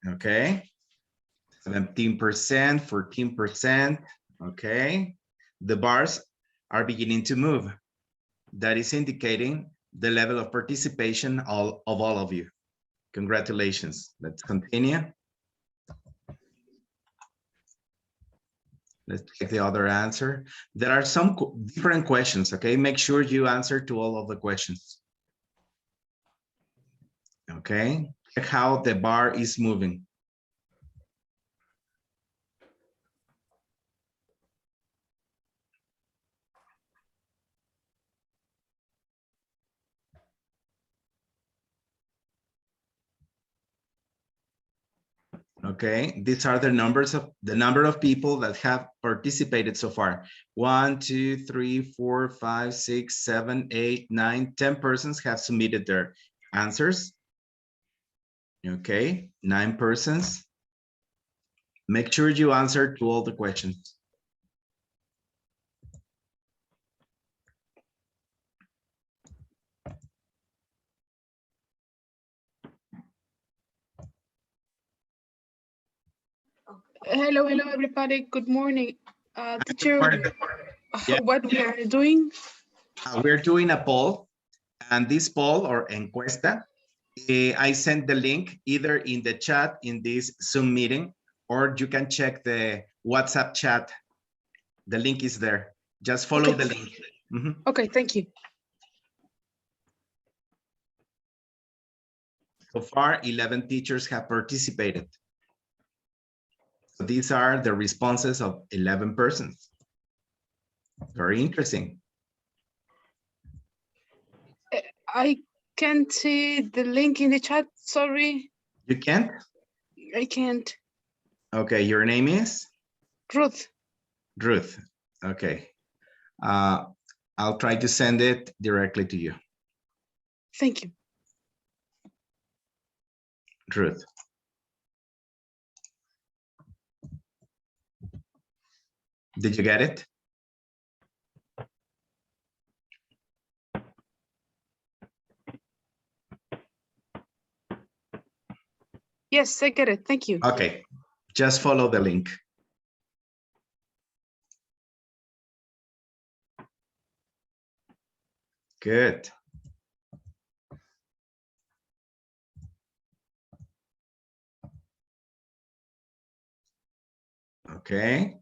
Okay. 17%, 14%. Okay. The bars are beginning to move. That is indicating the level of participation of all of you. Congratulations. Let's continue. Let's take the other answer. There are some different questions, okay? Make sure you answer to all of the questions. Okay, check how the bar is moving. Okay, these are the number of people that have participated so far. 1, 2, 3, 4, 5, 6, 7, 8, 9, 10 persons have submitted their answers. Okay, 9 persons. Make sure you answer to all the questions. Hello, everybody. Good morning. Teacher, Yeah. what we are doing? We're doing a poll, and this poll or encuesta, I sent the link either in the chat in this Zoom meeting, or you can check the WhatsApp chat. The link is there. Just follow the link. Mm-hmm. Okay, thank you. So far, 11 teachers have participated. So these are the responses of 11 persons. Very interesting. I can't see the link in the chat. Sorry. You can't? I can't. Okay, your name is? Ruth. Ruth. Okay. I'll try to send it directly to you. Thank you. Ruth. Did you get it? Yes, I get it. Thank you. Okay, just follow the link. Good. Okay.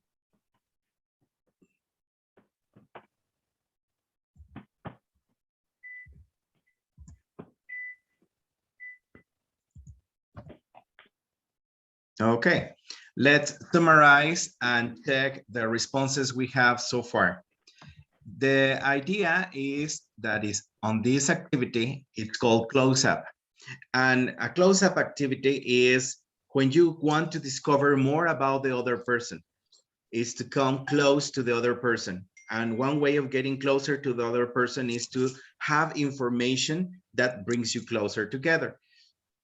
Okay, let's summarize and check the responses we have so far. The idea is that is on this activity, it's called close-up. And a close-up activity is when you want to discover more about the other person, is to come close to the other person. And one way of getting closer to the other person is to have information that brings you closer together.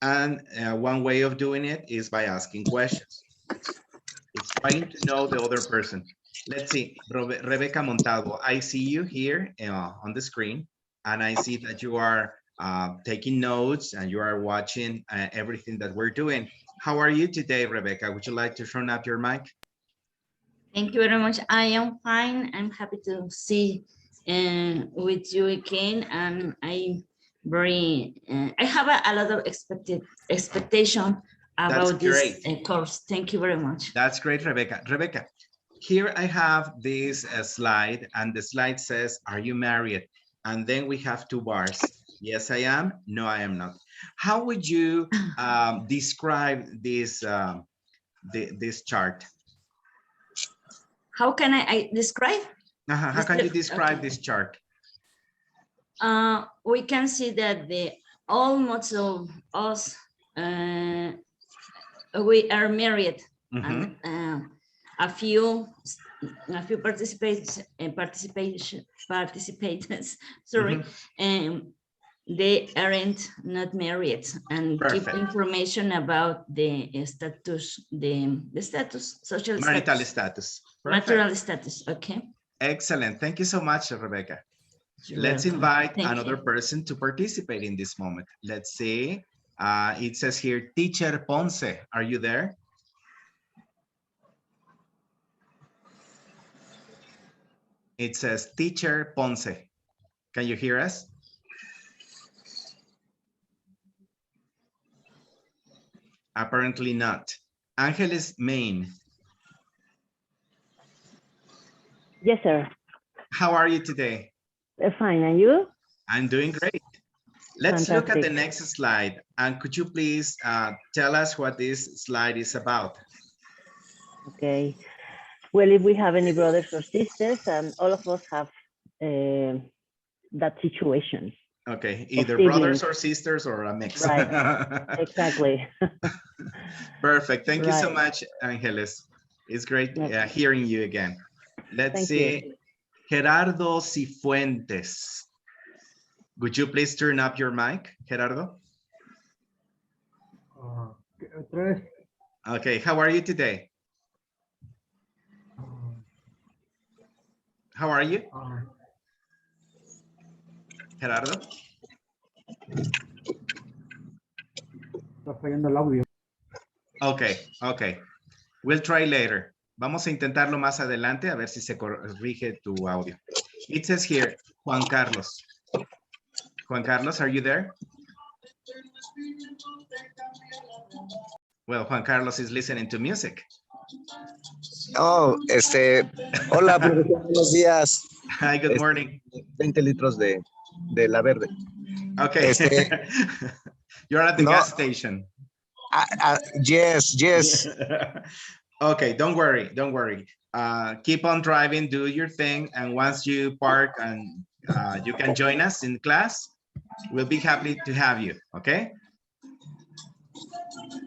And one way of doing it is by asking questions. It's trying to know the other person. Let's see, Rebecca Montalvo, I see you here on the screen, and I see that you are taking notes and you are watching everything that we're doing. How are you today, Rebecca? Would you like to turn up your mic? Thank you very much. I am fine. I'm happy to see with you again, and I have a lot of expectation about this course. Thank you very much. That's great, Rebecca. Rebecca, here I have this slide, and the slide says, are you married? And then we have 2 bars. Yes, I am. No, I am not. How would you describe this, this chart? How can I describe? How can you describe this chart? We can see that almost of us, we are married. Mm-hmm. And a few participants, sorry, mm-hmm. They aren't not married, and Perfect. Give information about the status, the status, social marital status. Marital status. Okay. Excellent. Thank you so much, Rebecca. Let's invite another person to participate in this moment. Let's see. It says here, Teacher Ponce, are you there? It says, Teacher Ponce. Can you hear us? Apparently not. Angeles Main. Yes, sir. How are you today? Fine, and you? I'm doing great. Let's look at the Fantastic. next slide. And could you please tell us what this slide is about? Okay. Well, if we have any brothers or sisters, and all of us have that situation. Okay, Of either siblings. brothers or sisters or a mix. Right. Exactly. Perfect. Thank you so Right. much, Angeles. It's great Okay. hearing you again. Let's Thank see. you. Gerardo Cifuentes. Would you please turn up your mic, Gerardo? Okay, how are you today? How are you? Gerardo? Está fallando el audio. Okay, okay. We'll try later. Vamos a intentarlo más adelante a ver si se corrige tu audio. It says here, Juan Carlos. Juan Carlos, are you there? Well, Juan Carlos is listening to music. Oh, hola, profesor, buenos días. Hi, good morning. 20 litros de la verde. Okay. You're at the No. gas station. Yes. Okay, don't worry, don't worry. Keep on driving, do your thing, and once you park and you can join us in class, we'll be happy to have you, okay?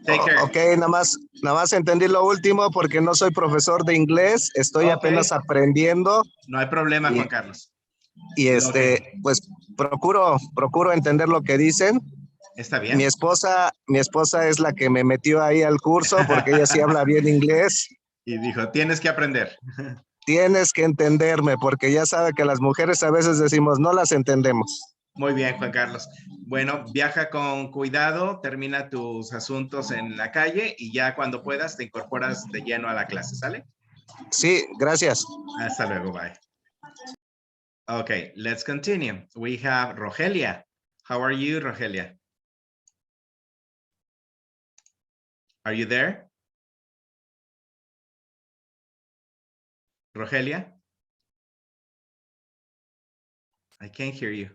Take care. Ok, nada más entendí lo último porque no soy profesor de inglés, estoy apenas aprendiendo. No hay problema, Juan Carlos. Y pues procuro entender lo que dicen. Está bien. Mi esposa es la que me metió ahí al curso porque ella sí habla bien inglés. Y dijo, tienes que aprender. Tienes que entenderme porque ya sabe que las mujeres a veces decimos no las entendemos. Muy bien, Juan Carlos. Bueno, viaja con cuidado, termina tus asuntos en la calle y ya cuando puedas te incorporas de lleno a la clase, ¿sale? Sí, gracias. Hasta luego, bye. Okay, let's continue. We have Rogelia. How are you, Rogelia? Are you there? Rogelia? I can't hear you.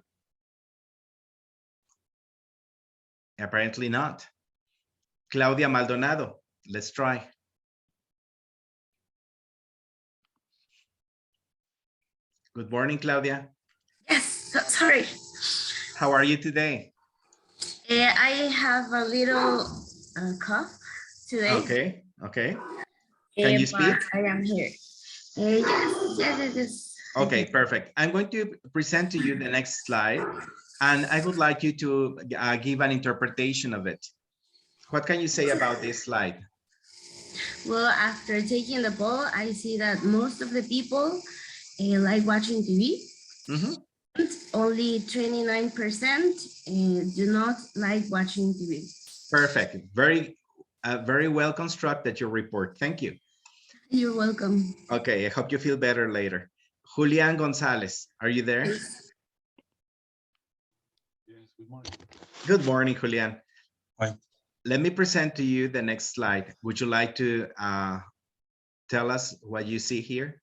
Apparently not. Claudia Maldonado, let's try. Good morning, Claudia. Yes, sorry. How are you today? I have a little cough today. Okay. Can you speak? I am here. Yes. Okay, perfect. I'm going to present to you the next slide, and I would like you to give an interpretation of it. What can you say about this slide? Well, after taking the poll, I see that most of the people like watching TV. Mm-hmm. Only 29% do not like watching TV. Perfect. Very well constructed, your report. Thank you. You're welcome. Okay, I hope you feel better later. Julian Gonzalez, are you there? Yes. Yes, good morning. Good morning, Julian. Hi. Let me present to you the next slide. Would you like to tell us what you see here?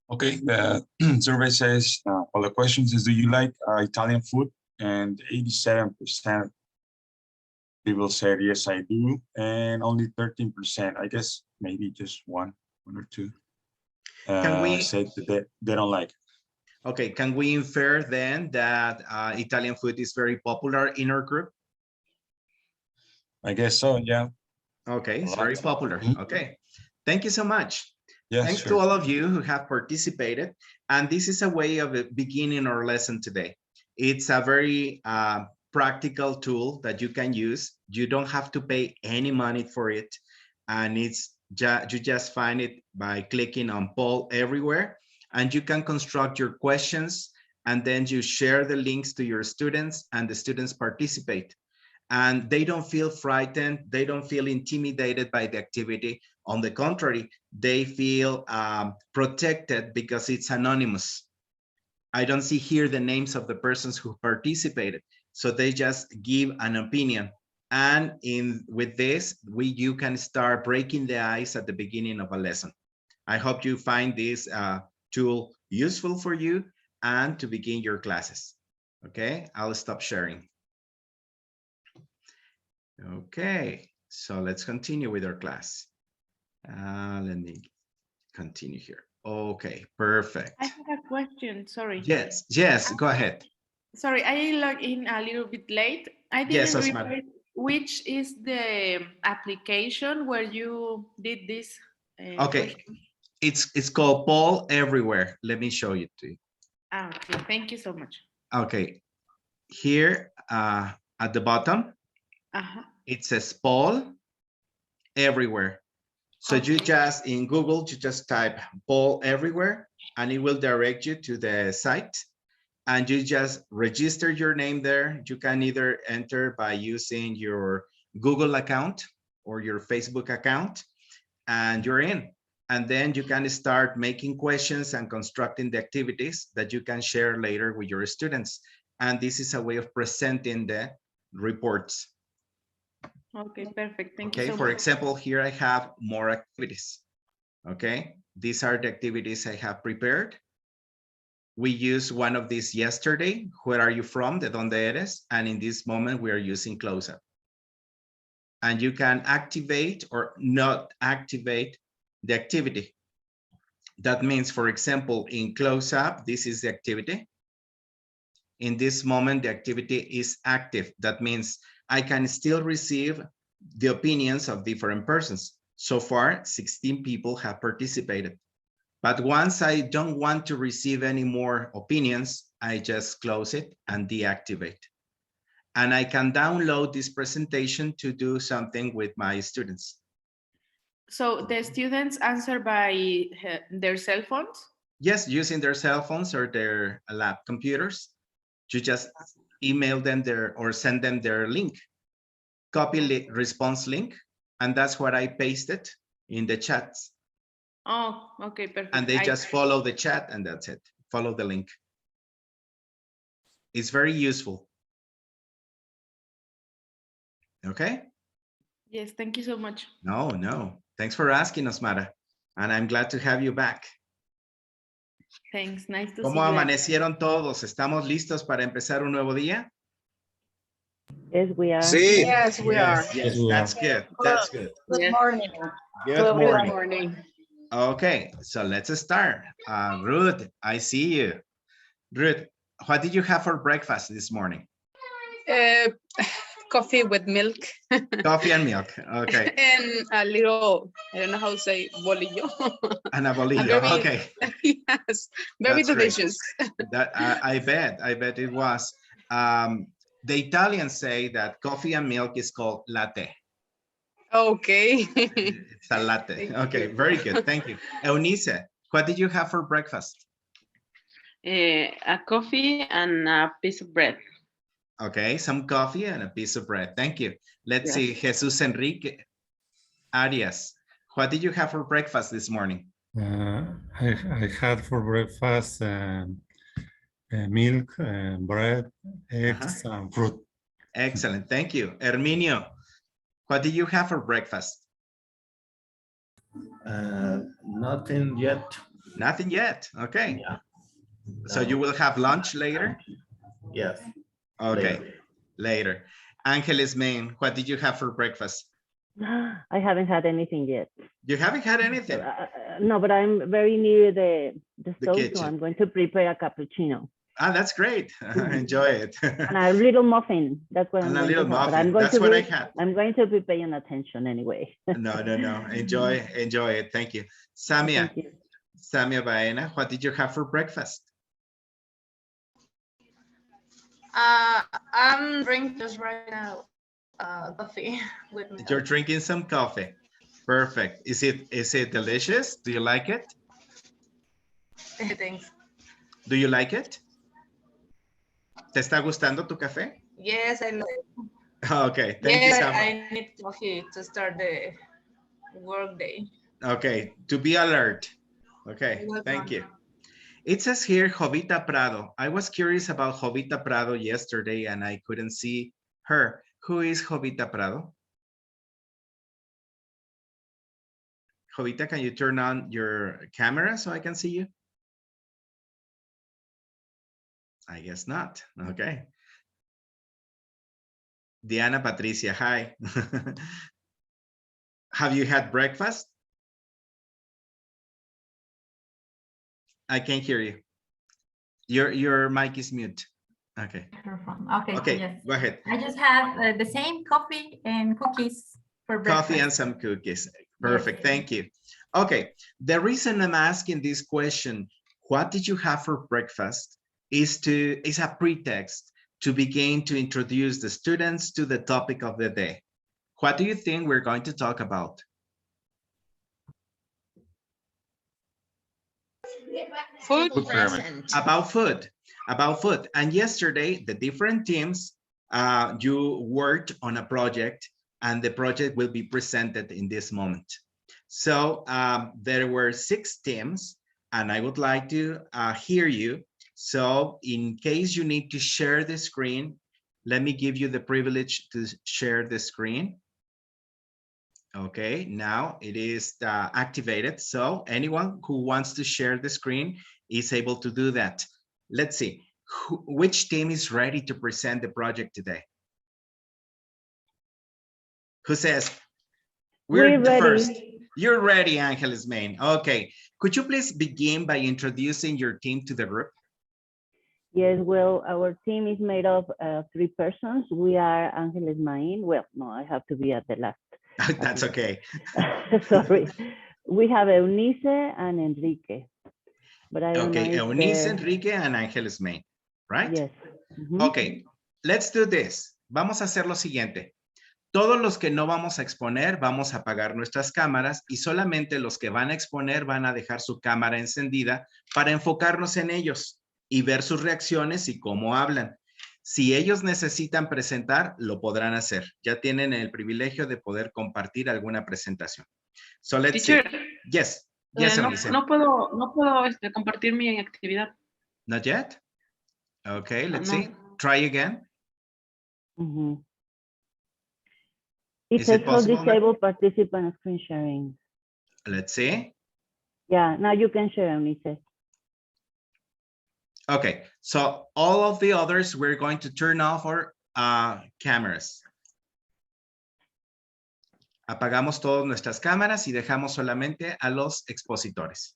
Okay, the survey says, well, the question is, do you like Italian food? And 87% people said, yes, I do. And only 13%, I guess maybe just one or two, said that they don't like it. Okay, can we infer then that Italian food is very popular in our group? I guess so, yeah. Okay, it's very popular. Okay, thank you so much. Yes, thanks sure. to all of you who have participated. And this is a way of beginning our lesson today. It's a very practical tool that you can use. You don't have to pay any money for it. And it's you just find it by clicking on poll everywhere. And you can construct your questions and then you share the links to your students, and the students participate. And they don't feel frightened, they don't feel intimidated by the activity. On the contrary, they feel protected because it's anonymous. I don't see here the names of the persons who participated, so they just give an opinion. And with this, you can start breaking the ice at the beginning of a lesson. I hope you find this tool useful for you and to begin your classes. Okay, I'll stop sharing. Okay, so let's continue with our class. Let me continue here. Okay, perfect. I have a question, sorry. Yes, go ahead. Sorry, I logged in a little bit late. I Yes, didn't Osman. realize which is the application where you did this. Okay, question. it's called Poll Everywhere. Let me show you to you. Okay, thank you so much. Okay, here at the bottom, it says Poll Everywhere. So you just, in Google, you just type Poll Everywhere, and it will direct you to the site, and you just register your name there. You can either enter by using your Google account or your Facebook account, and you're in. And then you can start making questions and constructing the activities that you can share later with your students. And this is a way of presenting the reports. Okay, perfect. Thank you Okay, so for much. example, here I have more activities. Okay, these are the activities I have prepared. We used one of these yesterday. Where are you from? De donde eres? And in this moment, we are using close up. And you can activate or not activate the activity. That means, for example, in close up, this is the activity. In this moment, the activity is active. That means I can still receive the opinions of different persons. So far, 16 people have participated. But once I don't want to receive any more opinions, I just close it and deactivate. And I can download this presentation to do something with my students. So the students answer by their cell phones? Yes, using their cell phones or their lab computers. You just email them or send them their link, copy response link, and that's what I pasted in the chats. Oh, okay, perfect. And they just follow the chat and that's it. Follow the link. It's very useful. Okay? Yes, thank you so much. No. Thanks for asking, Osmara. And I'm glad to have you back. Thanks, nice to see ¿Cómo you. amanecieron todos? ¿Estamos listos para empezar un nuevo día? Yes, we are. Sí. Yes, we are. Yes, that's good. That's good. Good morning. Good morning. Morning. Okay, so let's start. Ruth, I see you. Ruth, what did you have for breakfast this morning? Coffee with milk. Coffee and milk. Okay. And a little, I don't know how to say, bolillo. And a bolillo. Very, Okay. Yes, very That's great. delicious. That I bet it was. The Italians say that coffee and milk is called latte. Okay. It's a latte. Thank Okay, you. very good. Thank you. Eunice, what did you have for breakfast? A coffee and a piece of bread. Okay, some coffee and a piece of bread. Thank you. Let's see, Jesus Enrique Arias, what did you have for breakfast this morning? I had for breakfast milk, bread, eggs, and fruit. Excellent, thank you. Herminio, what did you have for breakfast? Nothing yet. Nothing yet, okay. Yeah. So you will have lunch later? Yes. Okay, later. Angeles Main, what did you have for breakfast? I haven't had anything yet. You haven't had anything? No, but I'm very near the stove, kitchen. so I'm going to prepare a cappuccino. Ah, that's great. Enjoy it. And a little muffin. That's what I'm And a going to little have. But muffin. I'm going That's to what be, I had. I'm going to be paying attention anyway. No. Enjoy it. Thank you. Samia. Thank you. Samia Baena, what did you have for breakfast? I'm drinking just right now coffee with milk. You're drinking some coffee. Perfect. Is it delicious? Do you like it? Thanks. Do you like it? ¿Te está gustando tu café? Yes, I love. Okay, thank you Yes, so much. I need coffee to start the work day. Okay, to be alert. Okay, thank you. It says here, Jovita Prado. I was curious about Jovita Prado yesterday and I couldn't see her. Who is Jovita Prado? Jovita, can you turn on your camera so I can see you? I guess not. Okay. Diana Patricia, hi. Have you had breakfast? I can't hear you. Your mic is mute. Okay. Okay, Yes. Go ahead. I just have the same coffee and cookies for breakfast. Coffee and some cookies. Perfect. Yes. Thank you. Okay. The reason I'm asking this question, what did you have for breakfast, is a pretext to begin to introduce the students to the topic of the day. What do you think we're going to talk about? Food. About food. And yesterday, the different teams, you worked on a project and the project will be presented in this moment. So there were 6 teams and I would like to hear you. So in case you need to share the screen, let me give you the privilege to share the screen. Okay, now it is activated. So anyone who wants to share the screen is able to do that. Let's see, which team is ready to present the project today? Who says, we're the ready. first. You're ready, Angeles Main. Okay, could you please begin by introducing your team to the group? Yes, well, our team is made of 3 persons. We are Angeles Main. Well, no, I have to be at the last. That's okay. Sorry. We have Eunice and Enrique. But I don't know if Eunice, Enrique, and Angeles Main, right? Yes. Okay, let's do this. Vamos a hacer lo siguiente. Todos los que no vamos a exponer, vamos a apagar nuestras cámaras y solamente los que van a exponer van a dejar su cámara encendida para enfocarnos en ellos y ver sus reacciones y cómo hablan. Si ellos necesitan presentar, lo podrán hacer. Ya tienen el privilegio de poder compartir alguna presentación. So let's see. Yes. Yes, no puedo compartir mi actividad. Not yet? Okay, let's see. Try again. It says for disabled participant screen sharing. Let's see. Yeah, now you can share, Eunice. Okay, so all of the others, we're going to turn off our cameras. Apagamos todas nuestras cámaras y dejamos solamente a los expositores.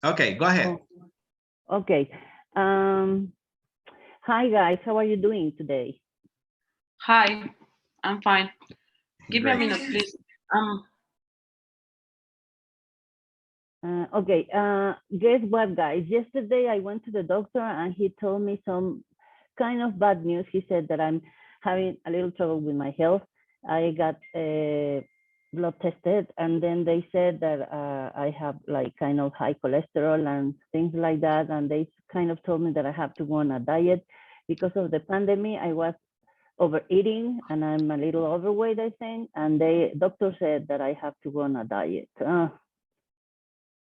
Okay, go ahead. Okay. Hi, guys. How are you doing today? Hi, I'm fine. Give me a minute, please. Okay, guess what, guys? Yesterday I went to the doctor and he told me some kind of bad news. He said that I'm having a little trouble with my health. I got blood tested and then they said that I have like kind of high cholesterol and things like that. And they kind of told me that I have to go on a diet because of the pandemic. I was overeating and I'm a little overweight, I think. And the doctor said that I have to go on a diet.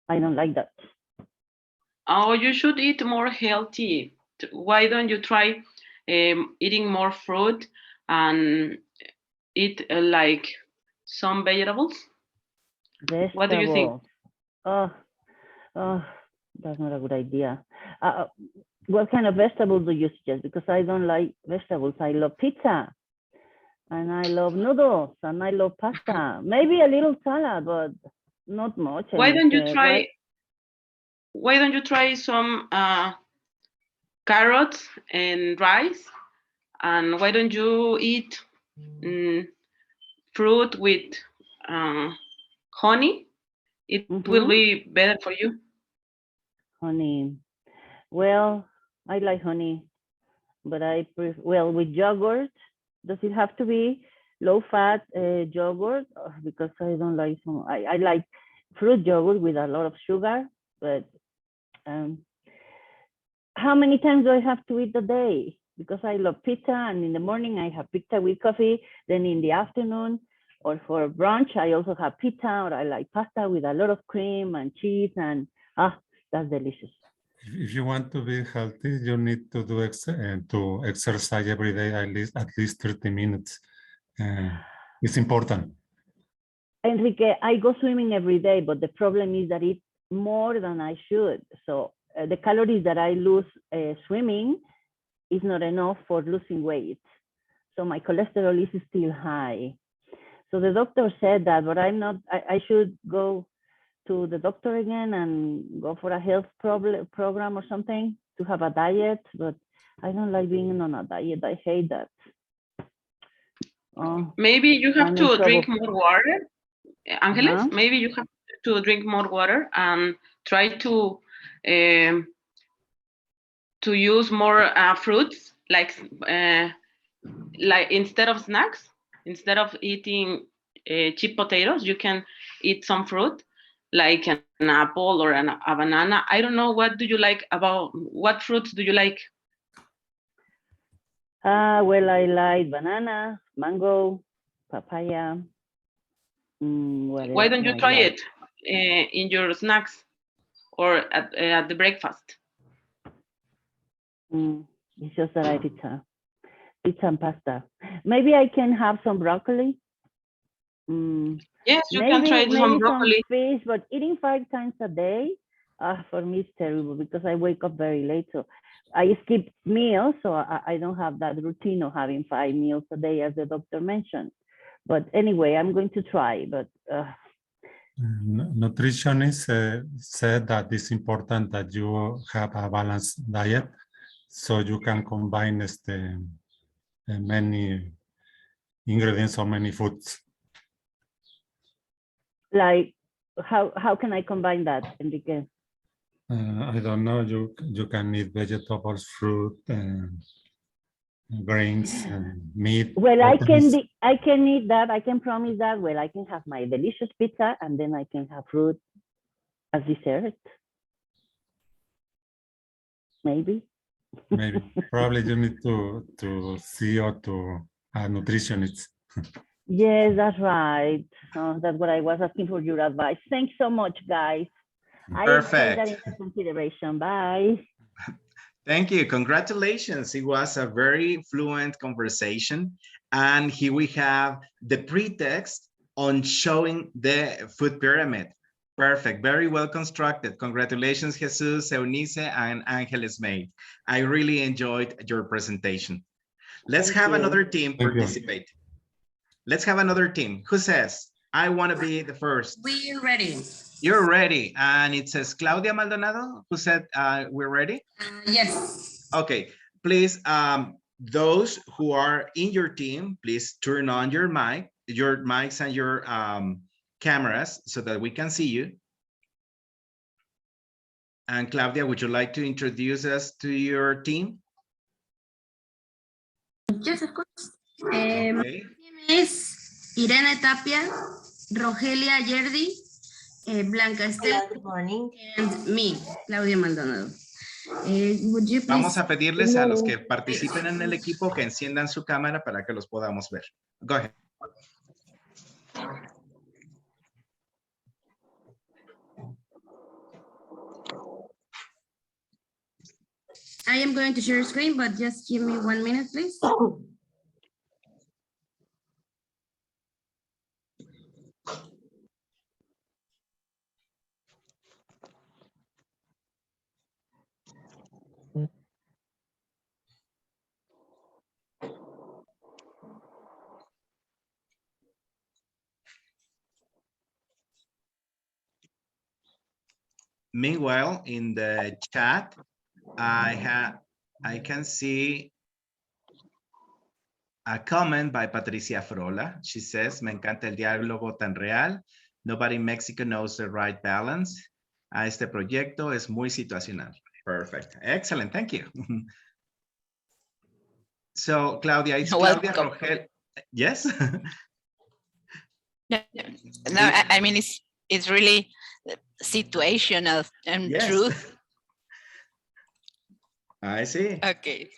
I don't like that. Oh, you should eat more healthy. Why don't you try eating more fruit and eat like some vegetables? What do you think? Oh, that's not a good idea. What kind of vegetables do you suggest? Because I don't like vegetables. I love pizza and I love noodles and I love pasta. Maybe a little salad, but not much. Why don't you try? Why don't you try some carrots and rice? And why don't you eat fruit with honey? It will be better for you. Honey. Well, I like honey, but I prefer, well, with yogurt. Does it have to be low-fat yogurt? Because I don't like some. I like fruit yogurt with a lot of sugar, but how many times do I have to eat a day? Because I love pizza, and in the morning I have pizza with coffee. Then in the afternoon or for brunch, I also have pizza, or I like pasta with a lot of cream and cheese, and that's delicious. If you want to be healthy, you need to do to exercise every day at least 30 minutes. It's important. Enrique, I go swimming every day, but the problem is that it's more than I should. So the calories that I lose swimming is not enough for losing weight. So my cholesterol is still high. So the doctor said that, but I'm not, I should go to the doctor again and go for a health program or something to have a diet, but I don't like being on a diet. I hate that. Maybe you have to drink more water, Angeles. Uh-huh. Maybe you have to drink more water and try to use more fruits, like instead of snacks, instead of eating cheap potatoes, you can eat some fruit, like an apple or a banana. I don't know, what do you like what fruits do you like? Well, I like banana, mango, papaya. Why don't you try it in your snacks or at the breakfast? It's just that I eat pizza and pasta. Maybe I can have some broccoli. Yes, you can try some broccoli. Some fish, but eating 5 times a day, for me it's terrible because I wake up very late. So I skip meals, so I don't have that routine of having 5 meals a day, as the doctor mentioned. But anyway, I'm going to try, but nutritionists said that it's important that you have a balanced diet so you can combine many ingredients or many foods. Like, how can I combine that, Enrique? I don't know. You can eat vegetables, fruit, grains, meat. Well, I can eat that. I can promise that. Well, I can have my delicious pizza, and then I can have fruit as dessert. Maybe. Maybe. Probably you need to see or to a nutritionist. Yes, that's right. That's what I was asking for your advice. Thanks so much, guys. Perfect. I take that into consideration. Bye. Thank you. Congratulations. It was a very fluent conversation. And here we have the pretext on showing the food pyramid. Perfect. Very well constructed. Congratulations, Jesus, Eunice, and Angeles May. I really enjoyed your presentation. Let's have another team participate. Let's have another team. Who says, I want to be the first? We're ready. You're ready. And it says Claudia Maldonado, who said we're ready? Yes. Okay, please, those who are in your team, please turn on your mics and your cameras so that we can see you. And Claudia, would you like to introduce us to your team? Yes, of course. Okay. My team is Irene Tapia, Rogelia Yerdi, Blanca Estela, good morning, and me, Claudia Maldonado. Would you please... Vamos a pedirles a los que participen en el equipo que enciendan su cámara para que los podamos ver. Go ahead. I am going to share screen, but just give me 1 minute, please. Meanwhile, in the chat, I can see a comment by Patricia Frola. She says, me encanta el diálogo tan real. Nobody in Mexico knows the right balance. Este proyecto es muy situacional. Perfect. Excellent. Thank you. So, Claudia, it's Claudia Rogel. Yes? No, I mean, it's really situational and yes. truth. I see. Okay.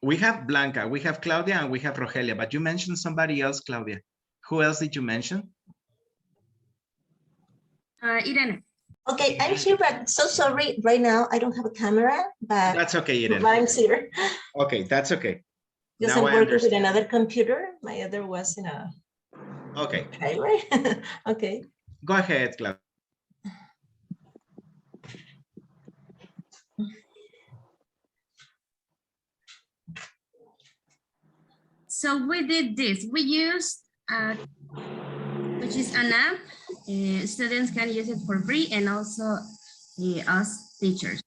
We have Blanca, we have Claudia, and we have Rogelia, but you mentioned somebody else, Claudia. Who else did you mention? Irene. Okay, I'm here, but so sorry. Right now, I don't have a camera, but That's okay, Irene. I'm here. Okay, that's okay. Because Now I'm I working with understand. another computer. My other was in a Okay, highway. Okay. go ahead, Claudia. So we did this. We used, which is an app. Students can use it for free, and also us teachers.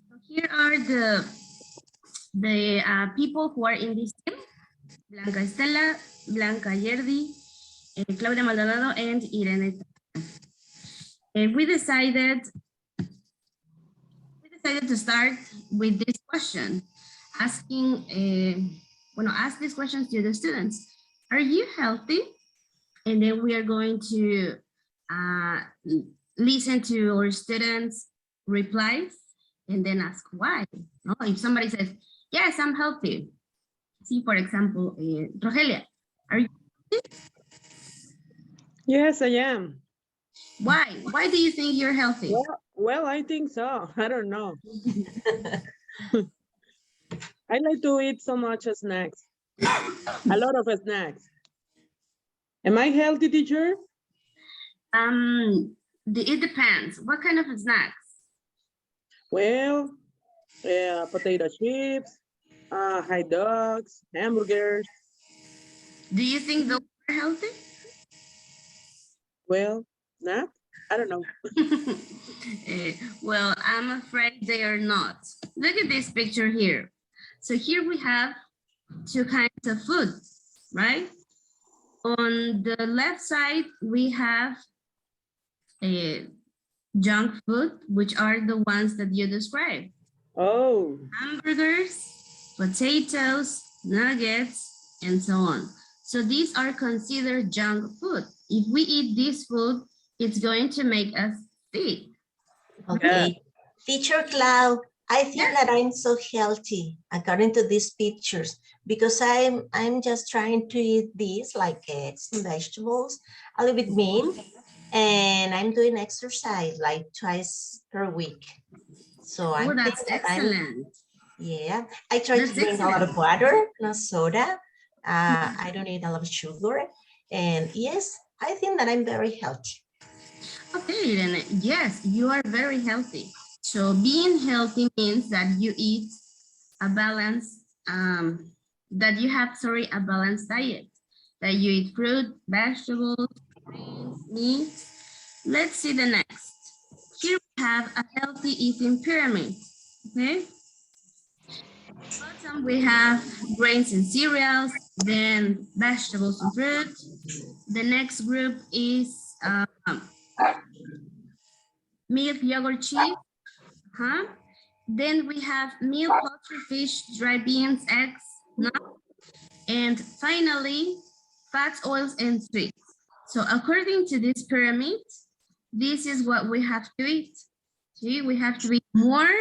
So here are the people who are in this team: Blanca Estela, Blanca Yerdi, Claudia Maldonado, and Irene. And we decided to start with this question, asking, ask these questions to the students. Are you healthy? And then we are going to listen to our students' replies and then ask why. No? If somebody says, yes, I'm healthy. See, for example, Rogelia, are you healthy? Yes, I am. Why? Why do you think you're healthy? Well, I think so. I don't know. I like to eat so much snacks. A lot of snacks. Am I healthy, teacher? It depends. What kind of snacks? Well, potato chips, hot dogs, hamburgers. Do you think those are healthy? Well, not. I don't know. Well, I'm afraid they are not. Look at this picture here. So here we have two kinds of food, right? On the left side, we have junk food, which are the ones that you described. Oh. Hamburgers, potatoes, nuggets, and so on. So these are considered junk food. If we eat this food, it's going to make us sick. Okay. Yeah. Teacher Cloud, I think that I'm so healthy according to these pictures because I'm just trying to eat these like eggs and vegetables, a little bit meat, and I'm doing exercise like twice per week. So I think that's that excellent. Yeah, I try to drink a lot of water, no soda. I don't eat a lot of sugar, and yes, I think that I'm very healthy. Okay, then yes, you are very healthy. So being healthy means that you eat a balanced, that you have, a balanced diet, that you eat fruit, vegetables, grains, meat. Let's see the next. Here we have a healthy eating pyramid, okay? Bottom we have grains and cereals, then vegetables and fruit. The next group is milk, yogurt, cheese. Then we have milk, poultry, fish, dry beans, eggs, nuts, and finally, fats, oils, and sweets. So according to this pyramid, this is what we have to eat. See, we have to eat more,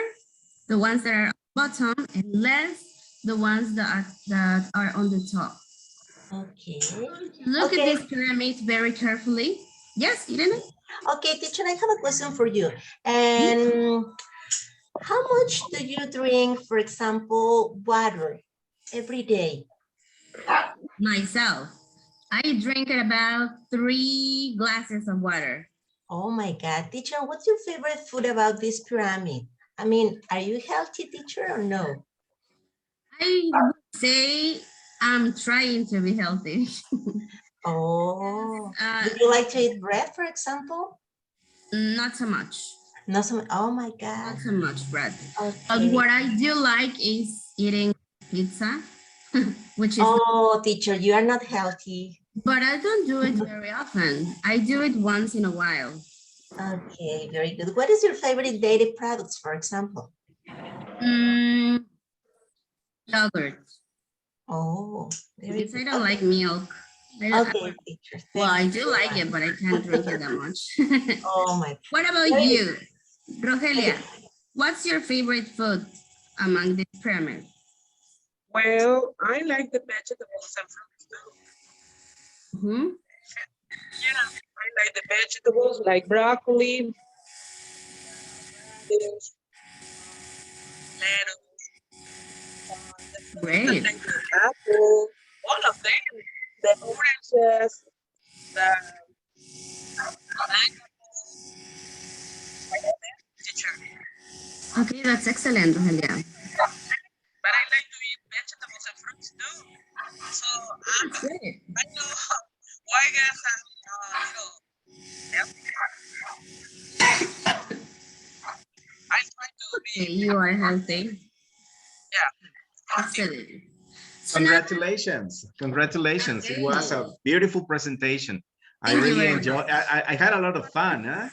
the ones that are bottom, and less, the ones that are on the top. Okay. Look at this pyramid very carefully. Yes, Irene? Okay, teacher, I have a question for you. And how much do you drink, for example, water every day? Myself, I drink about 3 glasses of water. Oh my God, teacher, what's your favorite food about this pyramid? I mean, are you healthy, teacher, or no? I would say I'm trying to be healthy. Oh, do you like to eat bread, for example? Not so much. Not so much. Oh my God. Not so much bread. Okay. But what I do like is eating pizza, which is. Oh, teacher, you are not healthy. But I don't do it very often. I do it once in a while. Okay, very good. What is your favorite dairy products, for example? Yogurt. Oh, because I don't like milk. Okay, teacher. Well, I do like it, but I can't drink it that much. Oh my. What about you, Rogelia? What's your favorite food? among this pyramid? Well, I like the vegetables and fruits too. Mhm. Yeah, I like the vegetables like broccoli, lettuce, Great. like the apple, all of them, the oranges, the teacher. Okay, that's excellent, Rogelia. But I like to eat vegetables and fruits too. So Great. I know why guys I'm little healthy. I try to be. Okay, you are healthy. Yeah. Excellent. So now- Congratulations. Congratulations. It was a beautiful presentation. I Thank you really very enjoyed. I had a lot of fun. Huh?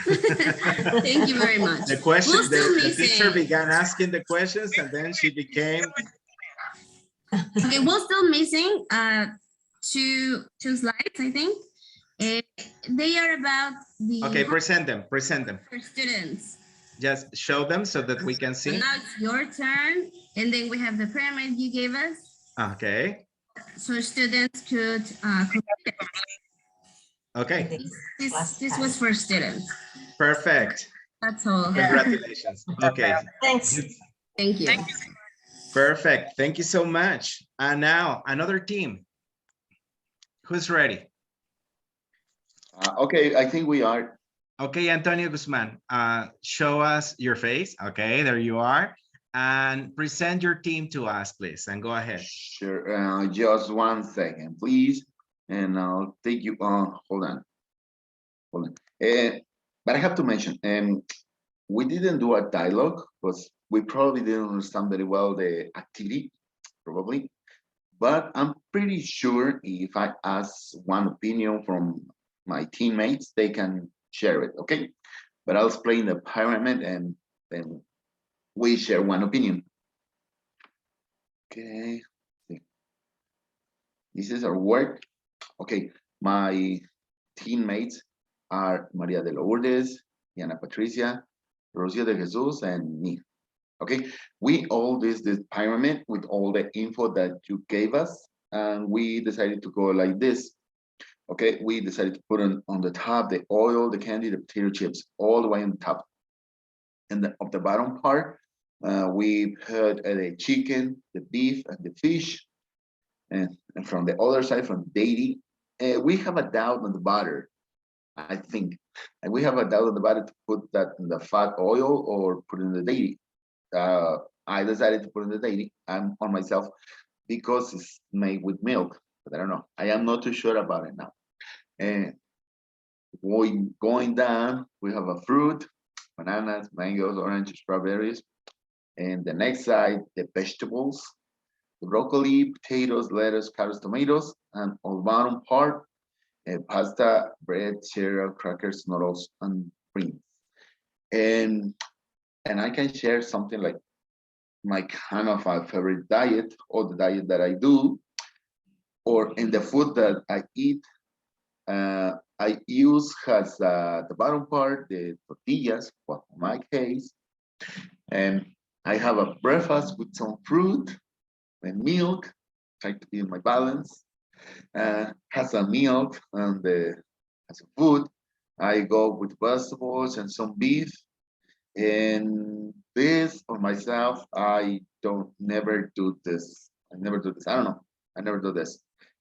Thank you very much. The question, We'll still the miss teacher it. began asking the questions, and then she became. Okay, we're still missing two slides, I think. They are about the Okay, present them. Present them. for students. Just show them so that we can So see. now it's your turn, and then we have the pyramid you gave us, Okay. so students could complete it. Okay. This was for students. Perfect. That's all. Congratulations. Okay. Thanks. Thank you. Perfect. Thank you so much. And now another team. Who's ready? Okay, I think we are. Okay, Antonio Guzman, show us your face. Okay, there you are. And present your team to us, please, and go ahead. Sure, just 1 second, please. And I'll take you on, hold on. But I have to mention, we didn't do a dialogue because we probably didn't understand very well the activity, probably. But I'm pretty sure if I ask one opinion from my teammates, they can share it, okay? But I'll explain the pyramid and then we share one opinion. Okay, this is our work. Okay, my teammates are Maria de Lourdes, Diana Patricia, Rocio de Jesus, and me. Okay, we all did this pyramid with all the info that you gave us, and we decided to go like this. Okay, we decided to put on the top the oil, the candy, the potato chips, all the way on the top. And of the bottom part, we put the chicken, the beef, and the fish. And from the other side, from dairy, we have a doubt on the butter, I think. And we have a doubt on the butter to put that in the fat oil or put in the dairy. I decided to put in the dairy. I'm on myself because it's made with milk, but I don't know. I am not too sure about it now. And going down, we have a fruit, bananas, mangoes, oranges, strawberries. And the next side, the vegetables, the broccoli, potatoes, lettuce, carrots, tomatoes, and on the bottom part, pasta, bread, cereal, crackers, noodles, and greens. And I can share something like my kind of a favorite diet or the diet that I do, or in the food that I eat. I use as the bottom part, the tortillas, well, in my case, and I have a breakfast with some fruit and milk, try to be in my balance, has a milk and as a food. I go with vegetables and some beef, and this for myself, I don't never do this. I never do this. I don't know. I never do this.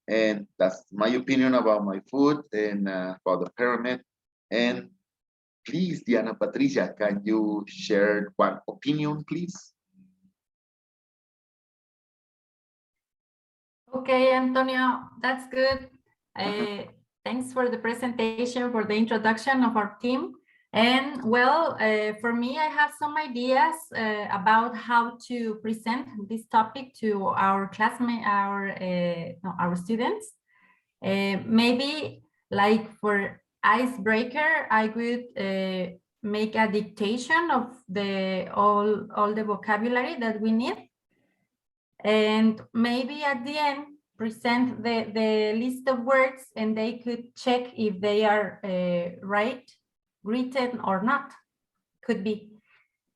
And that's my opinion about my food and about the pyramid. And please, Diana Patricia, can you share one opinion, please? Okay, Antonio, that's good. Thanks for the presentation, for the introduction of our team. And well, for me, I have some ideas about how to present this topic to our classmates, our students. Maybe like for icebreaker, I would make a dictation of all the vocabulary that we need. And maybe at the end, present the list of words and they could check if they are right, written or not, could be.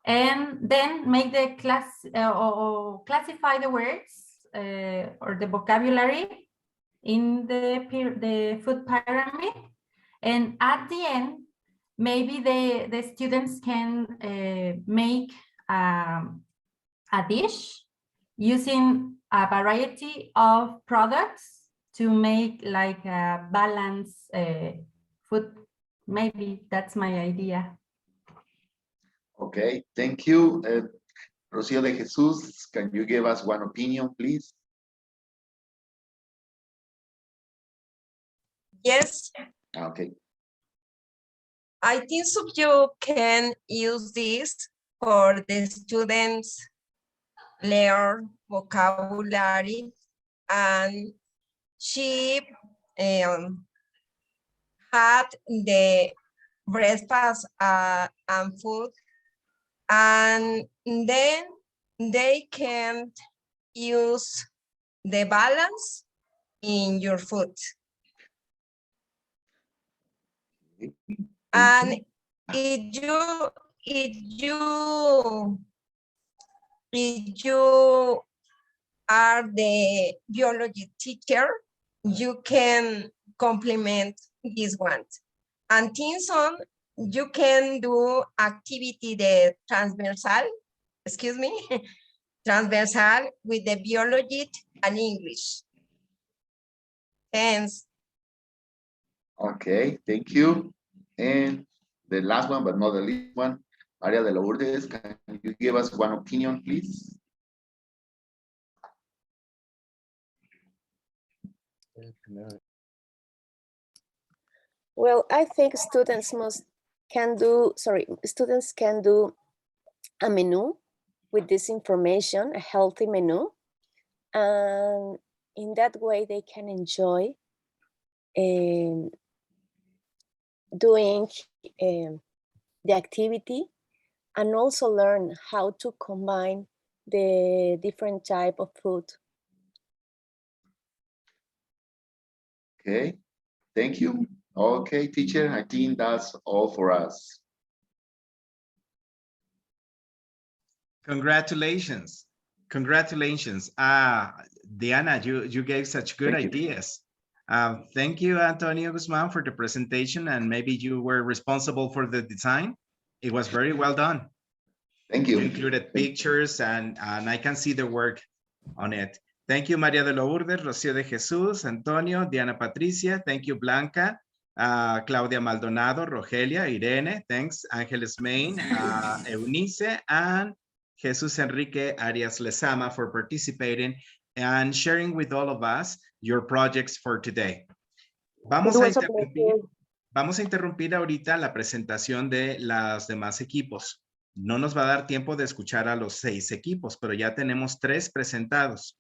and then make the class or classify the words or the vocabulary in the food pyramid. And at the end, maybe the students can make a dish using a variety of products to make like a balanced food. Maybe that's my idea. Okay, thank you. Rocio de Jesus, can you give us one opinion, please? Yes, Okay. I think so you can use this for the students learn vocabulary, and she had the breakfast and food, and then they can use the balance in your food. And if you are the biology teacher, you can complement this one. And Tinson, you can do activity the transversal, excuse me, transversal with the biology and English. Thanks. Okay, thank you. And the last one, but not the least one, Maria de Lourdes, can you give us one opinion, please? Well, I think students can do a menu with this information, a healthy menu. And in that way, they can enjoy doing the activity and also learn how to combine the different type of food. Okay, thank you. Okay, teacher, I think that's all for us. Congratulations. Congratulations. Diana, you gave such good ideas. Thank you, Antonio Guzman, for the presentation, and maybe you were responsible for the design. It was very well done. Thank you. You included pictures, and I can see the work on it. Thank you, María de Lourdes, Rocío de Jesús, Antonio, Diana Patricia. Thank you, Blanca, Claudia Maldonado, Rogelia, Irene. Thanks, Ángeles Main, Eunice, and Jesus Enrique Arias Lezama for participating and sharing with all of us your projects for today. Vamos a interrumpir ahorita la presentación de los demás equipos. No nos va a dar tiempo de escuchar a los 6 equipos, pero ya tenemos 3 presentados.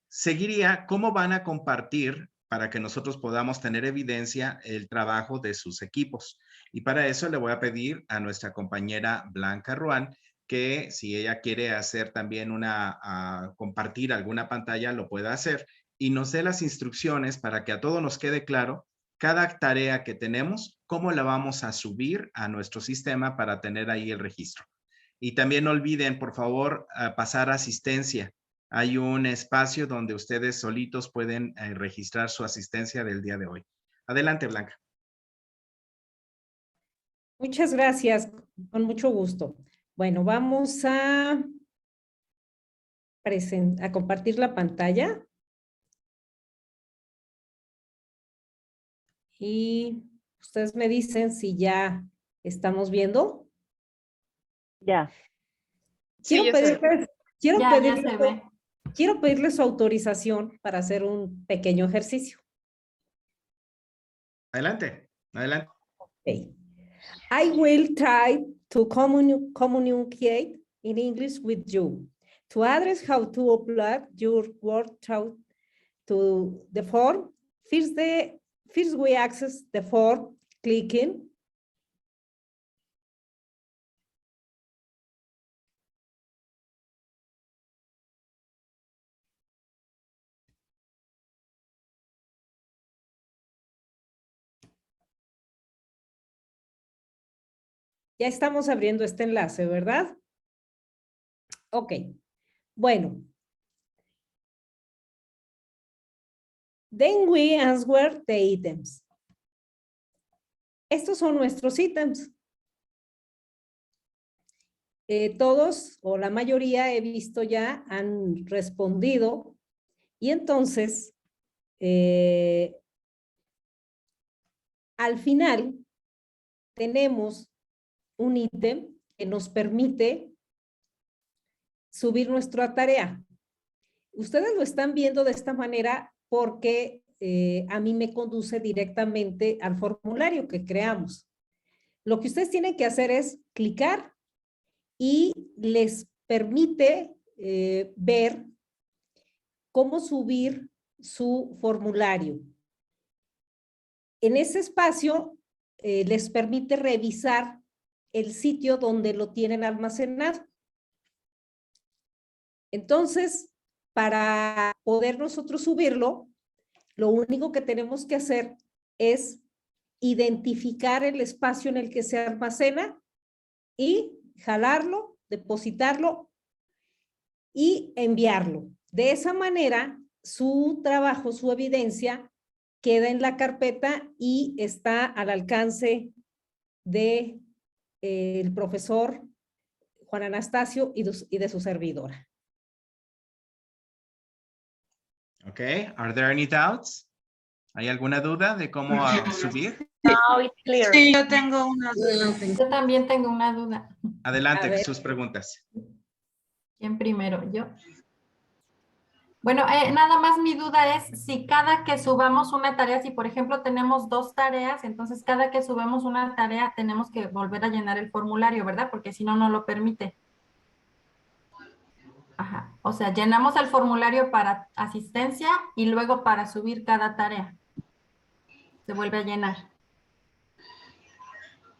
Seguiría cómo van a compartir para que nosotros podamos tener evidencia el trabajo de sus equipos. Y para eso le voy a pedir a nuestra compañera Blanca Ruán que si ella quiere hacer también compartir alguna pantalla, lo pueda hacer y nos dé las instrucciones para que a todos nos quede claro cada tarea que tenemos, cómo la vamos a subir a nuestro sistema para tener ahí el registro. Y también no olviden, por favor, pasar asistencia. Hay un espacio donde ustedes solitos pueden registrar su asistencia del día de hoy. Adelante, Blanca. Muchas gracias, con mucho gusto. Bueno, vamos a compartir la pantalla. Y ustedes me dicen si ya estamos viendo. Ya. Quiero pedirles su autorización para hacer un pequeño ejercicio. Adelante, adelante. Okay. I will try to communicate in English with you. To address how to upload your word to the form, first we access the form, clicking. Ya estamos abriendo este enlace, ¿verdad? Ok, bueno. Then we answer the items. Estos son nuestros ítems. Todos o la mayoría he visto ya han respondido y entonces al final tenemos un ítem que nos permite subir nuestra tarea. Ustedes lo están viendo de esta manera porque a mí me conduce directamente al formulario que creamos. Lo que ustedes tienen que hacer es clicar y les permite ver cómo subir su formulario. En ese espacio les permite revisar el sitio donde lo tienen almacenado. Entonces, para poder nosotros subirlo, lo único que tenemos que hacer es identificar el espacio en el que se almacena y jalarlo, depositarlo y enviarlo. De esa manera, su trabajo, su evidencia, queda en la carpeta y está al alcance de el profesor Juan Anastacio y de su servidora. Okay, are there any doubts? ¿Hay alguna duda de cómo subir? Now it's clear. Sí, yo tengo una duda. Yo también tengo una duda. Adelante, sus preguntas. ¿Quién primero? ¿Yo? Bueno, nada más mi duda es si cada que subamos una tarea, si por ejemplo tenemos 2 tareas, entonces cada que subamos una tarea tenemos que volver a llenar el formulario, ¿verdad? Porque si no, no lo permite. Ajá. O sea, llenamos el formulario para asistencia y luego para subir cada tarea. Se vuelve a llenar.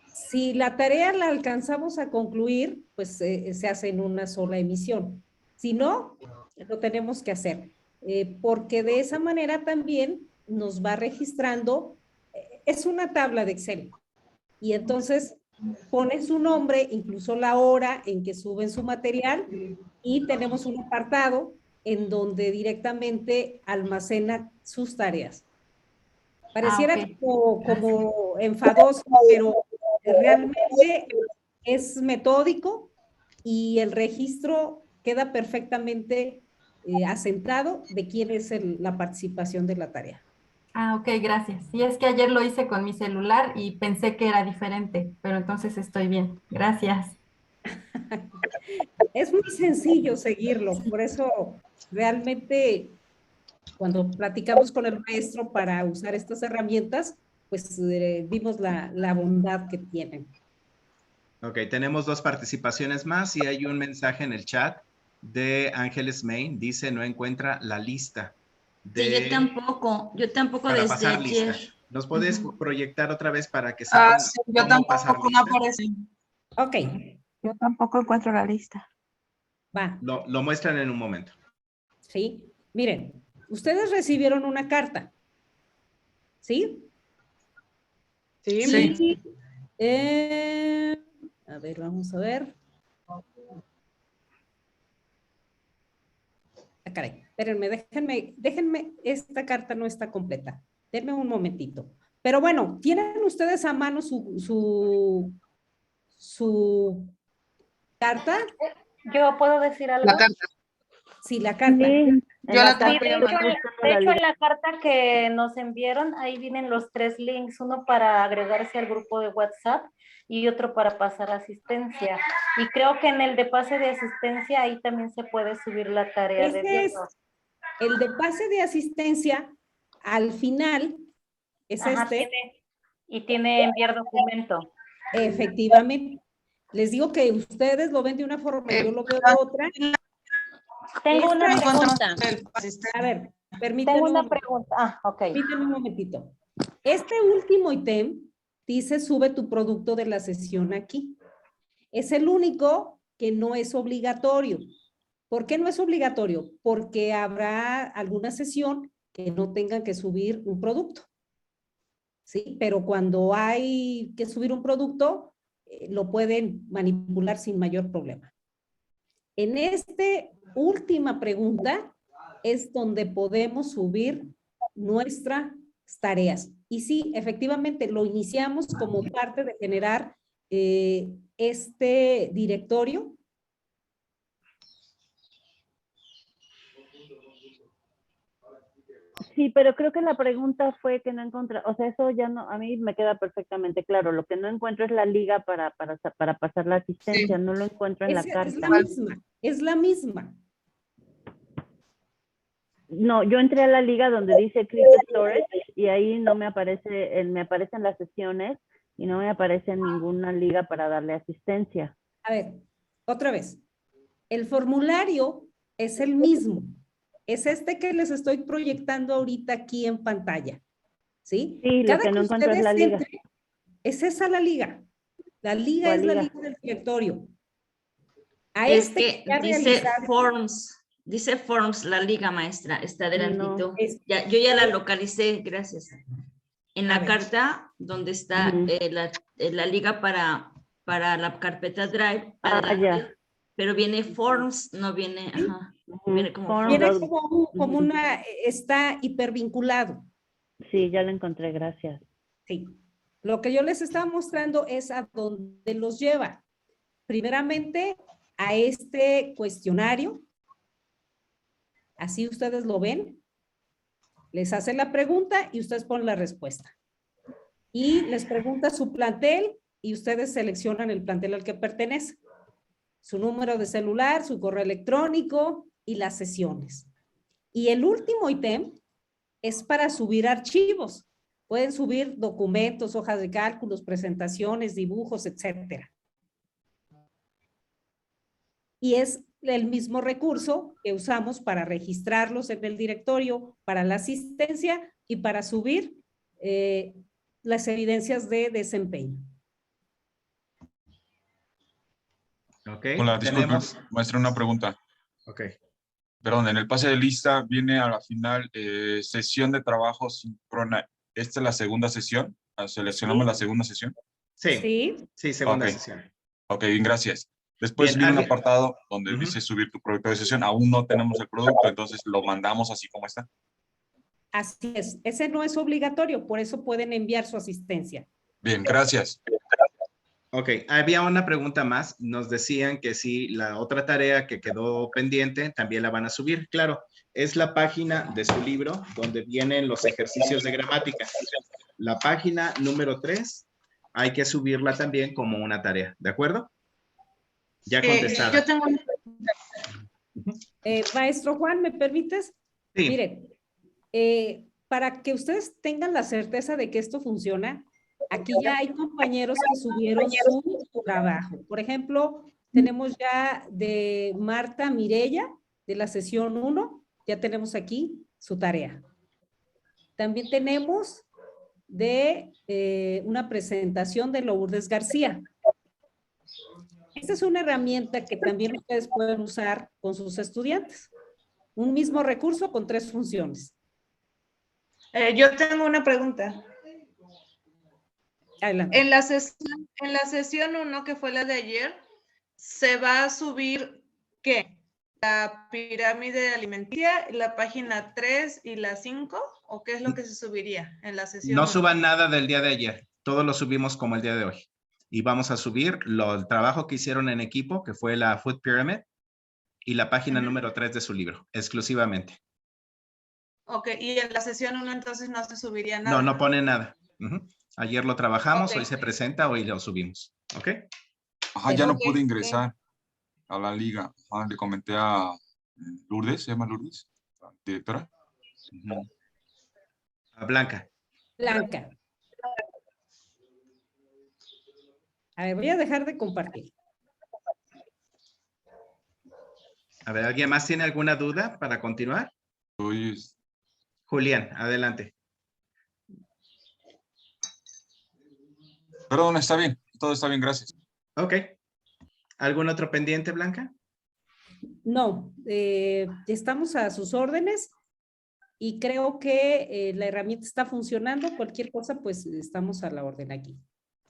Si la tarea la alcanzamos a concluir, pues se hace en una sola emisión. Si no, lo tenemos que hacer. Porque de esa manera también nos va registrando, es una tabla de Excel. Y entonces pone su nombre, incluso la hora en que suben su material, y tenemos un apartado en donde directamente almacena sus tareas. Pareciera como enfadoso, pero realmente es metódico y el registro queda perfectamente asentado de quién es la participación de la tarea. Ah, ok, gracias. Sí, es que ayer lo hice con mi celular y pensé que era diferente, pero entonces estoy bien. Gracias. Es muy sencillo seguirlo, por eso realmente cuando platicamos con el maestro para usar estas herramientas, pues vimos la bondad que tienen. Ok, tenemos 2 participaciones más y hay un mensaje en el chat de Ángeles Main. Dice, no encuentra la lista. Sí, yo tampoco Para desde pasar ayer. lista. ¿Nos puedes proyectar otra vez para que sepan Sí, yo cómo pasar tampoco no lista? aparece. Ok. Yo tampoco encuentro la lista. Va. Lo muestran en un momento. Sí, miren, ustedes recibieron una carta, ¿sí? Sí. Sí. A ver, vamos a ver. Ah, caray, espérenme, déjenme, esta carta no está completa. Denme un momentito. Pero bueno, ¿tienen ustedes a mano su carta? ¿Yo puedo decir algo? La carta. Sí, la carta. Sí, Yo la tengo. de hecho, en la carta que nos enviaron, ahí vienen los 3 links, uno para agregarse al grupo de WhatsApp y otro para pasar asistencia. Y creo que en el de pase de asistencia, ahí también se puede subir la tarea de Ese es el de pase de asistencia, al final, es este. Tiene enviar documento. Efectivamente. Les digo que ustedes lo ven de una forma y yo lo veo de otra. Tengo una pregunta. A ver, permítanme. Tengo una pregunta. Ok. Permítanme un momentito. Este último ítem dice sube tu producto de la sesión aquí. Es el único que no es obligatorio. ¿Por qué no es obligatorio? Porque habrá alguna sesión que no tengan que subir un producto. ¿Sí? Pero cuando hay que subir un producto, lo pueden manipular sin mayor problema. En esta última pregunta es donde podemos subir nuestras tareas. Y sí, efectivamente, lo iniciamos como parte de generar este directorio. Sí, pero creo que la pregunta fue que no encontré, o sea, eso ya no, a mí me queda perfectamente claro. Lo que no encuentro es la liga para pasar la asistencia, no lo encuentro en la carta. Es la misma. No, yo entré a la liga donde dice Crypto Storage y ahí no me aparece, me aparecen las sesiones y no me aparece ninguna liga para darle asistencia. A ver, otra vez. El formulario es el mismo. Es este que les estoy proyectando ahorita aquí en pantalla. ¿Sí? Sí, lo que no encuentro es la liga. Es esa la liga. La liga es la liga del directorio. Es que dice Forms. Dice Forms, la liga, maestra, está adelantito. No, yo ya la localicé, gracias. En la carta donde está la liga para la carpeta Drive, pero viene Forms, no viene, viene como Viene como una, está hipervinculado. Sí, ya lo encontré, gracias. Sí. Lo que yo les estaba mostrando es a dónde los lleva. Primeramente, a este cuestionario. Así ustedes lo ven. Les hacen la pregunta y ustedes ponen la respuesta. Y les pregunta su plantel y ustedes seleccionan el plantel al que pertenece. Su número de celular, su correo electrónico y las sesiones. Y el último ítem es para subir archivos. Pueden subir documentos, hojas de cálculos, presentaciones, dibujos, etcétera. Y es el mismo recurso que usamos para registrarlos en el directorio, para la asistencia y para subir las evidencias de desempeño. Okay, hola, disculpe, maestra, una pregunta. Ok. Perdón, en el pase de lista viene a la final sesión de trabajo síncrona. ¿Esta es la segunda sesión? ¿Seleccionamos la segunda sesión? Sí, segunda sesión. Ok, bien, gracias. Después viene un apartado donde dice subir tu producto de sesión. Aún no tenemos el producto, entonces lo mandamos así como está. Así es. Ese no es obligatorio, por eso pueden enviar su asistencia. Bien, gracias. Ok, había una pregunta más. Nos decían que si la otra tarea que quedó pendiente también la van a subir. Claro, es la página de su libro donde vienen los ejercicios de gramática. La página número 3 hay que subirla también como una tarea, ¿de acuerdo? Ya contestada. Yo tengo una pregunta. Maestro Juan, ¿me permites? Sí. Miren, para que ustedes tengan la certeza de que esto funciona, aquí ya hay compañeros que subieron su trabajo. Por ejemplo, tenemos ya de Marta Mirella, de la sesión 1, ya tenemos aquí su tarea. También tenemos de una presentación de Lourdes García. Esta es una herramienta que también ustedes pueden usar con sus estudiantes. Un mismo recurso con 3 funciones. Yo tengo una pregunta. Adelante. En la sesión 1, que fue la de ayer, ¿se va a subir qué? ¿La pirámide alimenticia, la página 3 y la 5? ¿O qué es lo que se subiría en la sesión? No suban nada del día de ayer. Todo lo subimos como el día de hoy. Y vamos a subir el trabajo que hicieron en equipo, que fue la Food Pyramid, y la página número 3 de su libro, exclusivamente. Ok, y en la sesión 1 entonces no se subiría nada. No, no pone nada. Ayer lo trabajamos, hoy se presenta, hoy lo subimos. ¿Ok? Ajá, ya no pude ingresar a la liga. Ajá, le comenté a Lourdes, ¿se llama Lourdes? Directora. A Blanca. Blanca. A ver, voy a dejar de compartir. A ver, ¿alguien más tiene alguna duda para continuar? Julián, adelante. Perdón, está bien. Todo está bien, gracias. Ok. ¿Algún otro pendiente, Blanca? No, estamos a sus órdenes y creo que la herramienta está funcionando. Cualquier cosa, pues estamos a la orden aquí.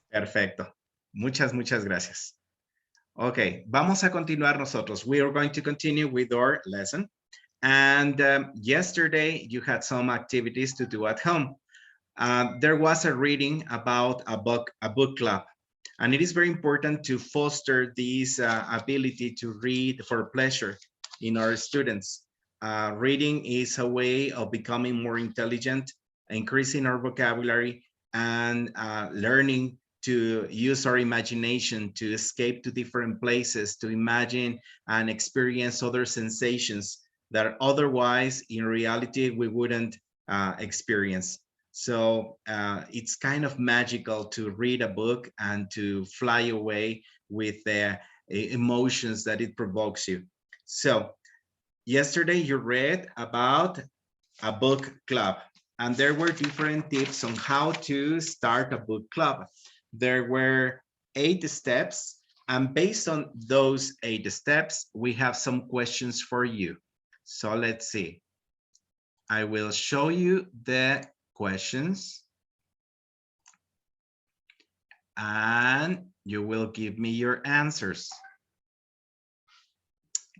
Perfecto. Muchas gracias. Okay, vamos a continuar nosotros. We are going to continue with our lesson. And yesterday you had some activities to do at home. There was a reading about a book club. And it is very important to foster this ability to read for pleasure in our students. Reading is a way of becoming more intelligent, increasing our vocabulary, and learning to use our imagination to escape to different places, to imagine and experience other sensations that otherwise in reality we wouldn't experience. So it's kind of magical to read a book and to fly away with the emotions that it provokes you. So yesterday you read about a book club, and there were different tips on how to start a book club. There were 8 steps, and based on those 8 steps, we have some questions for you. So let's see. I will show you the questions, and you will give me your answers.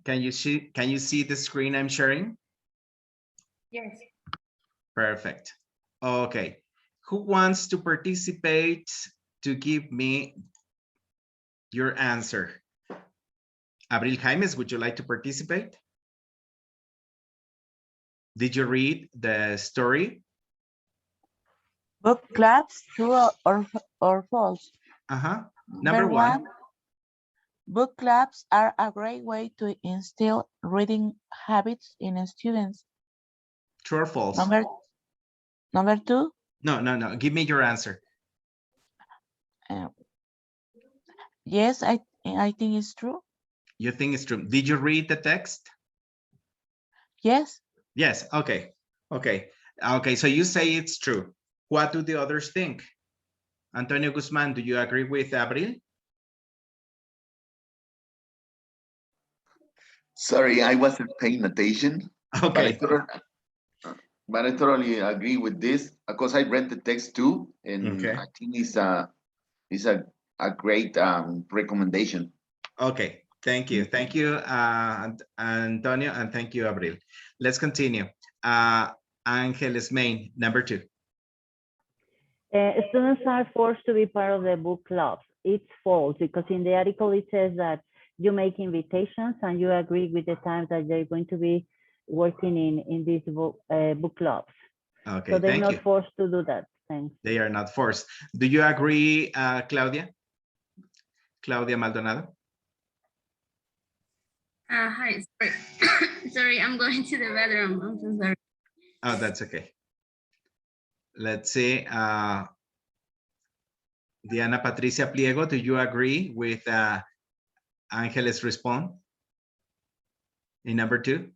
Can you see the screen I'm sharing? Yes. Perfect. Okay. Who wants to participate to give me your answer? Abril Jaimes, would you like to participate? Did you read the story? Book clubs, true or false? Number one. Book clubs are a great way to instill reading habits in students. True or false? Number 2. No. Give me your answer. Yes, I think it's true. You think it's true. Did you read the text? Yes. Yes. Okay. So you say it's true. What do the others think? Antonio Guzman, do you agree with Abril? Sorry, I wasn't paying attention. Okay. But I totally agree with this because I read the text too, and I think it's a great recommendation. Okay, thank you, Antonio, and thank you, Abril. Let's continue. Angeles Main, number 2. Students are forced to be part of the book clubs. It's false because in the article it says that you make invitations and you agree with the time that they're going to be working in these book clubs. Okay, so they're thank not you. forced to do that. Thanks. They are not forced. Do you agree, Claudia? Claudia Maldonado? Hi, sorry. Sorry, I'm going to the bathroom. I'm so sorry. Oh, that's okay. Let's see. Diana Patricia Pliego, do you agree with Angeles' response in number 2?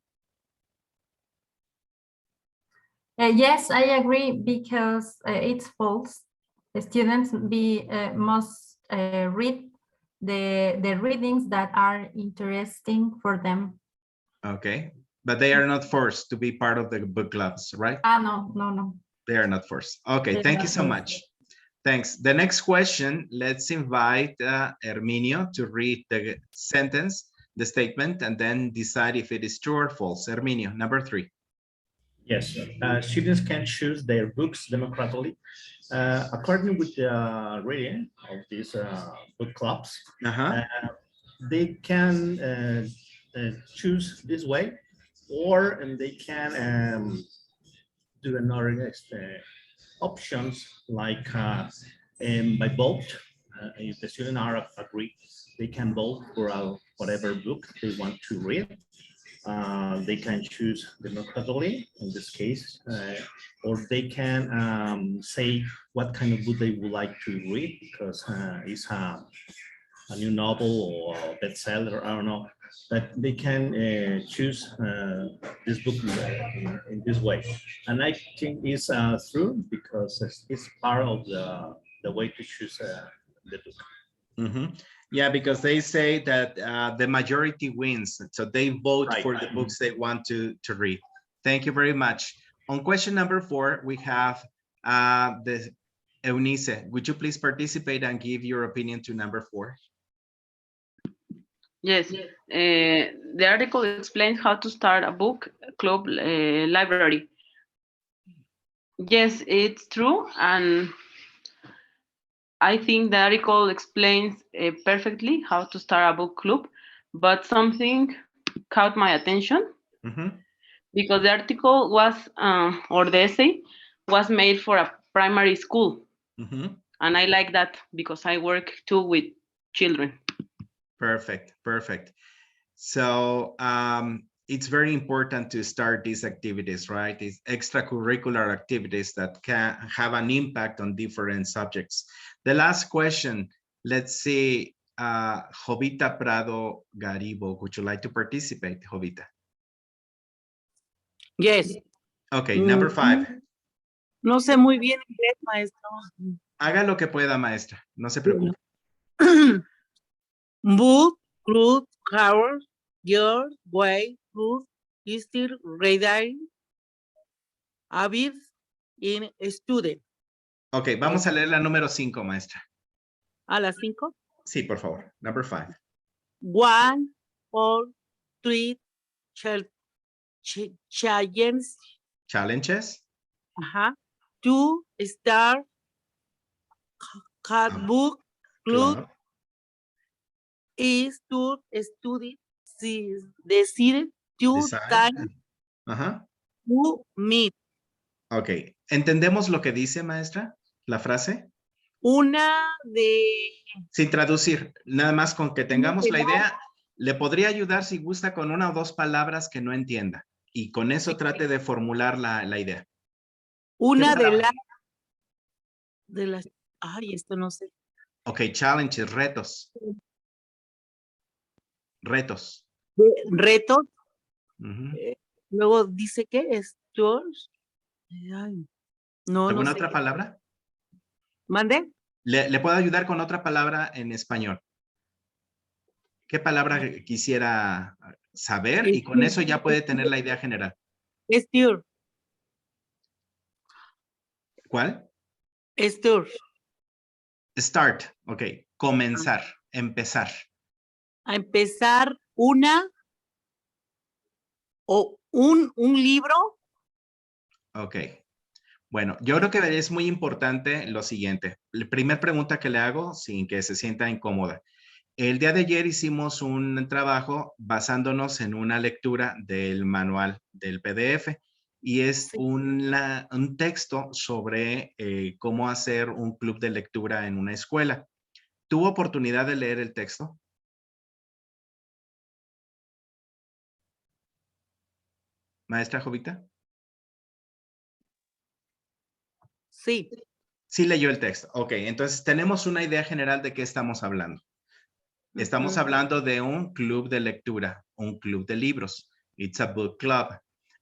Yes, I agree because it's false. The students must read the readings that are interesting for them. Okay, but they are not forced to be part of the book clubs, right? No. They are not forced. Okay, They're thank you not so forced. much. Thanks. The next question, let's invite Herminio to read the sentence, the statement, and then decide if it is true or false. Herminio, number 3. Yes, students can choose their books democratically. According with the reading of these book clubs, they can choose this way, or they can do another options like by vote. If the students are agree, they can vote for whatever book they want to read. They can choose democratically in this case, or they can say what kind of book they would like to read because it's a new novel or a bestseller, I don't know, that they can choose this book in this way. And I think it's true because it's part of the way to choose the book. Mm-hmm. Yeah, because they say that the majority wins, so they vote for the books they want to read. Thank you very much. On question number 4, we have the Eunice. Would you please participate and give your opinion to number 4? Yes, the article explains how to start a book club library. Yes, it's true, and I think the article explains perfectly how to start a book club, but something caught my attention because the article was, or the essay was made for a primary school. And I like that because I work too with children. Perfect, perfect. So it's very important to start these activities, right? These extracurricular activities that can have an impact on different subjects. The last question, let's see, Jovita Prado Garibo, would you like to participate, Jovita? Yes. Okay, number 5. No sé muy bien inglés, maestro. Haga lo que pueda, maestra, no se preocupe. Book, club, hour, your, way, proof, history, reading, habits, in student. Ok, vamos a leer la número 5, maestra. ¿A las 5? Sí, por favor. Number 5. 1, 4, 3, challenges. Challenges. Ajá. 2, start, cat book, club, is to study, decide, to time, to meet. Ok, ¿entendemos lo que dice, maestra? ¿La frase? Una de... Sin traducir, nada más con que tengamos la idea, le podría ayudar si gusta con 1 o 2 palabras que no entienda. Y con eso trate de formular la idea. Una de las... Ay, esto no sé. Ok, challenges, retos. Retos. Retos. Luego dice que es yours. No, ¿Alguna no sé otra palabra? ¿Mande? ¿Le puedo ayudar con otra palabra en español? ¿Qué palabra quisiera saber? Y con eso ya puede tener la idea general. Start. ¿Cuál? Start. Start, ok. Comenzar, empezar. A empezar una o un libro. Ok. Bueno, yo creo que es muy importante lo siguiente. La primera pregunta que le hago, sin que se sienta incómoda. El día de ayer hicimos un trabajo basándonos en una lectura del manual del PDF y es un texto sobre cómo hacer un club de lectura en una escuela. ¿Tuvo oportunidad de leer el texto? Maestra Jovita. Sí. Sí leyó el texto. Ok, entonces tenemos una idea general de qué estamos hablando. Estamos hablando de un club de lectura, un club de libros. It's a book club.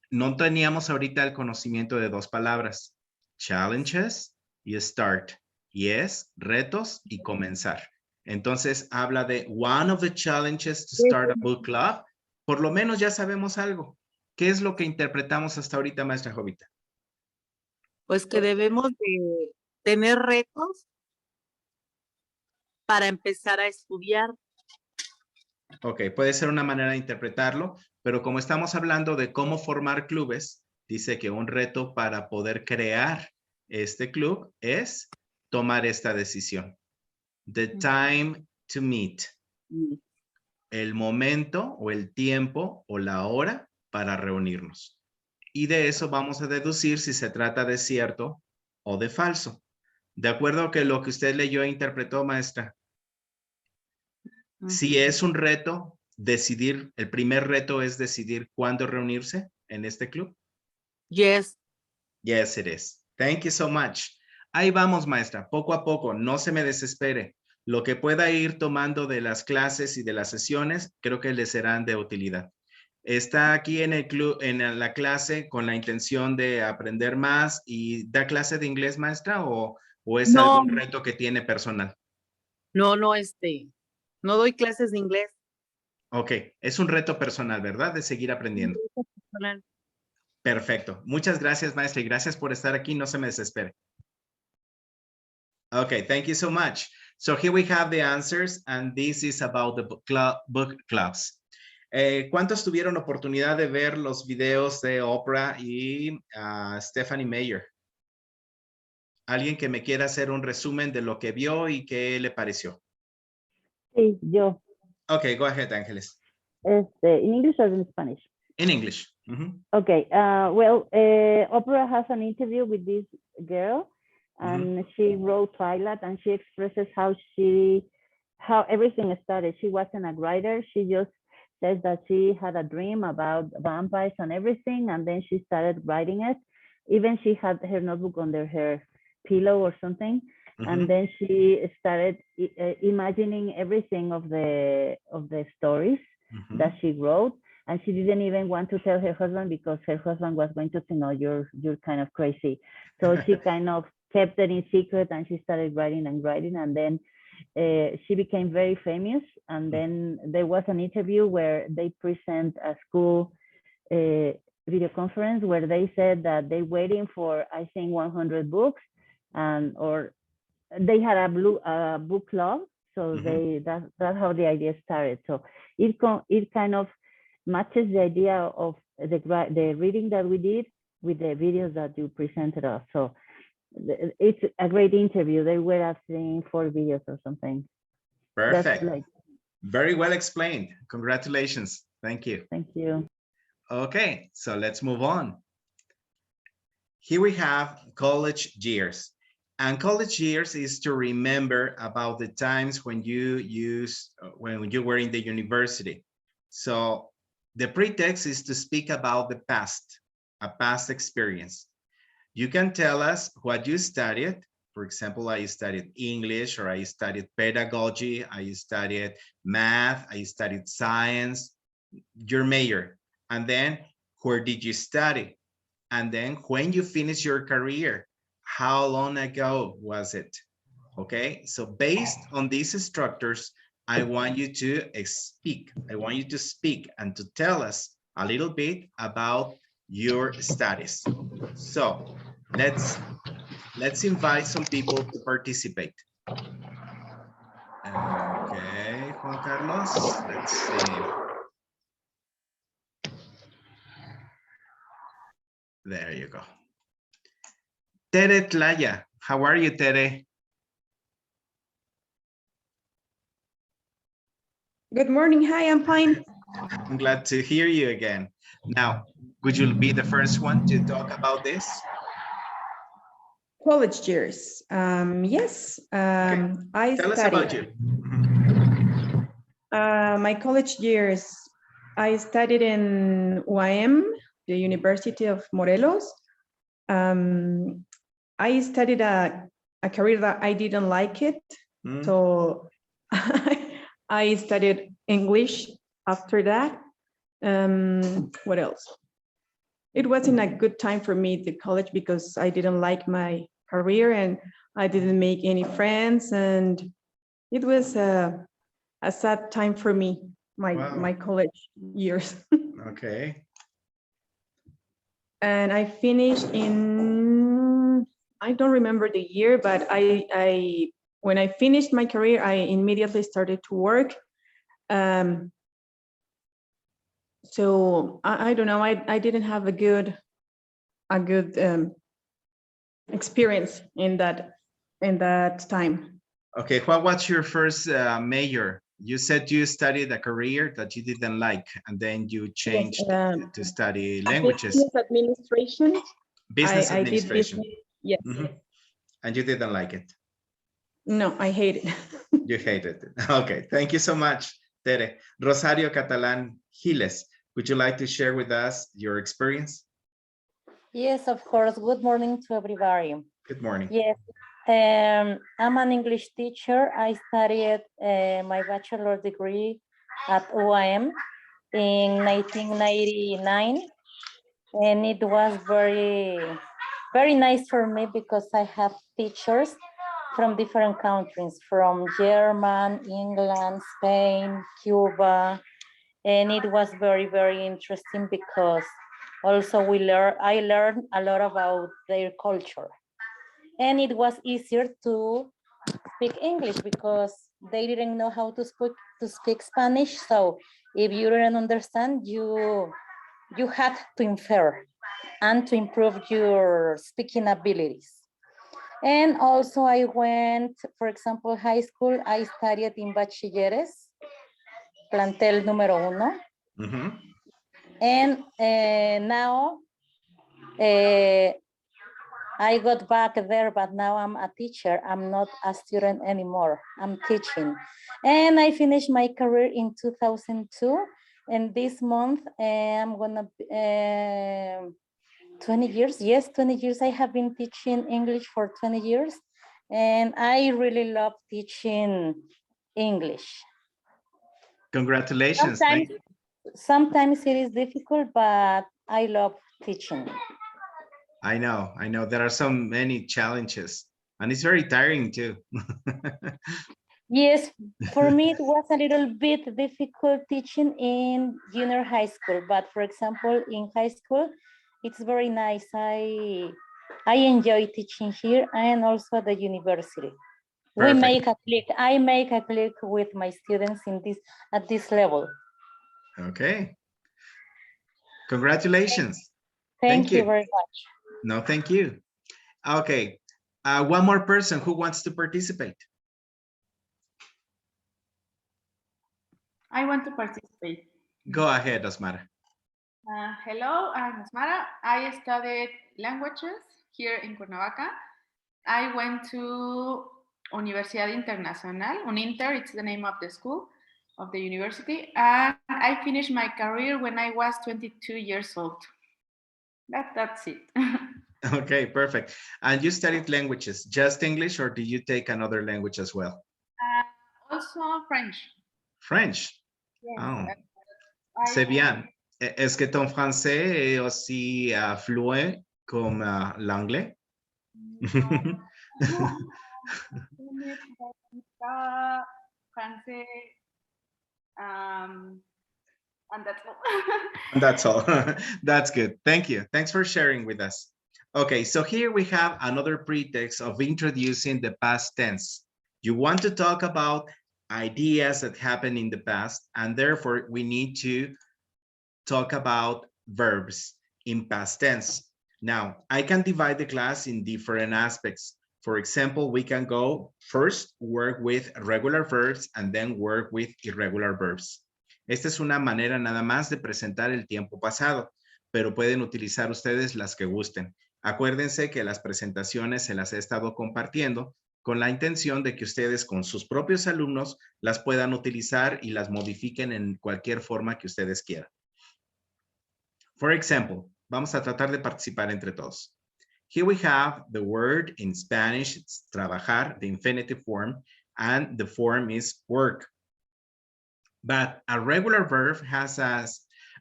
No teníamos ahorita el conocimiento de 2 palabras. Challenges y start. Y es retos y comenzar. Entonces habla de one of the challenges to start a book club. Por lo menos ya sabemos algo. ¿Qué es lo que interpretamos hasta ahorita, maestra Jovita? Pues que debemos de tener retos para empezar a estudiar. Ok, puede ser una manera de interpretarlo, pero como estamos hablando de cómo formar clubes, dice que un reto para poder crear este club es tomar esta decisión. The time to meet. El momento o el tiempo o la hora para reunirnos. Y de eso vamos a deducir si se trata de cierto o de falso. De acuerdo a que lo que usted leyó e interpretó, maestra. Si es un reto, decidir, el primer reto es decidir cuándo reunirse en este club. Yes. Yes, it is. Thank you so much. Ahí vamos, maestra, poco a poco, no se me desespere. Lo que pueda ir tomando de las clases y de las sesiones, creo que le serán de utilidad. ¿Está aquí en el club, en la clase con la intención de aprender más y da clase de inglés, maestra, o es algún reto que tiene personal? No, no doy clases de inglés. Ok, es un reto personal, ¿verdad? De seguir aprendiendo. Personal. Perfecto. Muchas gracias, maestra, y gracias por estar aquí. No se me desespere. Okay, thank you so much. So here we have the answers, and this is about the book clubs. ¿Cuántos tuvieron oportunidad de ver los videos de Oprah y Stephanie Meyer? ¿Alguien que me quiera hacer un resumen de lo que vio y qué le pareció? Sí, yo. Okay, go ahead, Ángeles. In English or in Spanish? In English. Okay, well, Oprah has an interview with this girl, and she wrote Twilight, and she expresses how everything started. She wasn't a writer. She just says that she had a dream about vampires and everything, and then she started writing it. Even she had her notebook under her pillow or something, and then she started imagining everything of the stories that she wrote. And she didn't even want to tell her husband because her husband was going to think, "Oh, you're kind of crazy." So she kind of kept it in secret, and she started writing, and then she became very famous. And then there was an interview where they present a school video conference where they said that they're waiting for, I think, 100 books, or they had a book club. So that's how the idea started. So it kind of matches the idea of the reading that we did with the videos that you presented us. So it's a great interview. They were asking 4 videos or something. Perfect. Very well explained. Congratulations. Thank you. Thank you. Okay, so let's move on. Here we have college years. And college years is to remember about the times when you were in the university. So the pretext is to speak about the past, a past experience. You can tell us what you studied. For example, I studied English, or I studied pedagogy, I studied math, I studied science, your major. And then where did you study? And then when you finish your career, how long ago was it? Okay, so based on these structures, I want you to speak. I want you to speak and to tell us a little bit about your studies. So let's invite some people to participate. Okay, Juan Carlos, let's see. There you go. Tere Tlaya, how are you, Tere? Good morning. Hi, I'm fine. I'm glad to hear you again. Now, would you be the first one to talk about this? College years. Yes. Okay. Tell us about you. My college years, I studied in UAM, the University of Morelos. I studied a career that I didn't like it. So I studied English after that. What else? It wasn't a good time for me, the college, because I didn't like my career and I didn't make any friends, and it was a sad time for me, my college years. Okay. And I finished in, I don't remember the year, but when I finished my career, I immediately started to work. So I don't know, I didn't have a good experience in that time. Okay, what was your first major? You said you studied a career that you didn't like, and then you changed to study languages. Business administration. Business I administration. did business, yes. And you didn't like it? No, I hate it. You hated it. Okay, thank you so much, Tere. Rosario Catalan Giles, would you like to share with us your experience? Yes, of course. Good morning to everybody. Good morning. Yes, I'm an English teacher. I studied my bachelor degree at UAM in 1999. And it was very, very nice for me because I have teachers from different countries, from Germany, England, Spain, Cuba. And it was very, very interesting because also I learned a lot about their culture. And it was easier to speak English because they didn't know how to speak Spanish. So if you didn't understand, you had to infer and to improve your speaking abilities. And also I went, for example, high school, I studied in Bachilleres, plantel número 1. Mm-hmm. And now I got back there, but now I'm a teacher. I'm not a student anymore. I'm teaching. And I finished my career in 2002. And this month, I'm gonna, 20 years, yes, 20 years. I have been teaching English for 20 years. And I really love teaching English. Congratulations. Sometimes it is difficult, but I love teaching. I know. There are so many challenges and it's very tiring too. Yes, for me, it was a little bit difficult teaching in junior high school, but for example, in high school, it's very nice. I enjoy teaching here and also at the university. Perfect. We make a click. I make a click with my students at this level. Okay. Congratulations. Thank you very much. No, thank you. Okay. One more person who wants to participate. I want to participate. Go ahead, Osmara. Hello, I'm Osmara. I studied languages here in Cuernavaca. I went to Universidad Internacional, UNINTER, it's the name of the school, of the university. And I finished my career when I was 22 years old. That's it. Okay, perfect. And you studied languages, just English, or did you take another language as well? Also French. French? Yes. Oh, c'est bien. Est-ce que ton français est aussi fluent comme l'anglais? Français, and that's all. That's all. That's good. Thank you. Thanks for sharing with us. Okay, so here we have another pretext of introducing the past tense. You want to talk about ideas that happened in the past, and therefore we need to talk about verbs in past tense. Now, I can divide the class in different aspects. For example, we can go first work with regular verbs and then work with irregular verbs. Esta es una manera nada más de presentar el tiempo pasado, pero pueden utilizar ustedes las que gusten. Acuérdense que las presentaciones se las he estado compartiendo con la intención de que ustedes con sus propios alumnos las puedan utilizar y las modifiquen en cualquier forma que ustedes quieran. For example, vamos a tratar de participar entre todos. Here we have the word in Spanish, it's trabajar, the infinitive form, and the form is work. But a regular verb has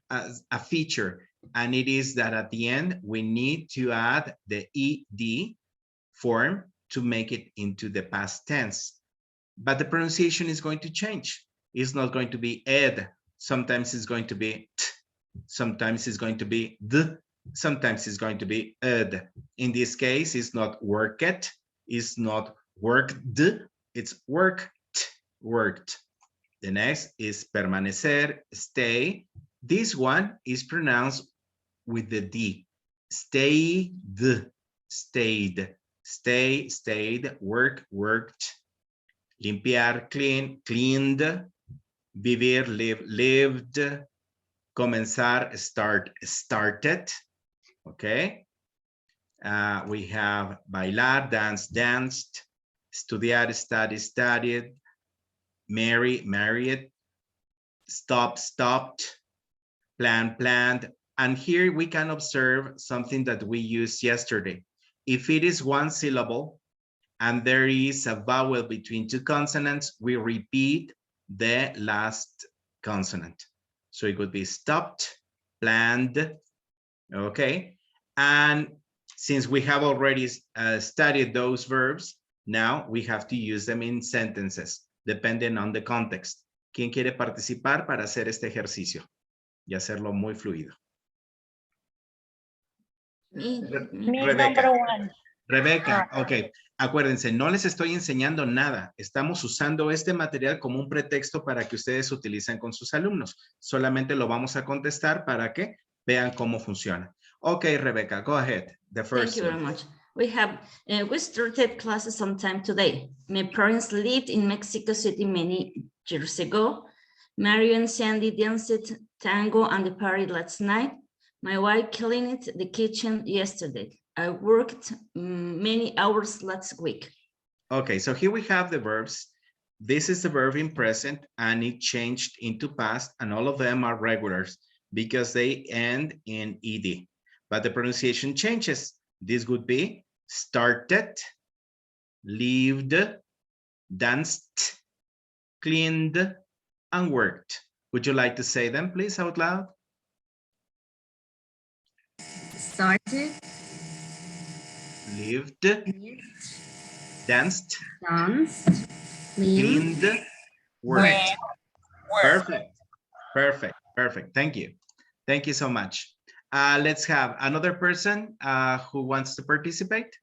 a feature, and it is that at the end, we need to add the ed form to make it into the past tense. But the pronunciation is going to change. It's not going to be ed. Sometimes it's going to be t. Sometimes it's going to be the. Sometimes it's going to be ed. In this case, it's not worked. It's not worked. It's worked. Worked. The next is permanecer, stay. This one is pronounced with the D. Stayed, stayed, stay, stayed, work, worked. Limpiar, clean, cleaned. Vivir, live, lived. Comenzar, start, started. Okay. We have bailar, dance, danced. Estudiar, study, studied. Marry, married. Stop, stopped. Plan, planned. And here we can observe something that we used yesterday. If it is one syllable and there is a vowel between two consonants, we repeat the last consonant. So it would be stopped, planned, okay? And since we have already studied those verbs, now we have to use them in sentences, depending on the context. ¿Quién quiere participar para hacer este ejercicio y hacerlo muy fluido? Me, Rebecca. number one. Rebecca, okay. Acuérdense, no les estoy enseñando nada. Estamos usando este material como un pretexto para que ustedes utilicen con sus alumnos. Solamente lo vamos a contestar para que vean cómo funciona. Okay, Rebecca, go ahead. The first. Thank you very much. We started classes sometime today. My parents lived in Mexico City many years ago. Mario and Sandy danced tango and the party last night. My wife cleaned the kitchen yesterday. I worked many hours last week. Okay, so here we have the verbs. This is the verb in present and it changed into past, and all of them are regulars because they end in ed. But the pronunciation changes. This would be started, lived, danced, cleaned, and worked. Would you like to say them, please, out loud? Started. Lived. Danced. Cleaned. Worked. Perfect. Perfect. Perfect. Thank you. Thank you so much. Let's have another person who wants to participate.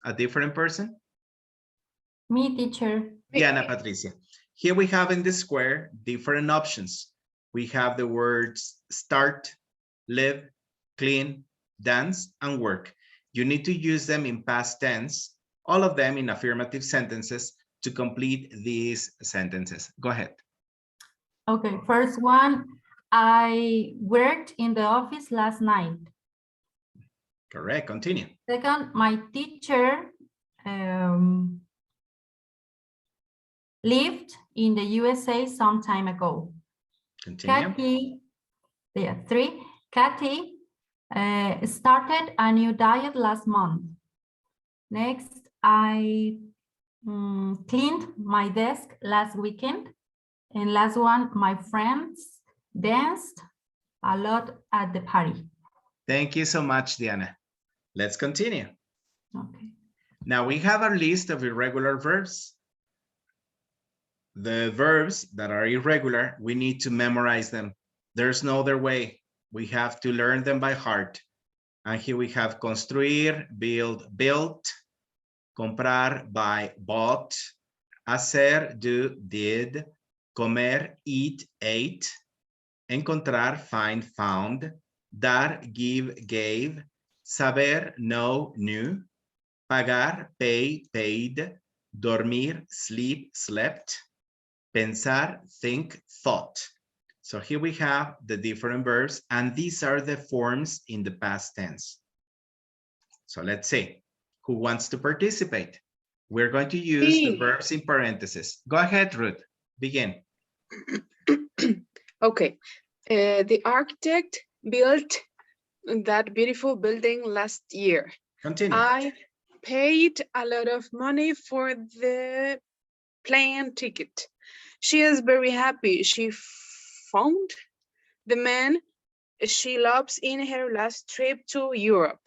A different person. Me, teacher. Diana Patricia. Here we have in the square different options. We have the words start, live, clean, dance, and work. You need to use them in past tense, all of them in affirmative sentences to complete these sentences. Go ahead. Okay, first one, I worked in the office last night. Correct, continue. Second, my teacher lived in the USA some time ago. Continue. Kathy started a new diet last month. Next, I cleaned my desk last weekend. And last one, my friends danced a lot at the party. Thank you so much, Diana. Let's continue. Okay. Now we have our list of irregular verbs. The verbs that are irregular, we need to memorize them. There's no other way. We have to learn them by heart. And here we have construir, build, built, comprar, buy, bought, hacer, do, did, comer, eat, ate, encontrar, find, found, dar, give, gave, saber, know, knew, pagar, pay, paid, dormir, sleep, slept, pensar, think, thought. So here we have the different verbs, and these are the forms in the past tense. So let's see, who wants to participate? We're going to use the verbs in parentheses. Go ahead, Ruth, begin. Okay, the architect built that beautiful building last year. Continue. I paid a lot of money for the plane ticket. She is very happy. She found the man she loves in her last trip to Europe.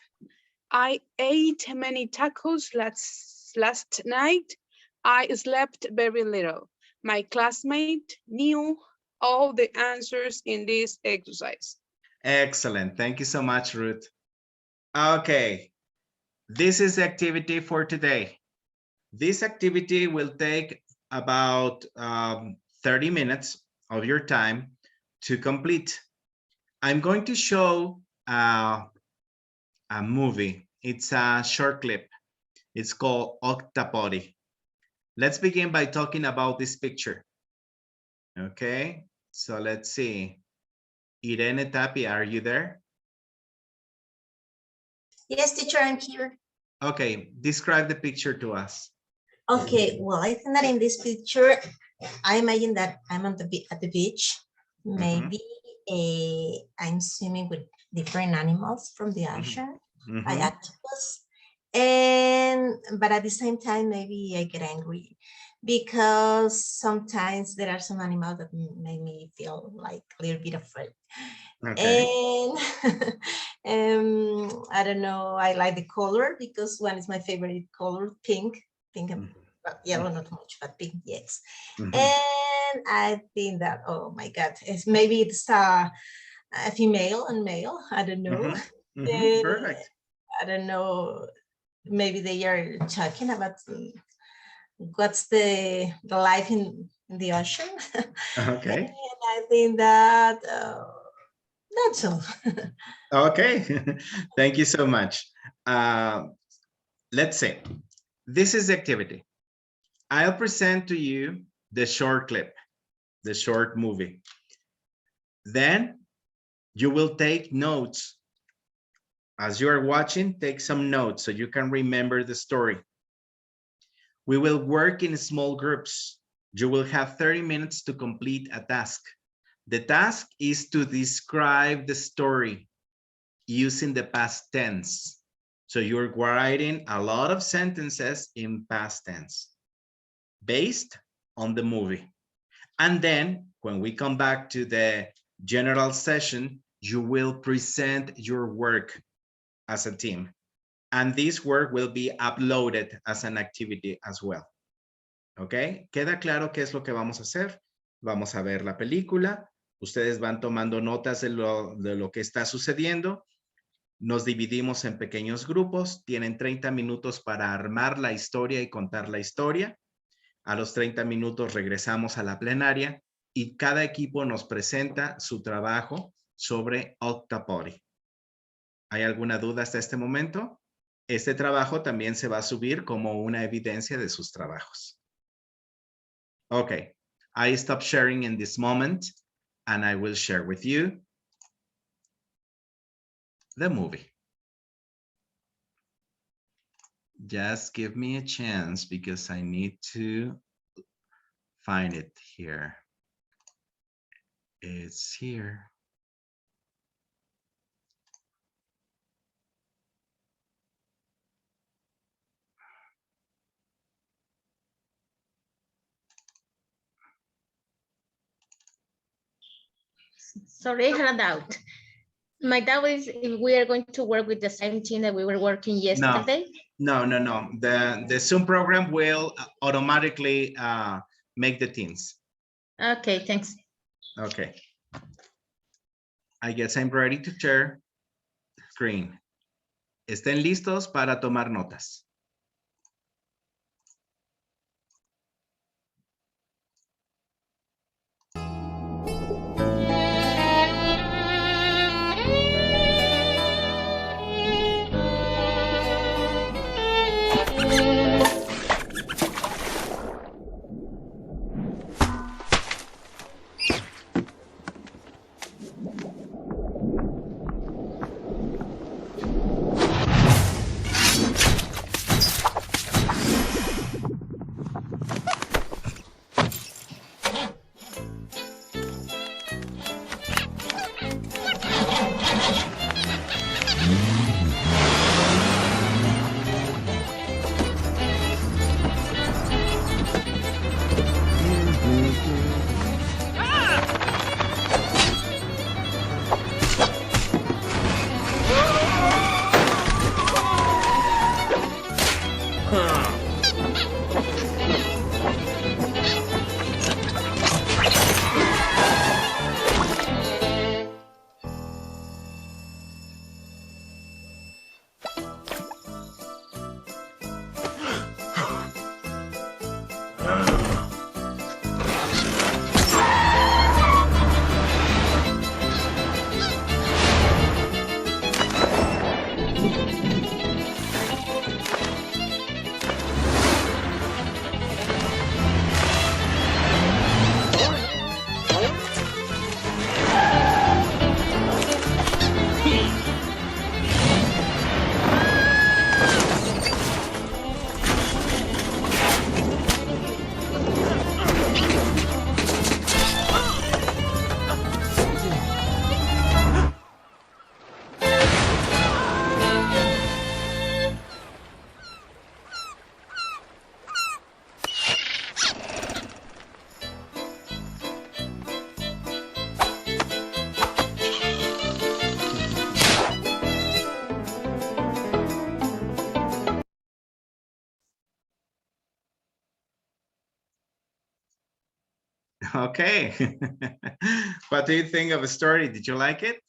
I ate many tacos last night. I slept very little. My classmate knew all the answers in this exercise. Excellent. Thank you so much, Ruth. Okay, this is the activity for today. This activity will take about 30 minutes of your time to complete. I'm going to show a movie. It's a short clip. It's called Octapody. Let's begin by talking about this picture. Okay, so let's see. Irene Tapia, are you there? Yes, teacher, I'm here. Okay, describe the picture to us. Okay, well, I think that in this picture, I imagine that I'm at the beach. Maybe I'm swimming with different animals from the ocean, like octopus. But at the same time, maybe I get angry because sometimes there are some animals that make me feel like a little bit afraid. Okay. And I don't know, I like the color because one is my favorite color, pink, but yellow not much, but pink, yes. And I think that, oh my God, maybe it's a female and male, I don't know. Perfect. I don't know, maybe they are talking about what's the life in the ocean. Okay. And I think that that's all. Okay. Thank you so much. Let's say this is the activity. I'll present to you the short clip, the short movie. Then you will take notes. As you are watching, take some notes so you can remember the story. We will work in small groups. You will have 30 minutes to complete a task. The task is to describe the story using the past tense. So you're writing a lot of sentences in past tense based on the movie. And then when we come back to the general session, you will present your work as a team. And this work will be uploaded as an activity as well. ¿Ok? ¿Queda claro qué es lo que vamos a hacer? Vamos a ver la película. Ustedes van tomando notas de lo que está sucediendo. Nos dividimos en pequeños grupos. Tienen 30 minutos para armar la historia y contar la historia. A los 30 minutos regresamos a la plenaria y cada equipo nos presenta su trabajo sobre Octopoly. ¿Hay alguna duda hasta este momento? Este trabajo también se va a subir como una evidencia de sus trabajos. Okay, I stop sharing in this moment and I will share with you the movie. Just give me a chance because I need to find it here. It's here. Sorry, I had a doubt. My doubt is if we are going to work with the same team that we were working yesterday. No. The Zoom program will automatically make the teams. Okay, thanks. Okay. I guess I'm ready to share screen. Estén listos para tomar notas. Okay. What do you think of the story? Did you like it?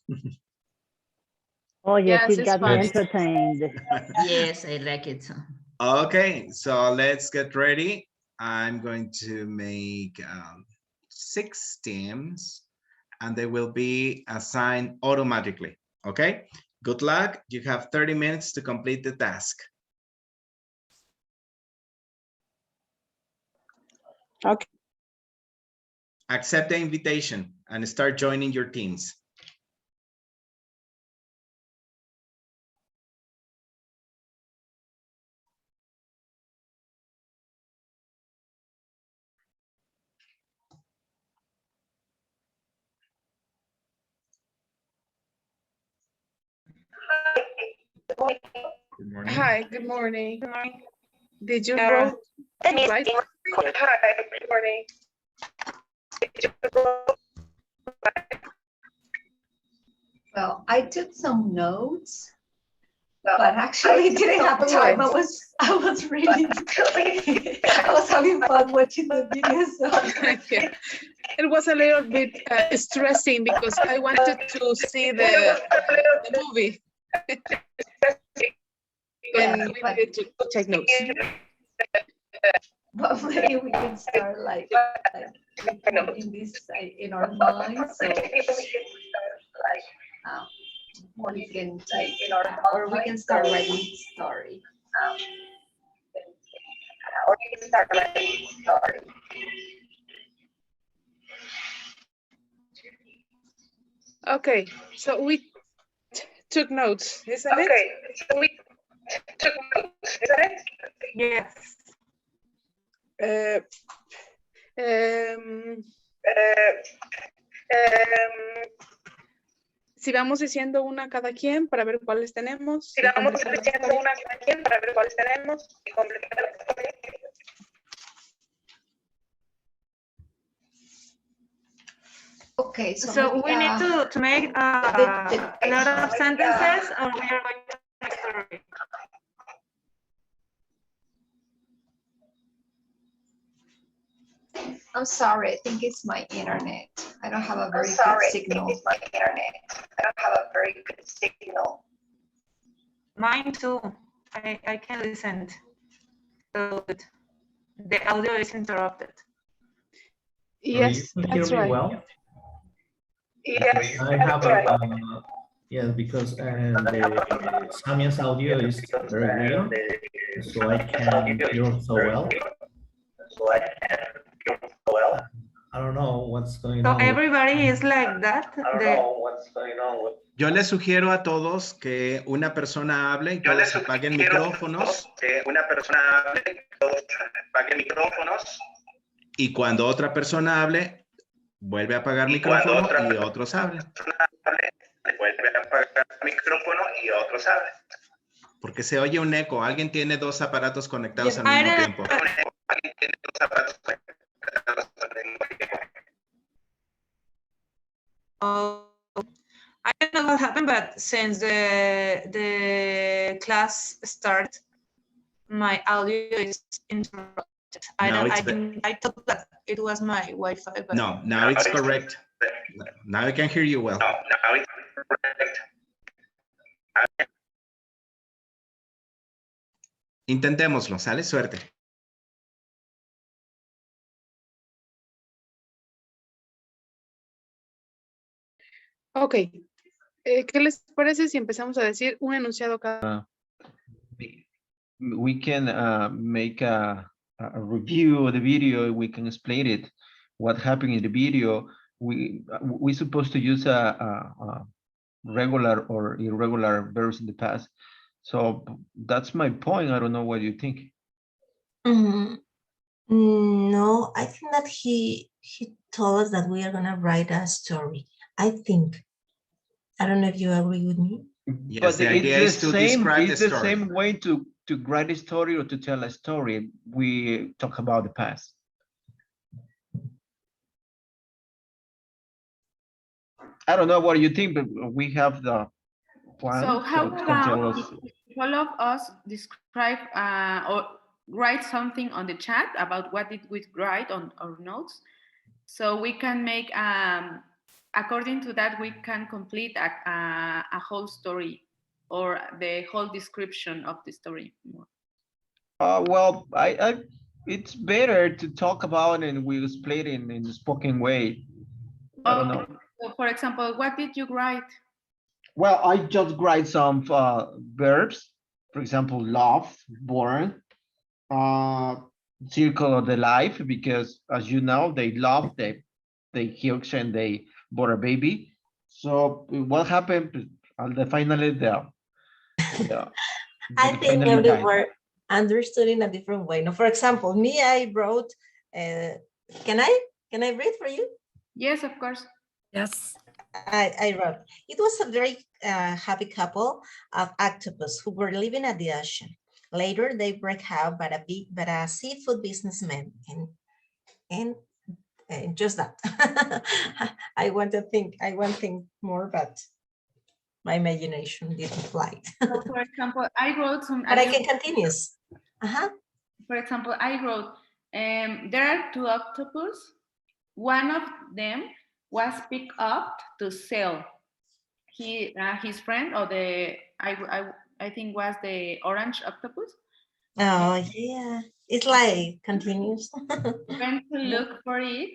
Oh, yes, Yes, it it's got me fun. entertained. Yes, I like it. Okay, so let's get ready. I'm going to make 6 teams and they will be assigned automatically. Okay, good luck. You have 30 minutes to complete the task. Okay. Accept the invitation and start joining your teams. Good morning. Hi, good morning. Did you Yeah. wrote two slides? Hi, good morning. Well, I took some notes, but actually didn't have time. I was really, I was having fun watching the video. So. Yeah. It was a little bit stressing because I wanted to see the movie. And we needed to take notes. But maybe we can start like in this in our minds. So we can take or we can start writing the story. Okay, so we took notes, isn't it? Okay, so we took notes, isn't it? Yes. Si vamos diciendo una cada quien para ver cuáles tenemos. Si vamos diciendo una cada quien para ver cuáles tenemos y completar la historia. Okay, So we need to make a lot of sentences, or we are going to make a story. I'm sorry, I think it's my internet. I don't have a very good signal. I think it's my internet. I don't have a very good signal. Mine too. I can listen. So the audio is interrupted. Yes, that's right. Well? Yes, I have a, yes, because the Samia's audio is very weird, so I can't hear so well. I don't know what's going on. So everybody is like that. Yo les sugiero a todos que una persona hable y todos apaguen micrófonos. Que una persona hable, todos apaguen micrófonos. Y cuando otra persona hable, vuelve a apagar micrófono y otros hablen. Vuelve a apagar micrófono y otros hablen. Porque se oye un eco. Alguien tiene 2 aparatos conectados al mismo tiempo. Alguien tiene 2 aparatos conectados al mismo tiempo. I don't know what happened, but since the class started, my audio is interrupted. I thought that it was my Wi-Fi. But No, now it's correct. Now I can hear you well. No, now it's correct. Intentémoslo, ¿sale? Suerte. Ok. ¿Qué les parece si empezamos a decir un enunciado cada? We can make a review of the video. We can explain it, what happened in the video. We supposed to use a regular or irregular verbs in the past. So that's my point. I don't know what you think. No, I think that he told us that we are gonna write a story. I think. I don't know if you agree with me. Yes, but the idea is to describe the story. It's the same way to write a story or to tell a story. We talk about the past. I don't know what you think, but we have the Juan. So how about all of us describe or write something on the chat about what did we write on our notes? So we can make, according to that, we can complete a whole story or the whole description of the story more? Well, it's better to talk about it and we'll explain it in a spoken way. I don't know. So for example, what did you write? Well, I just write some verbs. For example, love, born, circle of the life, because as you know, they love, they huge and they bore a baby. So what happened? Finally, I think everyone understood in a different way. Now, for example, me, I wrote, can I read for you? Yes, of course. Yes. I wrote, it was a very happy couple of octopus who were living at the ocean. Later, they broke up, but a seafood businessman, and just that. I want to think more, but my imagination didn't fly. So for example, I wrote some. But I can continue. For example, I wrote, there are two octopus. One of them was picked up to sell. His friend, or I think was the orange octopus. Oh yeah, it's like continuous. Went to look for it,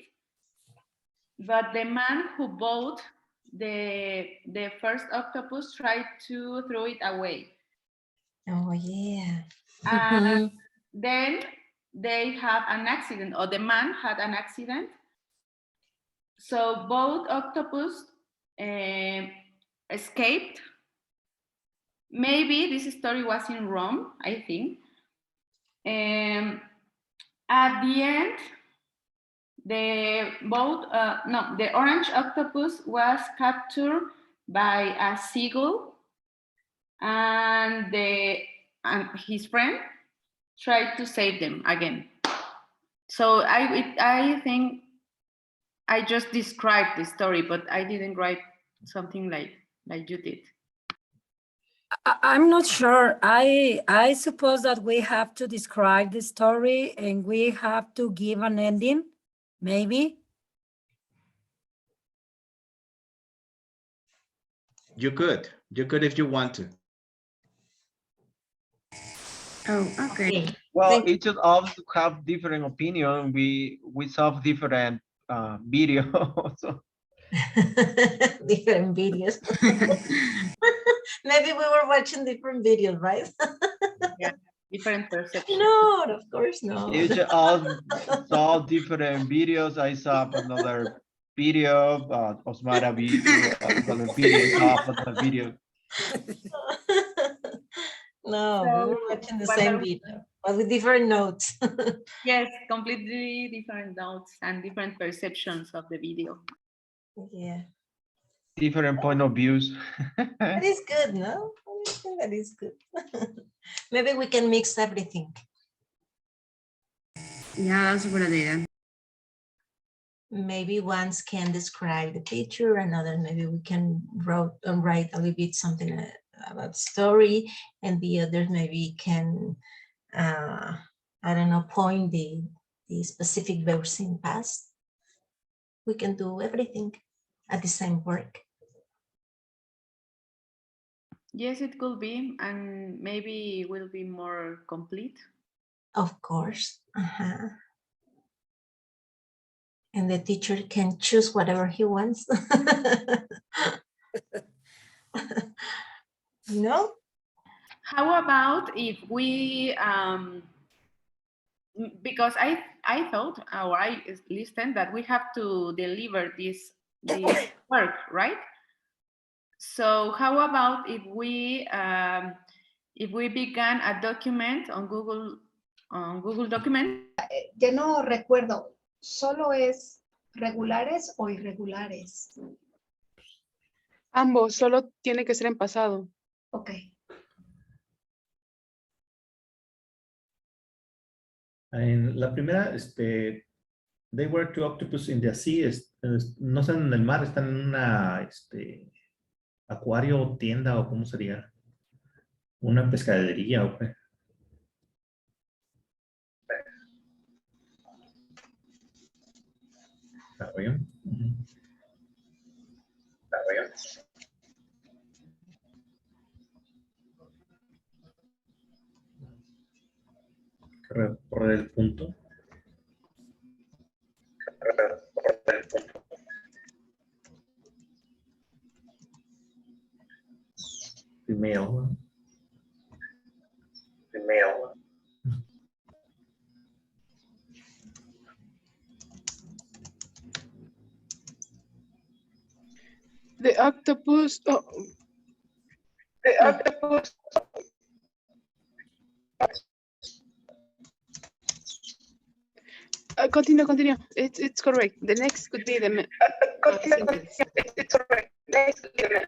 but the man who bought the first octopus tried to throw it away. Oh yeah. Then they had an accident, or the man had an accident. So both octopus escaped. Maybe this story was in Rome, I think. At the end, the orange octopus was captured by a seagull, and his friend tried to save them again. So I think I just described the story, but I didn't write something like you did. I'm not sure. I suppose that we have to describe the story and we have to give an ending, maybe. You could if you want to. Oh, okay. Well, each of us have different opinion. We saw different videos. Different videos. Maybe we were watching different videos, right? Yeah, different perceptions. No, of course not. Each of us saw different videos. I saw another video, Osmara video, another video, saw another video. No, we were watching the same video, but with different notes. Yes, completely different notes and different perceptions of the video. Yeah. Different point of views. That is good, no? I think that is good. Maybe we can mix everything. Yeah, that's a good idea. Maybe ones can describe the picture, another maybe we can write a little bit something about story, and the others maybe can, I don't know, point the specific verbs in past. We can do everything at the same work. Yes, it could be, and maybe it will be more complete. Of course. And the teacher can choose whatever he wants. No? How about if we, because I thought, or I listened that we have to deliver this work, right? So how about if we began a document on Google Document? Ya no recuerdo, ¿solo es regulares o irregulares? Ambos, solo tiene que ser en pasado. Ok. En la primera, they were two octopus in the sea, no están en el mar, están en una, acuario o tienda, o cómo sería, una pescadería, o qué. ¿Está bien? punto. Female. Female. The octopus. Oh. The octopus. Continue. It's correct. The next could be the. It's correct. Next could be the.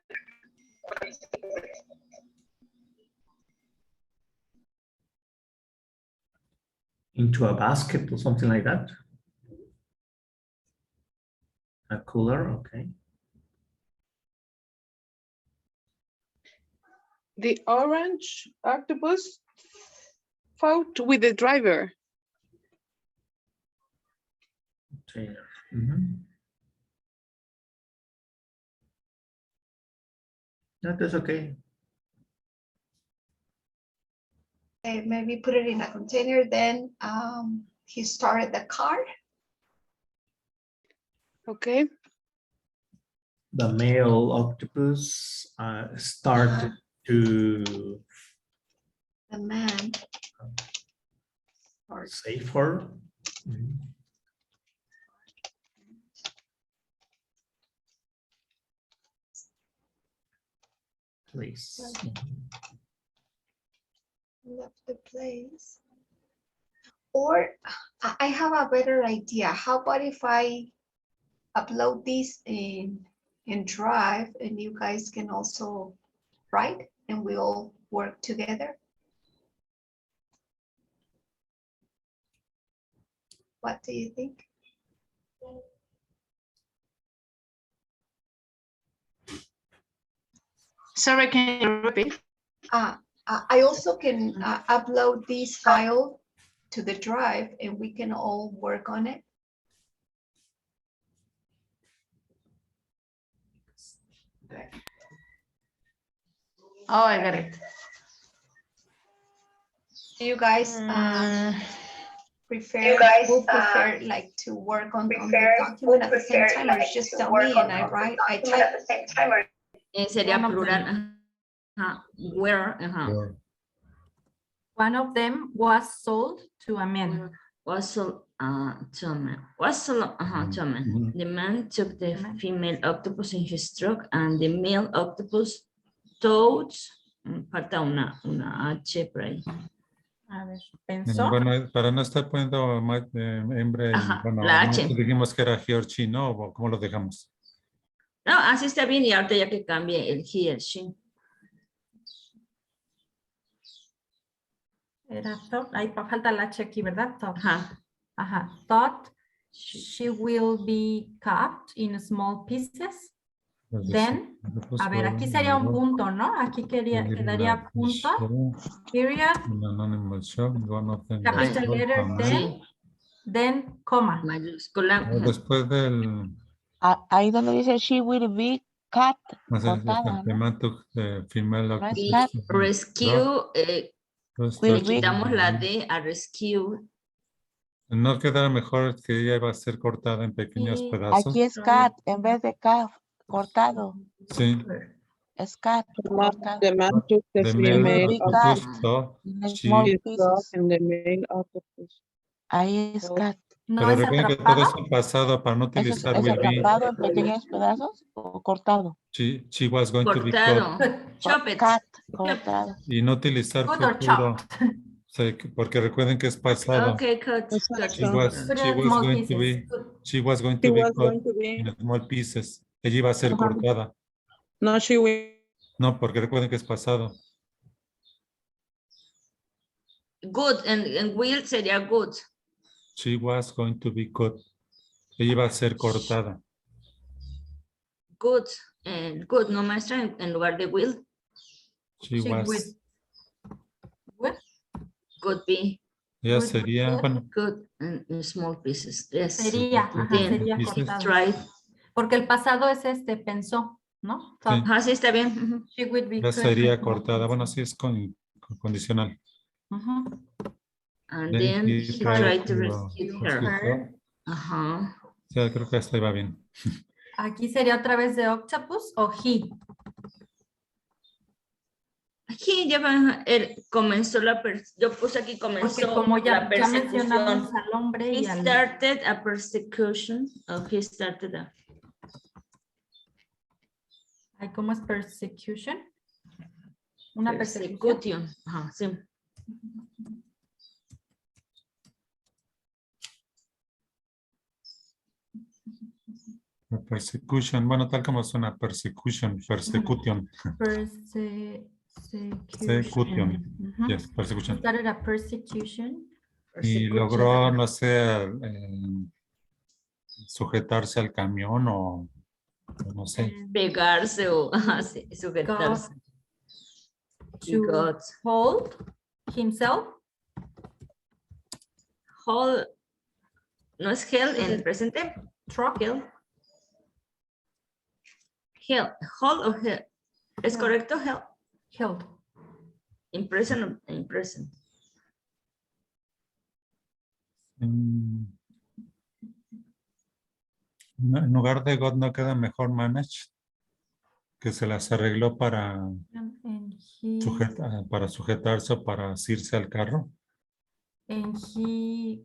Into a basket or something like that. A cooler, okay. The orange octopus fought with the driver. That is okay. Maybe put it in a container, then he started the car. Okay. The male octopus started to The man. save her. Please. Left the place. Or I have a better idea. How about if I upload this in Drive and you guys can also write and we all work together? What do you think? Sorry, can you repeat? I also can upload this file to the Drive and we can all work on it. Oh, I got it. Do you guys prefer like to work on the document at the same time, or just tell me and I write, I type at the same time? Sería plural. Where? One of them was sold to a man. Was sold to a man. Was sold to a man. The man took the female octopus in his truck and the male octopus towed. Falta una H por ahí. A ver, pensó. Bueno, para no estar poniendo hembra, bueno, la H. dijimos que era he or she, ¿no? ¿O cómo lo dejamos? No, así está bien y ahorita ya que cambie el he or she. Era thought, ahí falta la H aquí, ¿verdad? Thought. Ajá. Thought she will be cut in small pieces. Then, a ver, aquí sería un punto, ¿no? Aquí quedaría punto, period, capital letter, then, coma. Mayúscula. Después del... Ahí donde dice she will be cut, cortada, ¿no? Rescue, le quitamos la D a rescue. ¿No quedará mejor que ella va a ser cortada en pequeños pedazos? Aquí es cut en vez de cut, cortado. Sí. Es cut, cortado. The man took the female octopus, and the male octopus. Ahí es cut. Pero recuerden que todo es en pasado para no utilizar will be. ¿Atrapado en pequeños pedazos o cortado? She was going to be cut. Cortado. Y no utilizar futuro. Porque recuerden que es pasado. Okay, cut. She was going to be cut in small pieces. Ella iba a ser cortada. No, she will. No, porque recuerden que es pasado. Good, and will sería good. She was going to be cut. Ella iba a ser cortada. Good, and good, no maestra, en lugar de will. She was. Could be. Ya sería, bueno. Good in small pieces. Yes. Sería cortado. Right. Porque el pasado es pensó, ¿no? Sí. Sí, está bien. She would be ya sería cortada. Bueno, sí es condicional. And then he tried to rescue her. Ajá. Sí, creo que esta iba bien. Aquí sería otra vez de octopus o he. Aquí ya él comenzó yo puse aquí comenzó Porque como la ya mencionamos persecución. al hombre y He started a persecution. Oh, he started a. ¿Cómo es persecution? Una persecución. Ajá, sí. Persecution, bueno, tal como suena persecution. Persecution. Yes, persecution. Started a persecution. Y logró, no sé, sujetarse al camión o no sé. Pegarse o sí, sujetarse. To hold himself. Hold, ¿no es held en el presente? Truck. Hold o held. ¿Es correcto? Held. In present or in present. En lugar de God no queda mejor managed, que se las arregló para sujetarse o para asirse al carro. And he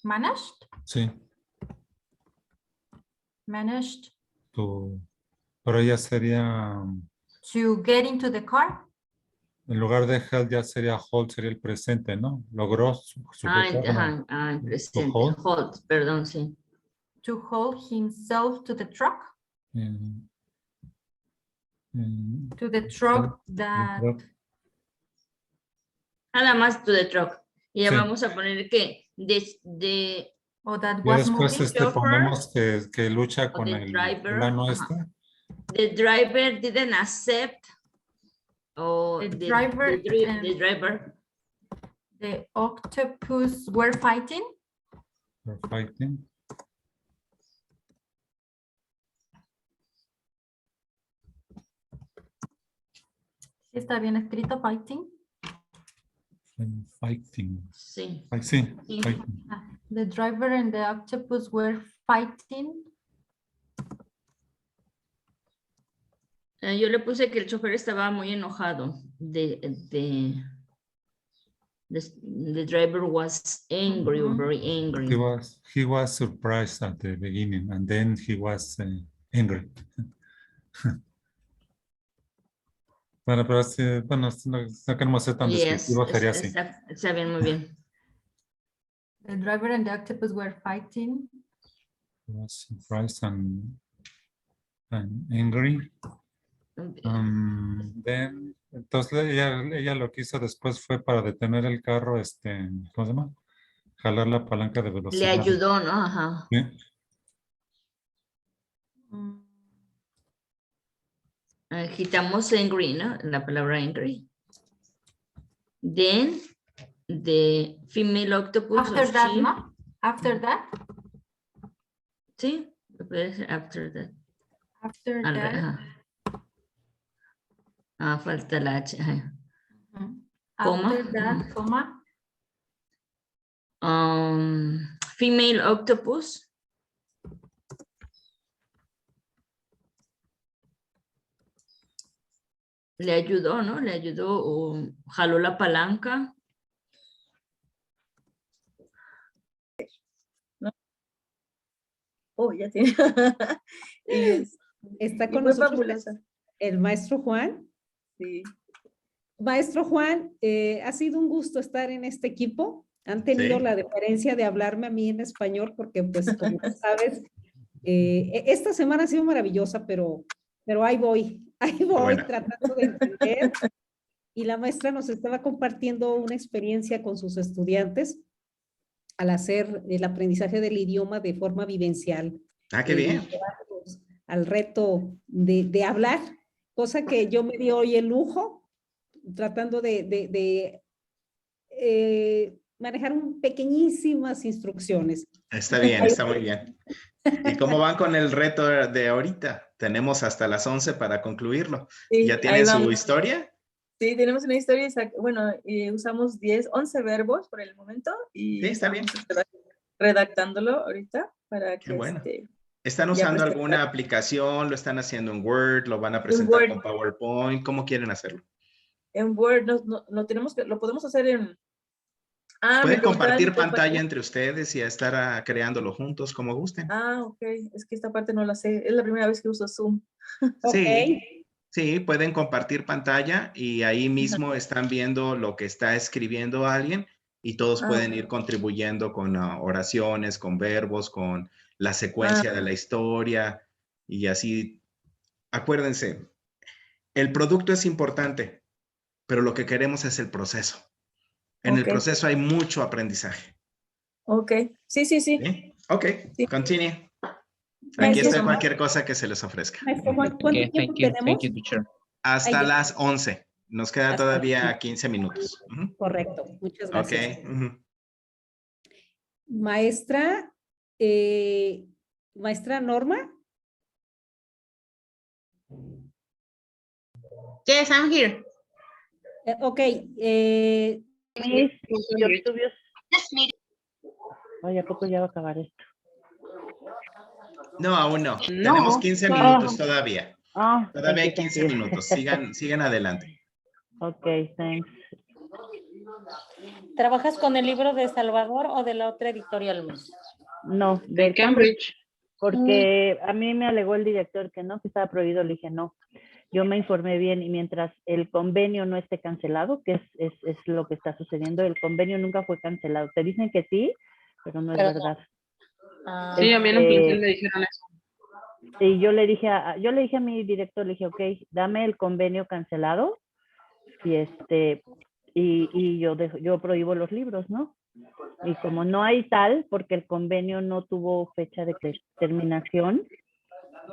managed? Sí. Managed. Pero ya sería... To get into the car? En lugar de held ya sería hold, sería el presente, ¿no? Logró sujetar. Presente. Hold, perdón, sí. To hold himself to the truck? To the truck that... Nada más to the truck. Y ya Sí. vamos a poner que that y después ponemos que lucha con el plano The driver didn't accept. The driver. The octopus were fighting. Were fighting. ¿Está bien escrito fighting? Fighting. Sí. Sí. Fighting. The driver and the octopus were fighting. Yo le puse que el chofer estaba muy enojado. The driver was angry or very angry. He was surprised at the beginning and then he was angry. Bueno, pero sí, bueno, no queremos ser tan descriptivos, sería así. Está bien, muy bien. The driver and the octopus were fighting. He was surprised and angry. Then, entonces ella lo que hizo después fue para detener el carro, ¿cómo se llama? Jalar la palanca de velocidad. Le ayudó, ¿no? Ajá. ¿Sí? Quitamos angry, ¿no? La palabra angry. Then, the female octopus. After that, ¿no? After that. Sí, after that. After that. Falta la H. After that, coma. Female octopus. Le ayudó, ¿no? Le ayudó o jaló la palanca. Oh, ya tiene. Está con nosotros el maestro Juan. Sí. Maestro Juan, ha sido un gusto estar en este equipo. Han tenido la deferencia de hablarme a mí en español porque, pues, como sabes, esta semana ha sido maravillosa, pero ahí voy tratando de entender. Y la maestra nos estaba compartiendo una experiencia con sus estudiantes al hacer el aprendizaje del idioma de forma vivencial. Qué bien. Al reto de hablar, cosa que yo me di hoy el lujo, tratando de manejar pequeñísimas instrucciones. Está bien, está muy bien. ¿Y cómo van con el reto de ahorita? Tenemos hasta las 11 para concluirlo. Sí, ¿Ya tienen su historia? Sí, tenemos una historia, bueno, usamos 11 verbos por el momento y sí, está bien. Redactándolo ahorita para que qué bueno. ¿Están usando alguna aplicación? ¿Lo están haciendo en Word? ¿Lo van a presentar con PowerPoint? ¿Cómo quieren hacerlo? En Word, lo podemos hacer en... Pueden compartir pantalla entre ustedes y estar creándolo juntos como gusten. Ok, es que esta parte no la sé, es la primera vez que uso Zoom. Sí, sí, pueden compartir pantalla y ahí mismo están viendo lo que está escribiendo alguien y todos pueden ir contribuyendo con oraciones, con verbos, con la secuencia de la historia y así. Acuérdense, el producto es importante, pero lo que queremos es el proceso. En el proceso hay mucho aprendizaje. Ok, sí. ¿Sí? Ok, continue. Aquí Maestro, está cualquier cosa que se les ofrezca. Maestro Juan, ¿cuánto tiempo tenemos? Hasta las 11. Nos queda todavía 15 minutos. Correcto, muchas gracias. Ok. Maestra, maestra Norma. Yes, I'm here. Okay. Ay, ¿a poco ya va a acabar esto? No, aún no. Tenemos 15 minutos todavía. Todavía hay 15 minutos. Sigan adelante. Ok, thanks. ¿Trabajas con el libro de Salvador o de la otra editorial? No, de Cambridge. Porque a mí me alegó el director que no, que estaba prohibido. Le dije no. Yo me informé bien y mientras el convenio no esté cancelado, que es lo que está sucediendo, el convenio nunca fue cancelado. Te dicen que sí, pero no es verdad. Sí, a mí en la función me dijeron eso. Y yo le dije a mi director, le dije, ok, dame el convenio cancelado y yo prohíbo los libros, ¿no? Y como no hay tal, porque el convenio no tuvo fecha de terminación,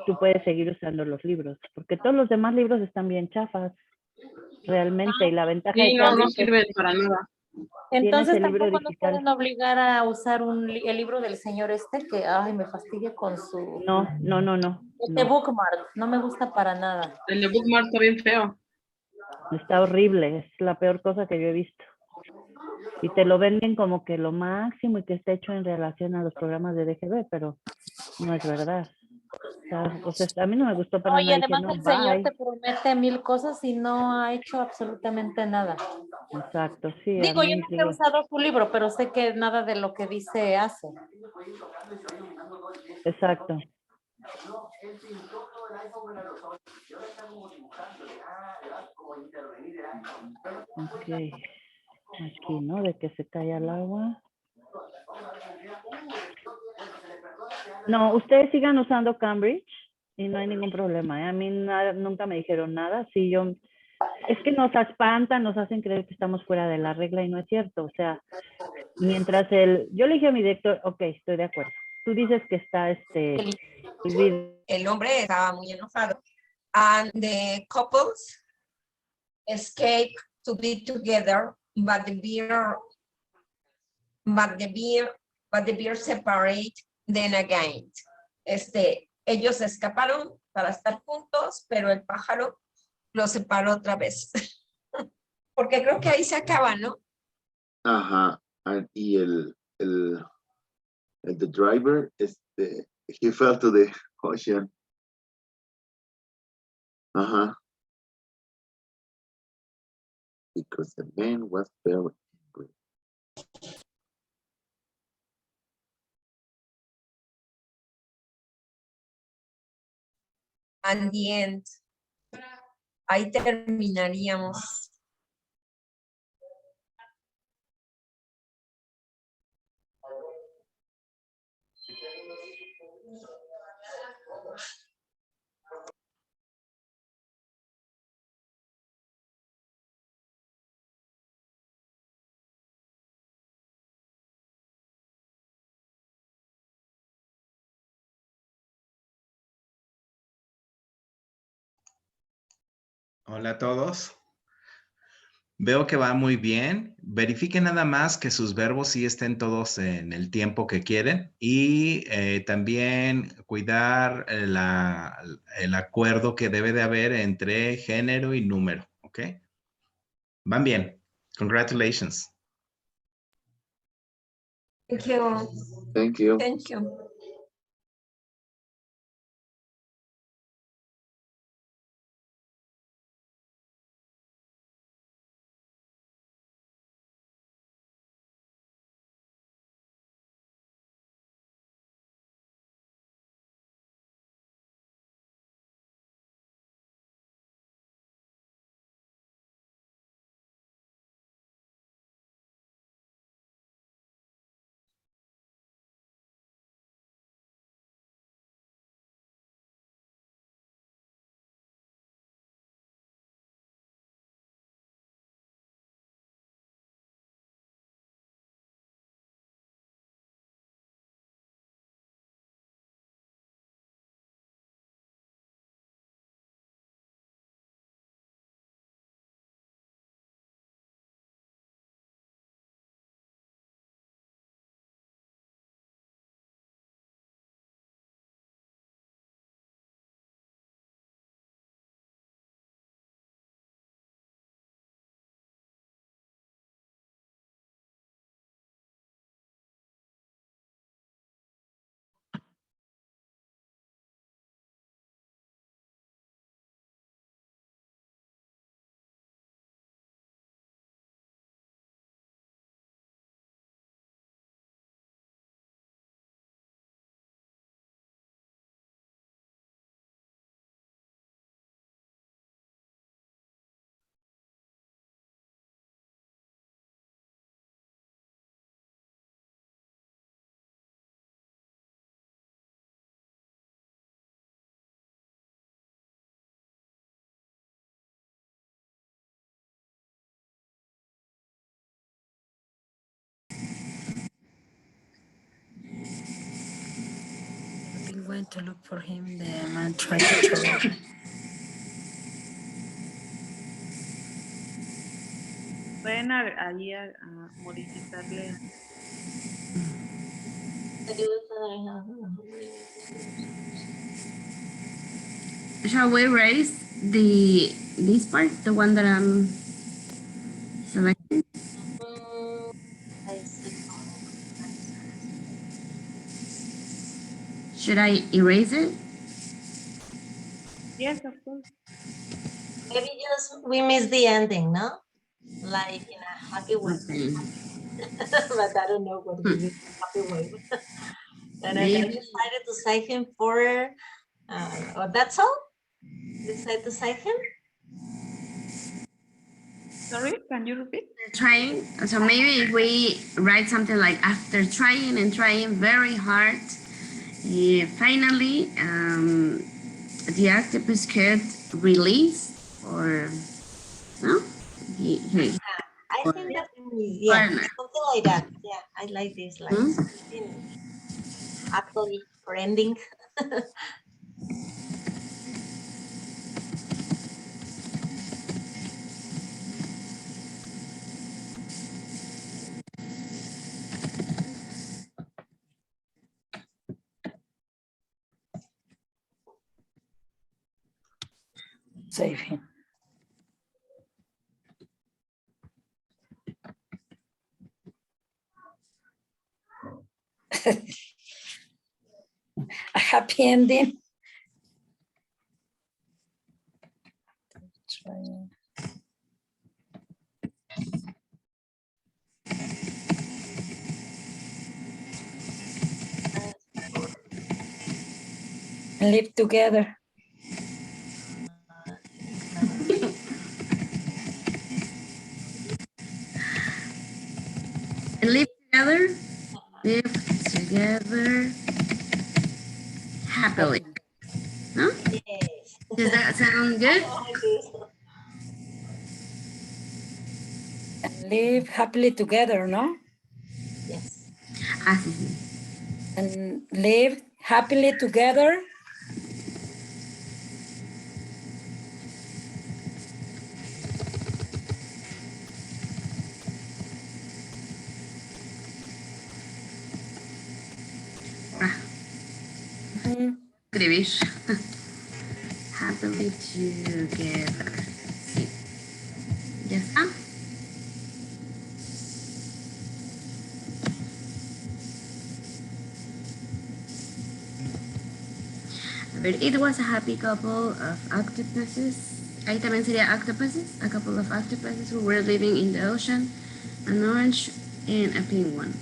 tú puedes seguir usando los libros, porque todos los demás libros están bien chafas, realmente, y la ventaja sí, no sirven para nada. Entonces tampoco nos pueden obligar a usar el libro del señor que, ay, me fastidia con su... No. Bookmark, no me gusta para nada. El de Bookmark está bien feo. Está horrible, es la peor cosa que yo he visto. Y te lo venden como que lo máximo y que está hecho en relación a los programas de DGB, pero no es verdad. O sea, a mí no me gustó para nada. Y además el señor te promete 1000 cosas y no ha hecho absolutamente nada. Exacto, sí. Digo, yo nunca he usado su libro, pero sé que nada de lo que dice hace. Exacto. Ok. Aquí, ¿no? De que se cae al agua. No, ustedes sigan usando Cambridge y no hay ningún problema, ¿eh? A mí nunca me dijeron nada. Sí, es que nos espantan, nos hacen creer que estamos fuera de la regla y no es cierto. O sea, mientras yo le dije a mi director, ok, estoy de acuerdo. Tú dices que está El hombre estaba muy enojado. And the couples escape to be together, but the beer separate them again. Ellos escaparon para estar juntos, pero el pájaro los separó otra vez. Porque creo que ahí se acaba, ¿no? Ajá. Y the driver, he fell to the ocean. Ajá. Because the man was very angry. And the end. Ahí terminaríamos. Hola a todos. Veo que va muy bien. Verifiquen nada más que sus verbos sí estén todos en el tiempo que quieren y también cuidar el acuerdo que debe de haber entre género y número, ¿ok? Van bien. Congratulations. Thank you. Thank you. Thank you. I'm going to look for him, the man tried to throw. Pueden allí a modificarle. Shall we raise this part, the one that I'm selecting? Should I erase it? Yes, of course. Maybe just we missed the ending, no? Like in a happy way. Okay. But I don't know what we mean happy way. And I decided to cite him for, oh, that's all? Decided to cite him? Sorry, can you repeat? Trying, so maybe if we write something like after trying and trying very hard, finally the octopus could release, or no? I think that, yeah, something like that. Yeah, I like this, like something happily or ending. Save him. A happy ending. And live together. And live together happily. Huh? Yes. Does that sound good? And live happily together, no? Yes. And live happily together. Escribir. Happily together. Sí. ¿Ya está? But it was a happy couple of octopuses. Ahí también sería octopuses, a couple of octopuses who were living in the ocean, an orange and a pink one.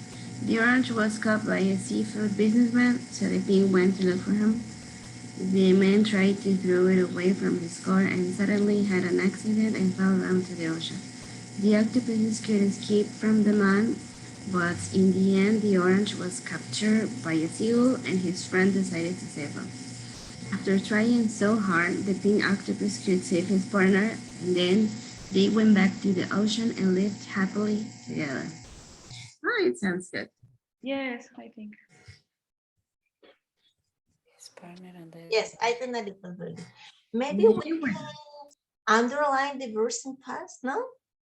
The orange was caught by a seafood businessman, so the pink went to look for him. The man tried to throw it away from his car and suddenly had an accident and fell down to the ocean. The octopuses could escape from the man, but in the end, the orange was captured by a seal and his friend decided to save him. After trying so hard, the pink octopus could save his partner, and then they went back to the ocean and lived happily together. Oh, it sounds good. Yes, I think. Yes, I think that it was very good. Maybe we can underline the verbs in past, no?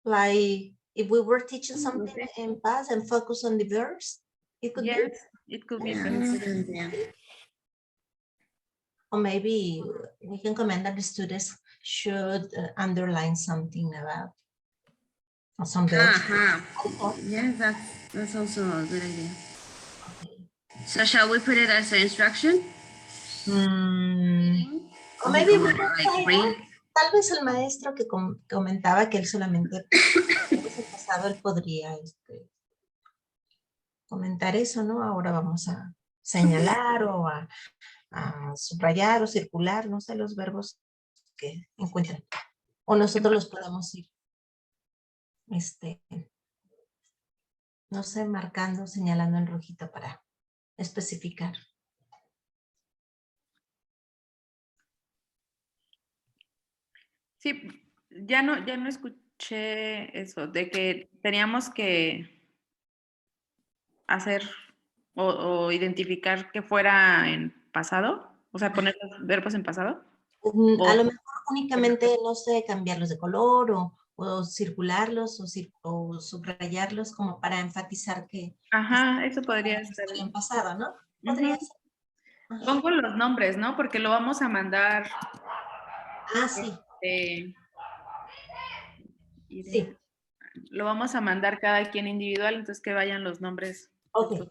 Like if we were teaching something in past and focus on the verbs, it could be. It could be. Yeah. Or maybe we can comment that the students should underline something about or some verbs. Yeah, that's also a good idea. So shall we put it as an instruction? O maybe we can say, ¿no? Tal vez el maestro que comentaba que él solamente el pasado él podría comentar eso, ¿no? Ahora vamos a señalar o a subrayar o circular, no sé, los verbos que encuentran. O nosotros los podemos ir, no sé, marcando, señalando en rojito para especificar. Sí, ya no escuché eso, de que teníamos que hacer o identificar que fuera en pasado, o sea, poner los verbos en pasado. A lo mejor únicamente, no sé, cambiarlos de color o circularlos o subrayarlos como para enfatizar que... Ajá, eso podría ser. En pasado, ¿no? Podría ser. Pongo los nombres, ¿no? Porque lo vamos a mandar. Ah, sí. Sí. Lo vamos a mandar cada quien individual, entonces que vayan los nombres. Ok.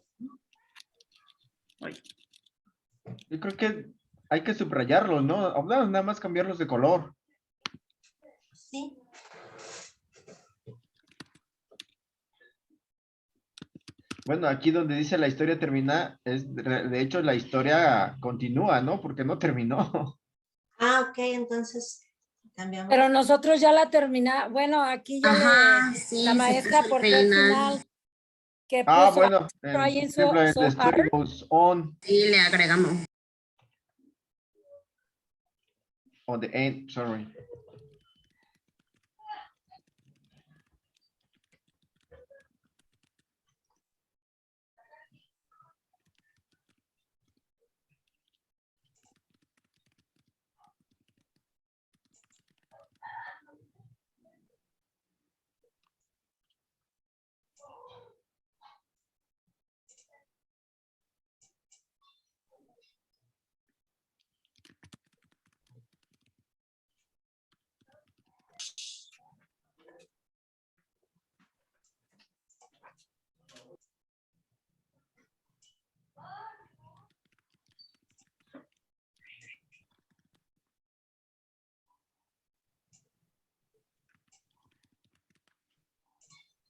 Yo creo que hay que subrayarlos, ¿no? Nada más cambiarlos de color. Sí. Bueno, aquí donde dice la historia termina, de hecho la historia continúa, ¿no? Porque no terminó. Ah, ok, entonces cambiamos. Pero nosotros ya la terminamos. Bueno, aquí ya la maestra aportó el final. Que puso, bueno, trying so so the story hard. goes on. Y le agregamos. On the end, sorry.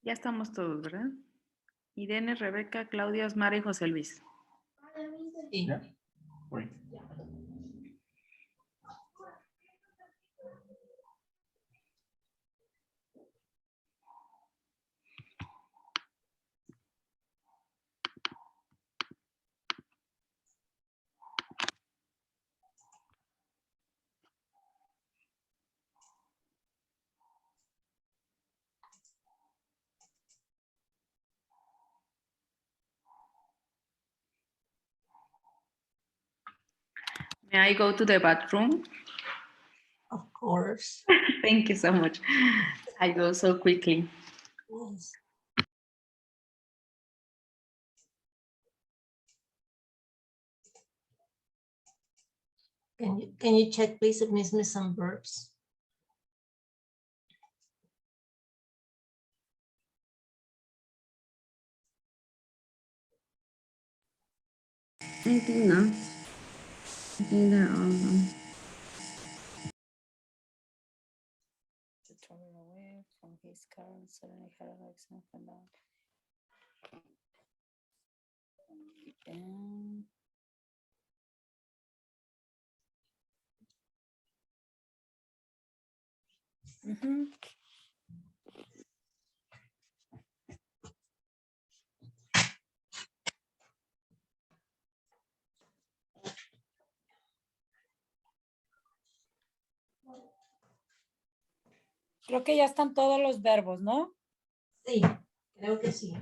Ya estamos todos, ¿verdad? Irene, Rebeca, Claudia, Osmar y José Luis. Sí. May I go to the bathroom? Of course. Thank you so much. I go so quickly. Yes. Can you check, please, if miss me some verbs? I think no. I think they're all done. To travel away from his car and suddenly had an accident and died. Ujú. Creo que ya están todos los verbos, ¿no? Sí, creo que sí.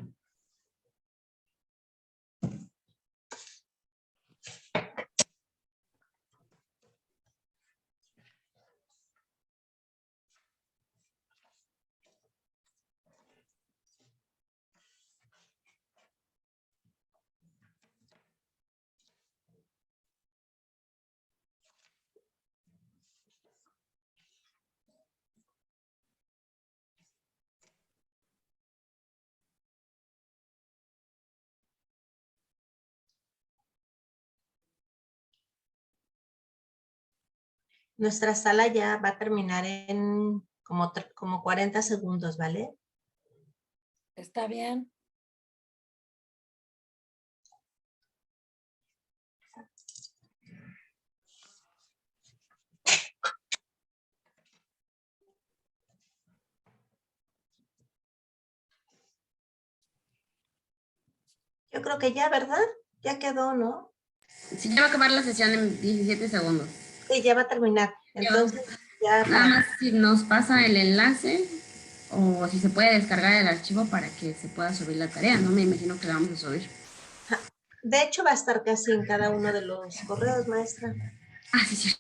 Nuestra sala ya va a terminar en como 40 segundos, ¿vale? Está bien. Yo creo que ya, ¿verdad? Ya quedó, ¿no? Sí, ya va a acabar la sesión en 17 segundos. Sí, ya va a terminar. Entonces, ya Nada más si nos pasa el enlace o si se puede descargar el archivo para que se pueda subir la tarea. No me imagino que la vamos a subir. De hecho, va a estar casi en cada uno de los correos, maestra. Ah, sí, sí.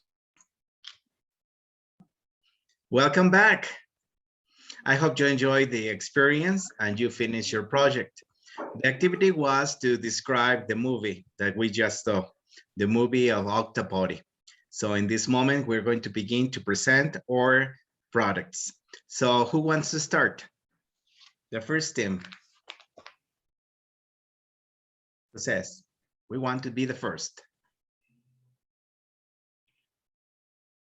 Welcome back. I hope you enjoyed the experience and you finished your project. The activity was to describe the movie that we just saw, the movie of Octopody. So in this moment, we're going to begin to present our products. So who wants to start? The first team. Who says? We want to be the first.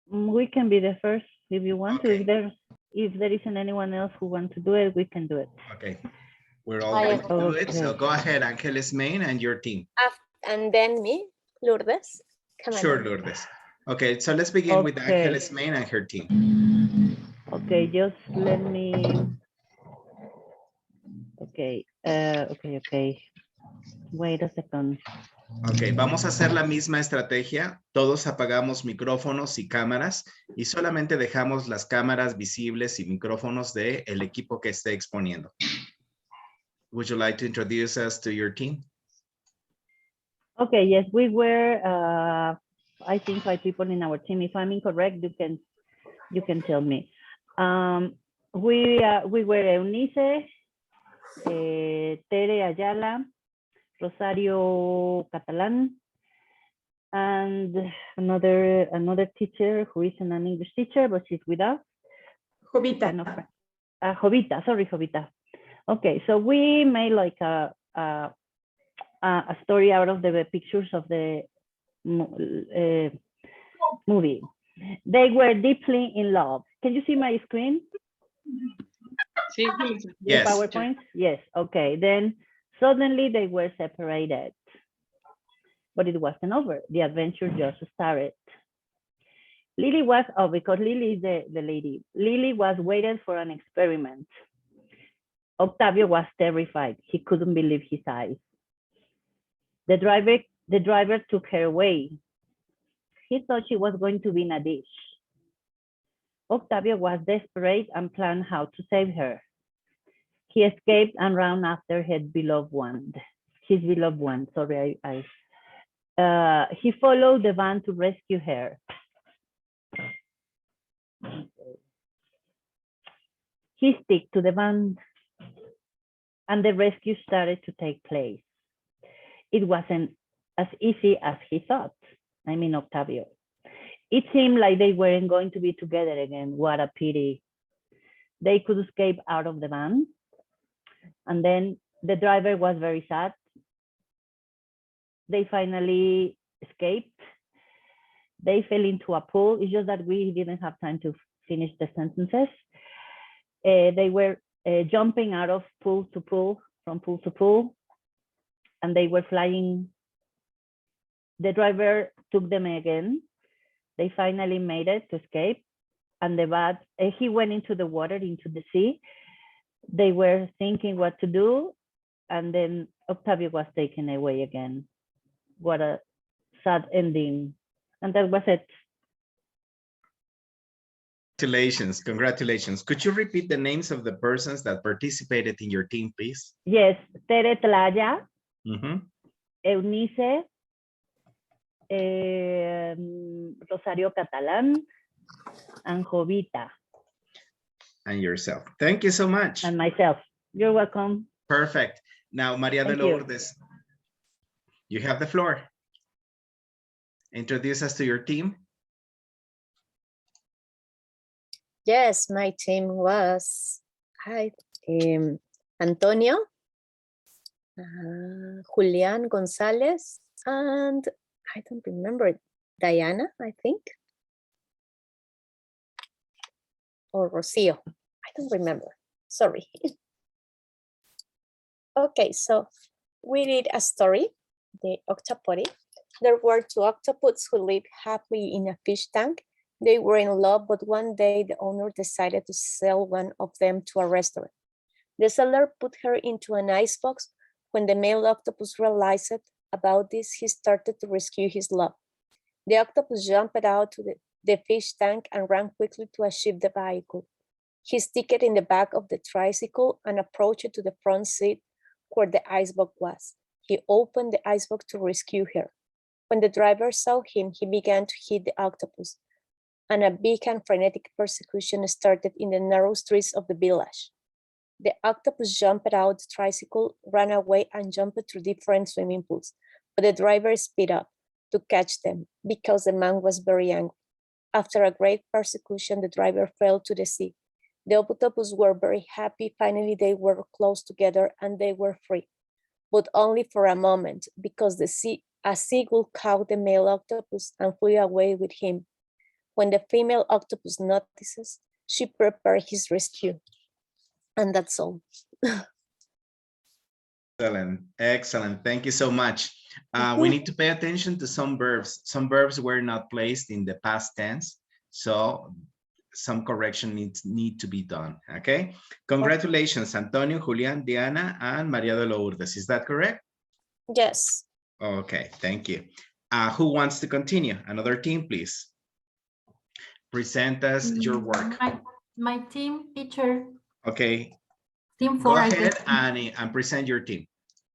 We can be the first if you want Okay. to. If there isn't anyone else who wants to do it, we can do it. Okay. We're all going to do it. So go ahead, Angeles Main and your team. And then me, Lourdes. Sure, Lourdes. Okay, so let's begin with Angeles Main and her team. Okay, just let me. Okay, okay. Wait a second. Ok, vamos a hacer la misma estrategia. Todos apagamos micrófonos y cámaras y solamente dejamos las cámaras visibles y micrófonos del equipo que esté exponiendo. Would you like to introduce us to your team? Okay, yes, we were, I think 5 people in our team. If I'm incorrect, you can tell me. We were Eunice, Tere Ayala, Rosario Catalan, and another teacher who isn't an English teacher, but she's with us. Jovita. Jovita, sorry, Jovita. Okay, so we made like a story out of the pictures of the movie. They were deeply in love. Can you see my screen? Yes. PowerPoint? Yes, okay. Then suddenly they were separated. But it wasn't over. The adventure just started. Lily was, because Lily is the lady. Lily was waiting for an experiment. Octavio was terrified. He couldn't believe his eyes. The driver took her away. He thought she was going to be in a dish. Octavio was desperate and planned how to save her. He escaped and ran after his beloved one. Sorry, he followed the van to rescue her. He stuck to the van and the rescue started to take place. It wasn't as easy as he thought. I mean, Octavio. It seemed like they weren't going to be together again. What a pity. They could escape out of the van. And then the driver was very sad. They finally escaped. They fell into a pool. It's just that we didn't have time to finish the sentences. They were jumping out of pool to pool, from pool to pool, and they were flying. The driver took them again. They finally made it to escape, and the bat, he went into the water, into the sea. They were thinking what to do, and then Octavio was taken away again. What a sad ending. And that was it. Congratulations, congratulations. Could you repeat the names of the persons that participated in your team, please? Yes, Tere Tlaya, Eunice, Rosario Catalán, and Jovita. And yourself. Thank you so much. And myself. You're welcome. Perfect. Now, Maria de Lourdes, you have the floor. Introduce us to your team. Yes, my team was Antonio, Julian Gonzalez, and I don't remember, Diana, I think. Or Rocio, I don't remember, sorry. Okay, so we did a story, the Octopotty. There were two octopuses who lived happily in a fish tank. They were in love, but one day the owner decided to sell one of them to a restaurant. The seller put her into an icebox. When the male octopus realized about this, he started to rescue his love. The octopus jumped out to the fish tank and ran quickly to achieve the vehicle. He sticked in the back of the tricycle and approached to the front seat where the icebox was. He opened the icebox to rescue her. When the driver saw him, he began to hit the octopus, and a big and frenetic persecution started in the narrow streets of the village. The octopus jumped out the tricycle, ran away, and jumped through different swimming pools, but the driver sped up to catch them because the man was very angry. After a great persecution, the driver fell to the sea. The octopus were very happy. Finally, they were close together and they were free, but only for a moment, because a seagull caught the male octopus and flew away with him. When the female octopus notices, she prepared his rescue. And that's all. Excellent, excellent. Thank you so much. We need to pay attention to some verbs. Some verbs were not placed in the past tense, so some correction need to be done, okay? Congratulations, Antonio, Julian, Diana, and Maria de Lourdes. Is that correct? Yes. Okay, thank you. Who wants to continue? Another team, please. Present us your work. My team, teacher. Okay. Team 4. Go ahead and present your team.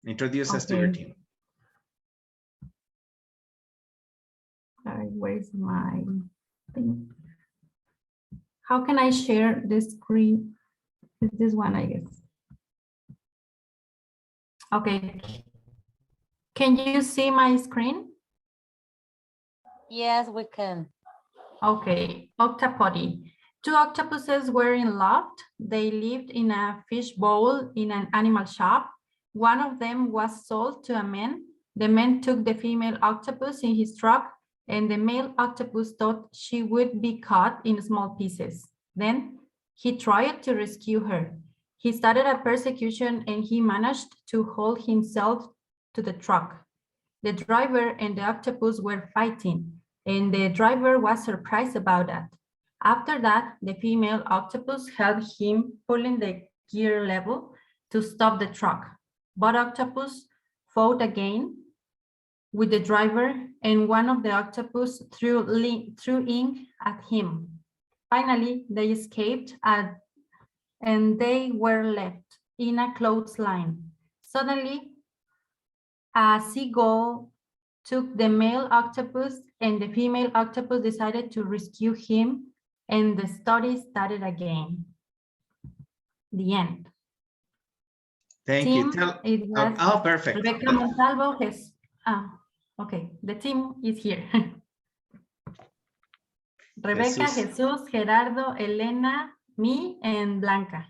Introduce us to your team. Where's my thing? How can I share this screen? This one, I guess. Okay. Can you see my screen? Yes, we can. Okay, octopotty. Two octopuses were in love. They lived in a fish bowl in an animal shop. One of them was sold to a man. The man took the female octopus in his truck, and the male octopus thought she would be cut in small pieces. Then he tried to rescue her. He started a persecution and he managed to hold himself to the truck. The driver and the octopus were fighting, and the driver was surprised about that. After that, the female octopus helped him pulling the gear level to stop the truck. Both octopus fought again with the driver, and one of the octopus threw ink at him. Finally, they escaped and they were left in a clothesline. Suddenly, a seagull took the male octopus, and the female octopus decided to rescue him, and the story started again. The end. Thank you. Perfect. Rebecca Montalvo has, okay, the team is here. Rebecca, Jesus, Gerardo, Elena, me, and Blanca.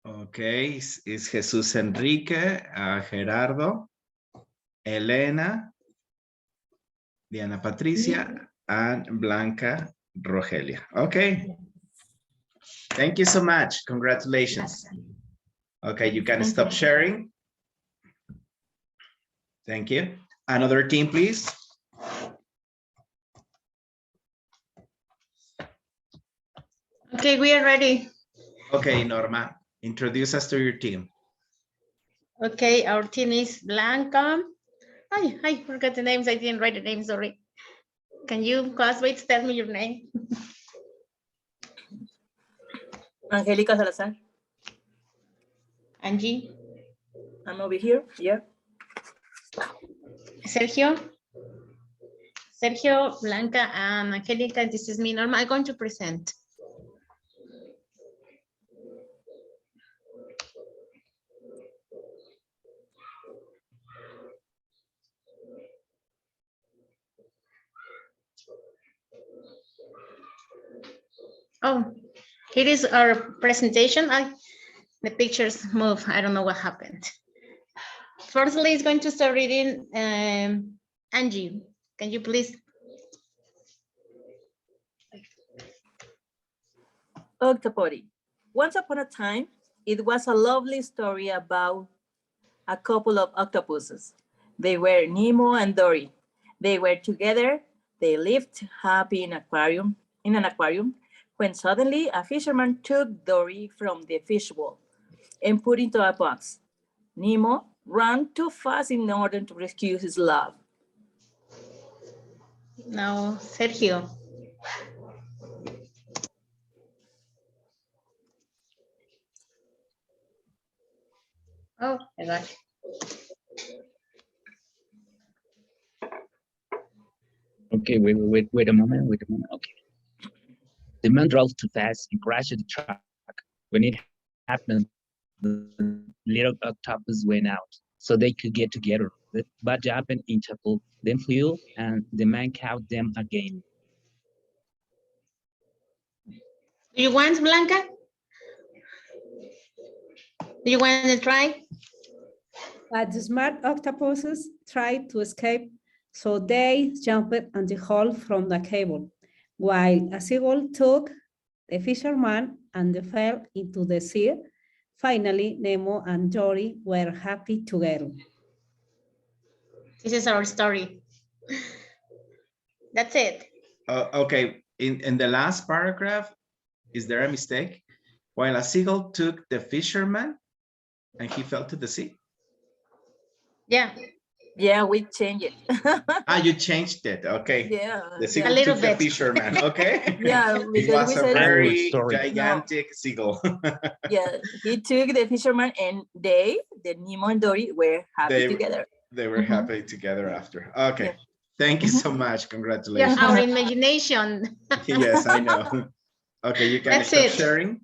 Okay, it's Jesus Enrique, Gerardo, Elena, Diana Patricia, and Blanca Rogelia. Okay. Thank you so much. Congratulations. Okay, you can stop sharing. Thank you. Another team, please. Okay, we are ready. Okay, Norma, introduce us to your team. Okay, our team is Blanca. I forgot the names. I didn't write the names, sorry. Can you, classmates, tell me your name? Angelica Salazar. Angie. I'm over here, yeah. Sergio. Sergio, Blanca, and Angelica, this is me, Norma. I'm going to present. Oh, here is our presentation. The pictures move. I don't know what happened. Firstly, it's going to start reading. Angie, can you please? Octopoly. Once upon a time, it was a lovely story about a couple of octopuses. They were Nemo and Dory. They were together. They lived happy in an aquarium, when suddenly a fisherman took Dory from the fish bowl and put into a box. Nemo ran too fast in order to rescue his love. No, Sergio. Oh, I got it. Okay, wait a moment, okay. The man drove too fast and crashed the truck. When it happened, the little octopus went out so they could get together. But happened interval, then flew, and the man caught them again. Do you want, Blanca? Do you want to try? But the smart octopuses tried to escape, so they jumped on the hole from the cable, while a seagull took the fisherman and they fell into the sea. Finally, Nemo and Dory were happy together. This is our story. That's it. Okay, in the last paragraph, is there a mistake? While a seagull took the fisherman and he fell to the sea? Yeah. Yeah, we changed it. You changed it. Okay. Yeah. The seagull took the fisherman. Okay. Yeah, It was a very gigantic seagull. Yeah, he took the fisherman and the Nemo and Dory were happy together. They were happy together after. Okay. Yeah. Thank you so much. Congratulations. Yeah, our imagination. Yes, I know. Okay, you can stop sharing.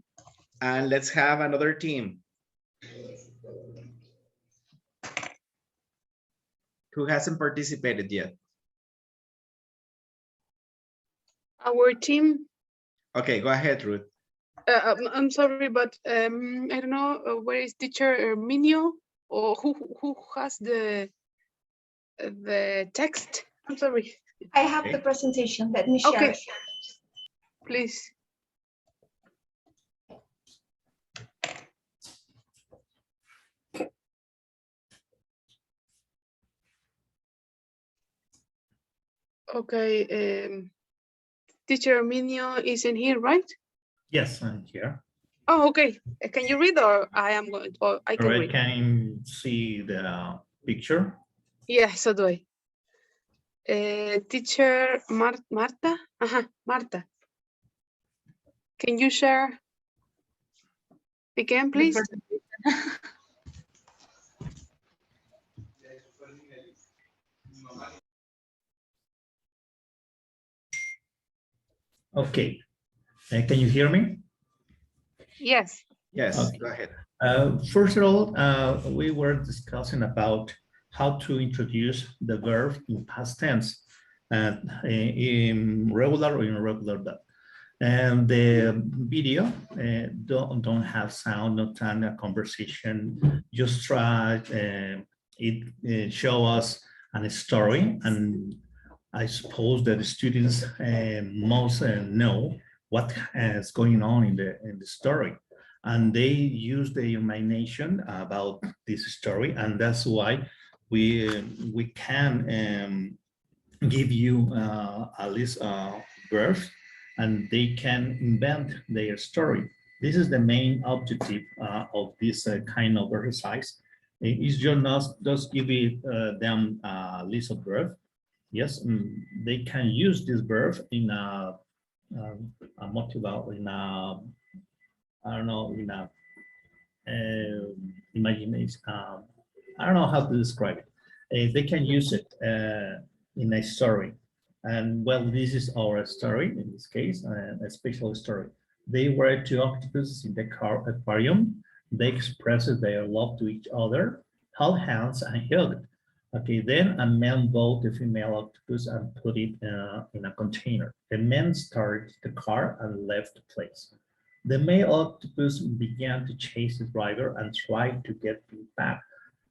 And let's have another team. Who hasn't participated yet? Our team. Okay, go ahead, Ruth. I'm sorry, but I don't know where is teacher Minio, or who has the text. I'm sorry. I have the presentation. Let me share. Okay, please. Okay, teacher Minio isn't here, right? Yes, I'm here. Oh, okay. Can you read, or I am going, or I can read? Can see the picture? Yeah, so do I. Teacher Marta? Marta. Can you share again, please? Okay. Can you hear me? Yes. Yes, okay. Go ahead. First of all, we were discussing about how to introduce the verb in past tense in regular or irregular verb. And the video don't have sound, not a conversation. Just try it show us a story, and I suppose that the students most know what is going on in the story, and they use their imagination about this story, and that's why we can give you a list of verbs, and they can invent their story. This is the main objective of this kind of exercise. It's just not just give them a list of verbs. Yes, they can use this verb in a motival, in a, I don't know, in a imagination. I don't know how to describe it. They can use it in a story. And well, this is our story in this case, a special story. They were two octopuses in the aquarium. They expressed their love to each other, held hands and hugged. Okay, then a man bought the female octopus and put it in a container. The man started the car and left the place. The male octopus began to chase the driver and tried to get him back.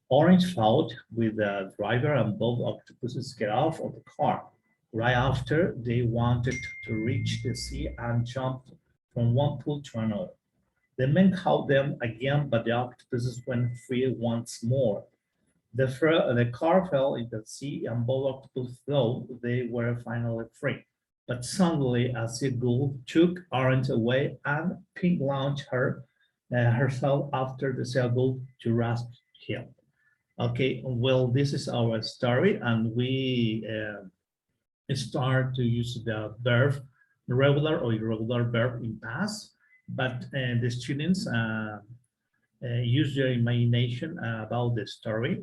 Orange fought with the driver and both octopuses get off of the car. Right after, they wanted to reach the sea and jumped from one pool to another. The man caught them again, but the octopuses went free once more. The car fell in the sea and both octopuses thought they were finally free. But suddenly a seagull took Orange away and Pink launched herself after the seagull to rescue him. Okay, well, this is our story, and we start to use the verb, regular or irregular verb in past, but the students use their imagination about the story,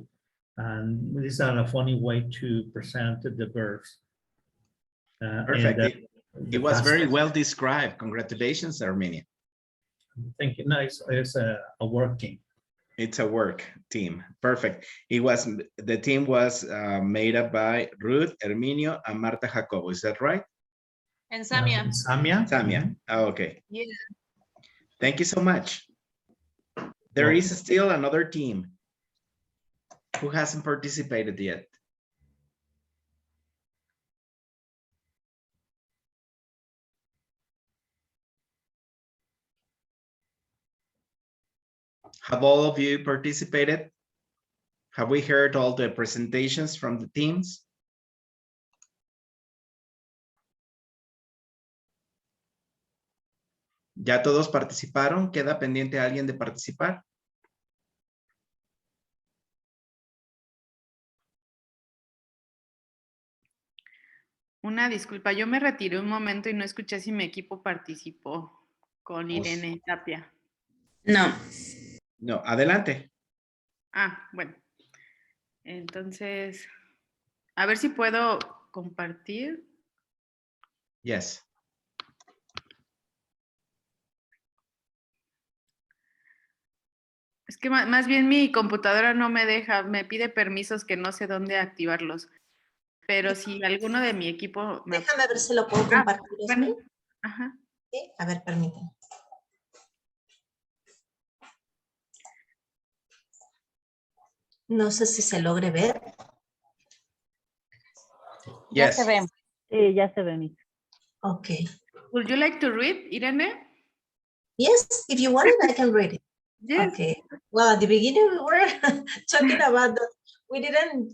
and this is a funny way to present the verbs. Perfect. It was very well described. Congratulations, Armenia. Thank you. No, it's a work team. It's a work team. Perfect. The team was made up by Ruth, Herminio, and Marta Jacobo. Is that right? And Samia. Samia. Oh, okay. Yeah. Thank you so much. There is still another team who hasn't participated yet. Have all of you participated? Have we heard all the presentations from the teams? ¿Ya todos participaron? ¿Queda pendiente alguien de participar? Una disculpa, yo me retiré un momento y no escuché si mi equipo participó con Irene Tapia. No. No, adelante. Ah, bueno. Entonces, a ver si puedo compartir. Yes. Es que más bien mi computadora no me deja, me pide permisos que no sé dónde activarlos. Pero si alguno de mi equipo... Déjame ver si lo puedo compartir. Bueno. Ajá. ¿Sí? A ver, permíteme. No sé si se logre ver. Yes. Ya se ve. Sí, ya se ve. Okay. Would you like to read, Irene? Yes, if you want it, I can read it. Yes. Okay. Well, at the beginning we were talking about that. We didn't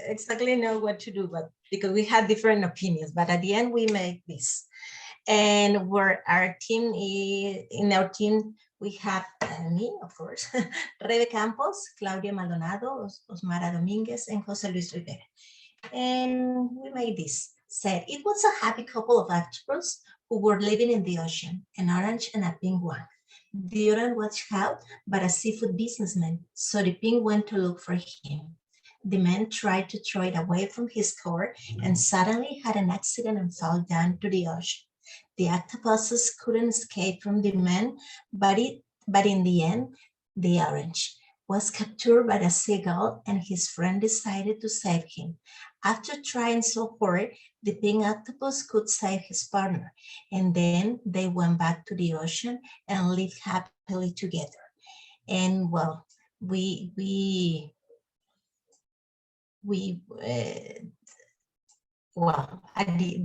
exactly know what to do, but because we had different opinions, but at the end we made this. And where our team is, in our team, we have me, of course, Rebe Campos, Claudia Maldonado, Osmara Dominguez, and Jose Luis Rivera. And we made this. Said it was a happy couple of octopus who were living in the ocean, an orange and a pink one. The orange was caught by a seafood businessman, so the pink went to look for him. The man tried to throw it away from his car and suddenly had an accident and fell down to the ocean. The octopuses couldn't escape from the man, but in the end, the orange was captured by the seagull and his friend decided to save him. After trying so hard, the pink octopus could save his partner, and then they went back to the ocean and lived happily together. And well, we well,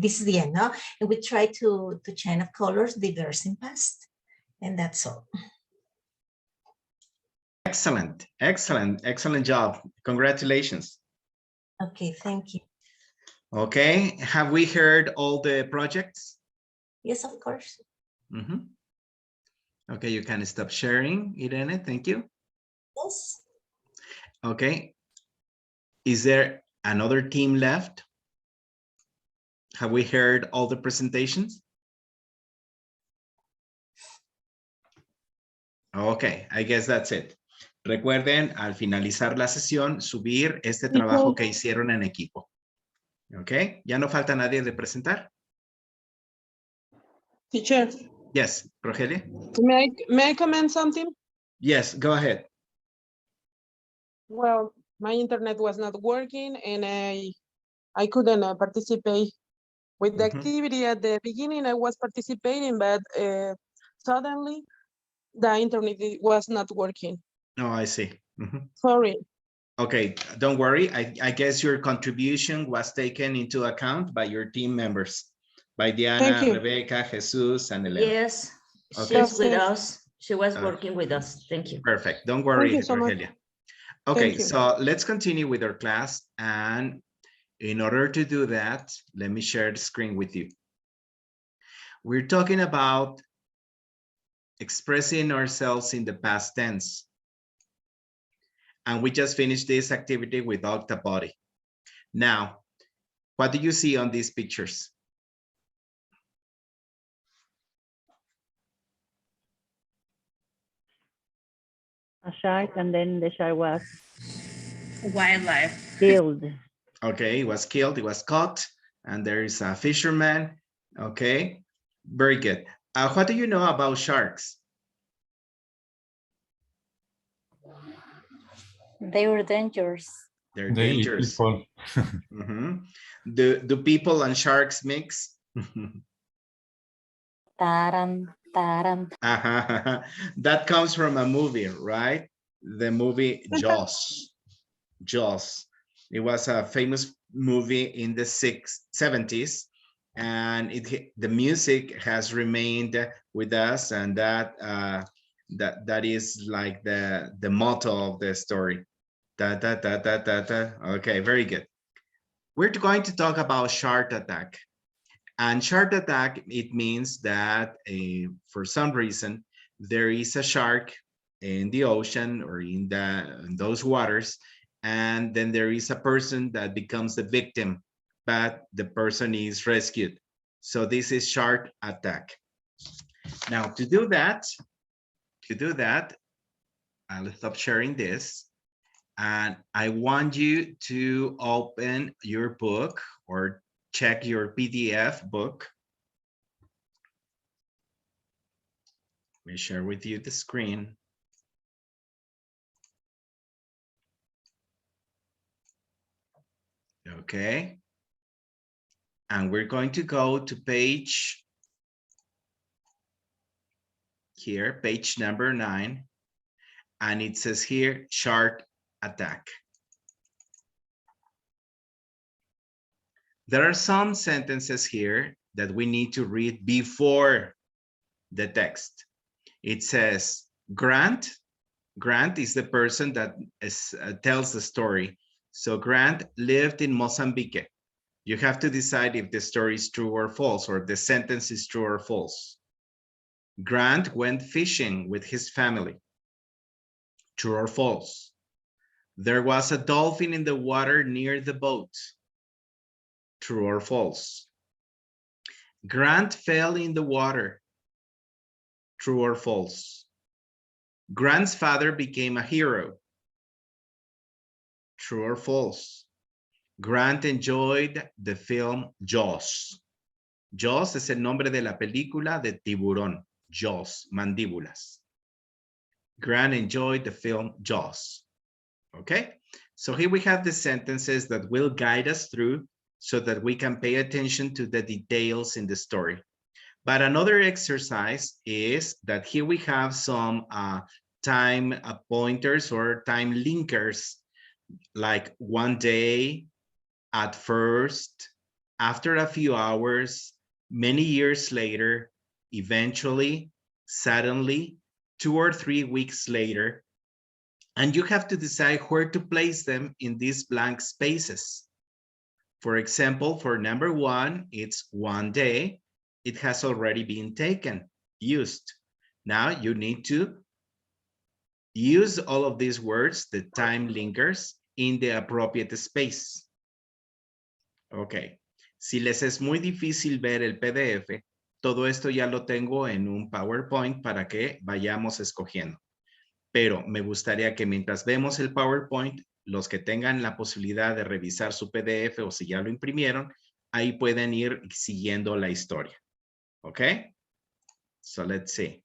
this is the end, no? And we try to change of colors, diverse in past, and that's all. Excellent, excellent, excellent job. Congratulations. Okay, thank you. Okay, have we heard all the projects? Yes, of course. Mm-hmm. Okay, you can stop sharing, Irene, thank you. Yes. Okay, is there another team left? Have we heard all the presentations? Okay, I guess that's it. Recuerden, al finalizar la sesión, subir este trabajo que hicieron en equipo. Ok, ya no falta nadie de presentar. Teacher. Yes, Rogelia. May I comment something? Yes, go ahead. Well, my internet was not working and I couldn't participate with the activity. At the beginning. I was participating, but suddenly the internet was not working. Oh, I see. Sorry. Okay, don't worry. I guess your contribution was taken into account by your team members, by Diana, Rebecca, Jesus, and Elena. Yes, Okay. she's with us. She was working with us. Thank you. Perfect. Don't worry, Thank you so much. Rogelia. Okay, so let's continue with our class. And in order to do that, let me share the screen with you. We're talking about expressing ourselves in the past tense. And we just finished this activity with octopody. Now, what do you see on these pictures? A shark, and then the shark was wildlife killed. Okay, it was killed, it was caught, and there is a fisherman. Okay, very good. What do you know about sharks? They were dangerous. They're dangerous. Do people and sharks mix? Taran, taran. That comes from a movie, right? The movie Jaws. Jaws. It was a famous movie in the 70s, and the music has remained with us, and that is like the motto of the story. Da, da, da, da, da, da. Okay, very good. We're going to talk about shark attack. And shark attack, it means that for some reason, there is a shark in the ocean or in those waters, and then there is a person that becomes the victim, but the person is rescued. So this is shark attack. Now, to do that, I'll stop sharing this. And I want you to open your book or check your PDF book. Let me share with you the screen. Okay. And we're going to go to page here, page number 9. And it says here, shark attack. There are some sentences here that we need to read before the text. It says, Grant is the person that tells the story. So Grant lived in Mozambique. You have to decide if the story is true or false, or the sentence is true or false. Grant went fishing with his family. True or false? There was a dolphin in the water near the boat. True or false? Grant fell in the water. True or false? Grant's father became a hero. True or false? Grant enjoyed the film Jaws. Jaws es el nombre de la película de tiburón. Jaws, mandíbulas. Grant enjoyed the film Jaws. Okay, so here we have the sentences that will guide us through so that we can pay attention to the details in the story. But another exercise is that here we have some time pointers or time linkers, like one day, at first, after a few hours, many years later, eventually, suddenly, 2 or 3 weeks later, and you have to decide where to place them in these blank spaces. For example, for number 1, it's 1 day. It has already been taken, used. Now you need to use all of these words, the time linkers, in the appropriate space. Ok. Si les es muy difícil ver el PDF, todo esto ya lo tengo en un PowerPoint para que vayamos escogiendo. Pero me gustaría que mientras vemos el PowerPoint, los que tengan la posibilidad de revisar su PDF o si ya lo imprimieron, ahí pueden ir siguiendo la historia. ¿Ok? So let's see.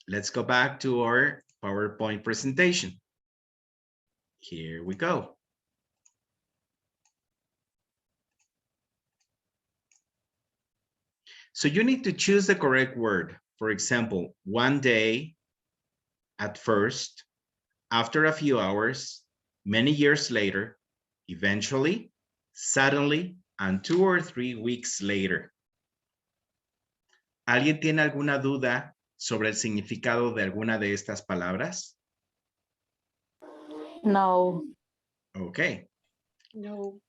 Let's go back to our PowerPoint presentation. Here we go. So you need to choose the correct word. For example, 1 day, at first, after a few hours, many years later, eventually, suddenly, and 2 or 3 weeks later. ¿Alguien tiene alguna duda sobre el significado de alguna de estas palabras? No. Okay. No.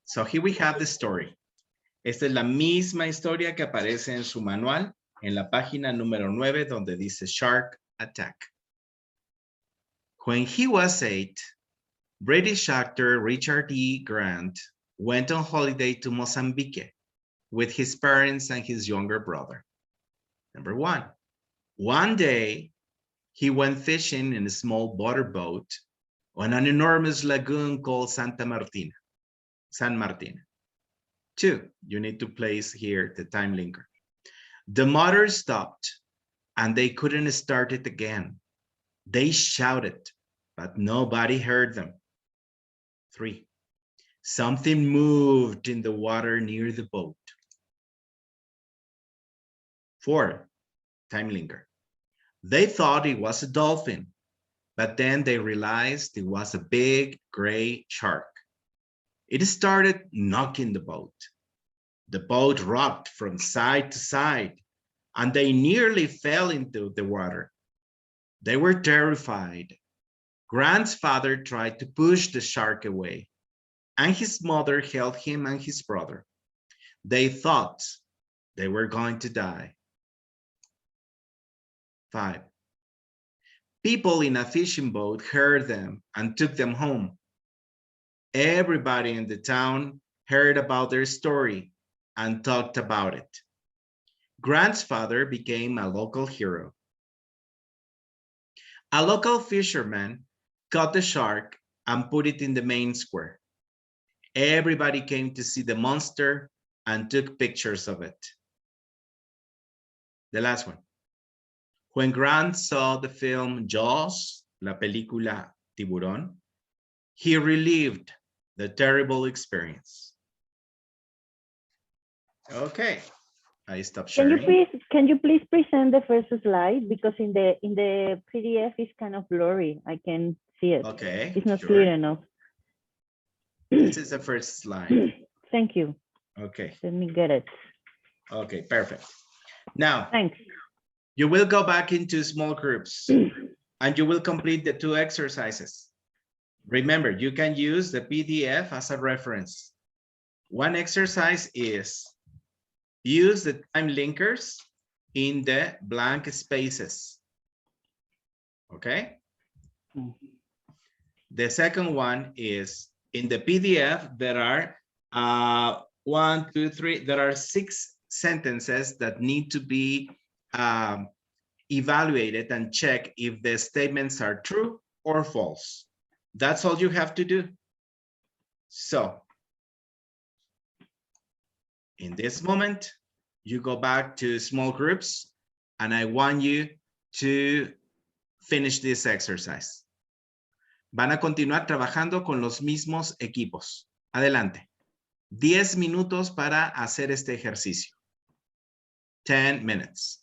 So here we have the story. Esta es la misma historia que aparece en su manual en la página número 9 donde dice Shark Attack. When he was 8, British actor Richard E. Grant went on holiday to Mozambique with his parents and his younger brother. Number 1. One day, he went fishing in a small motorboat on an enormous lagoon called San Martin. 2, you need to place here the time linker. The motor stopped and they couldn't start it again. They shouted, but nobody heard them. 3, something moved in the water near the boat. 4, time linker. They thought it was a dolphin, but then they realized it was a big gray shark. It started knocking the boat. The boat rocked from side to side, and they nearly fell into the water. They were terrified. Grant's father tried to push the shark away, and his mother held him and his brother. They thought they were going to die. 5. People in a fishing boat heard them and took them home. Everybody in the town heard about their story and talked about it. Grant's father became a local hero. A local fisherman caught the shark and put it in the main square. Everybody came to see the monster and took pictures of it. The last one. When Grant saw the film Jaws, la película Tiburón, he relived the terrible experience. Okay, I stopped sharing. Can you please present the first slide, because in the PDF it's kind of blurry. I can see it. Okay, it's not sure. clear enough. This is the first slide. Thank you. Okay. Let me get it. Okay, perfect. Now, thanks. You will go back into small groups and you will complete the 2 exercises. Remember, you can use the PDF as a reference. One exercise is use the time linkers in the blank spaces. Okay? The second one is in the PDF, there are 1, 2, 3, there are 6 sentences that need to be evaluated and check if the statements are true or false. That's all you have to do. So, in this moment, you go back to small groups and I want you to finish this exercise. Van a continuar trabajando con los mismos equipos. Adelante. 10 minutos para hacer este ejercicio. 10 minutes.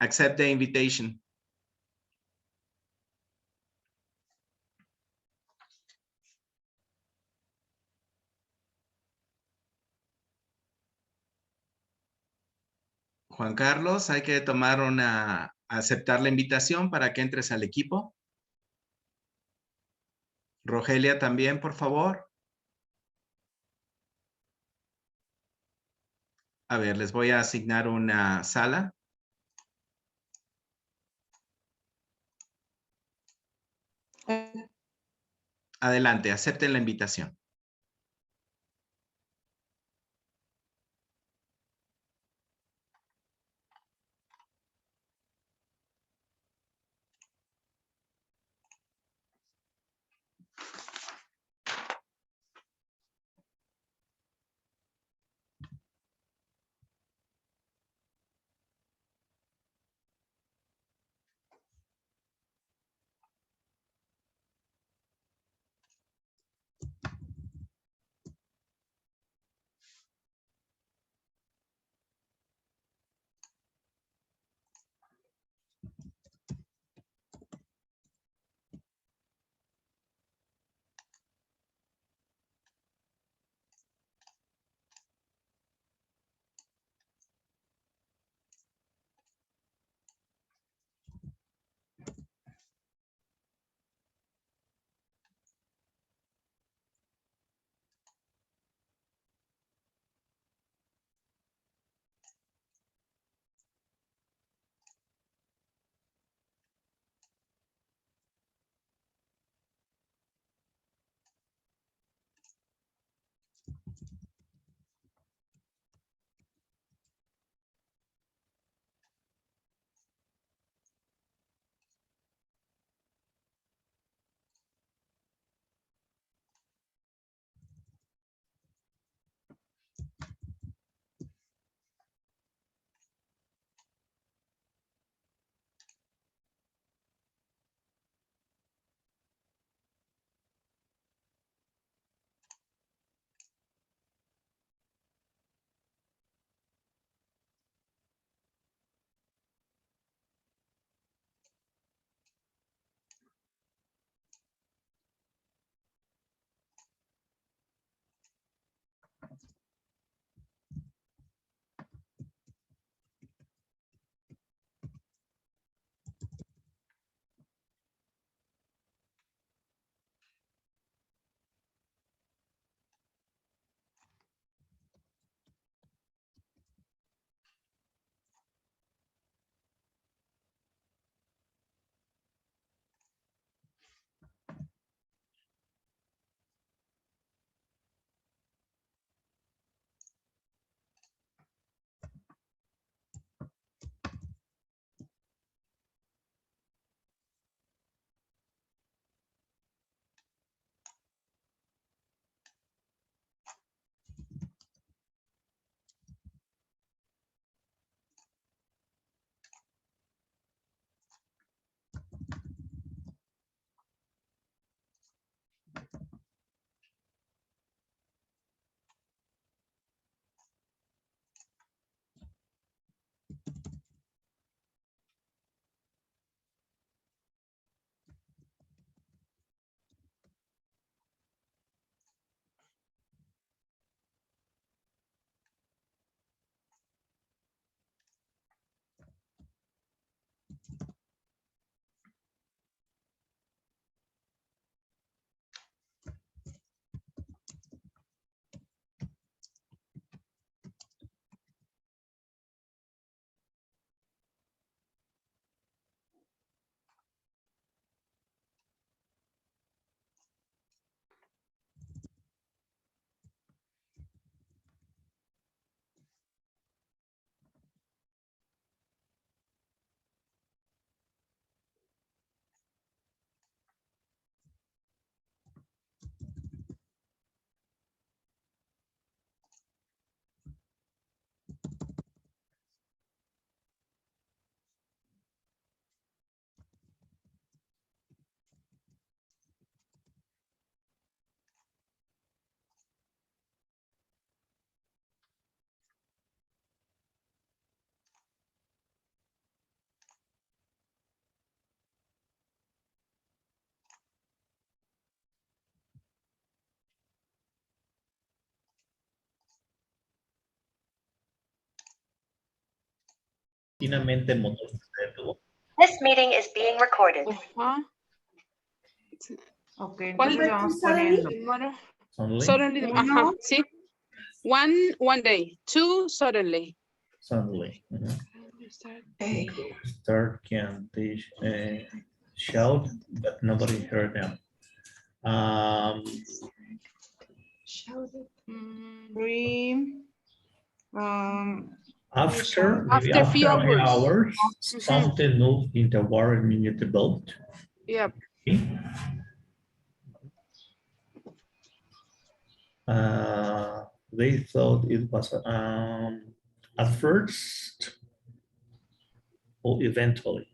Accept the invitation. Juan Carlos, hay que aceptar la invitación para que entres al equipo. Rogelia también, por favor. A ver, les voy a asignar una sala. Adelante, acepten la invitación. Continuamente monótono. This meeting is being recorded. Ok, ¿Cuál entonces de vamos poniendo. Suddenly, ajá, sí. One day. Two, suddenly. Suddenly. Start can they shout, but nobody heard them. After few hours, something moved in the water near the boat. Yep. They thought it was at first or eventually.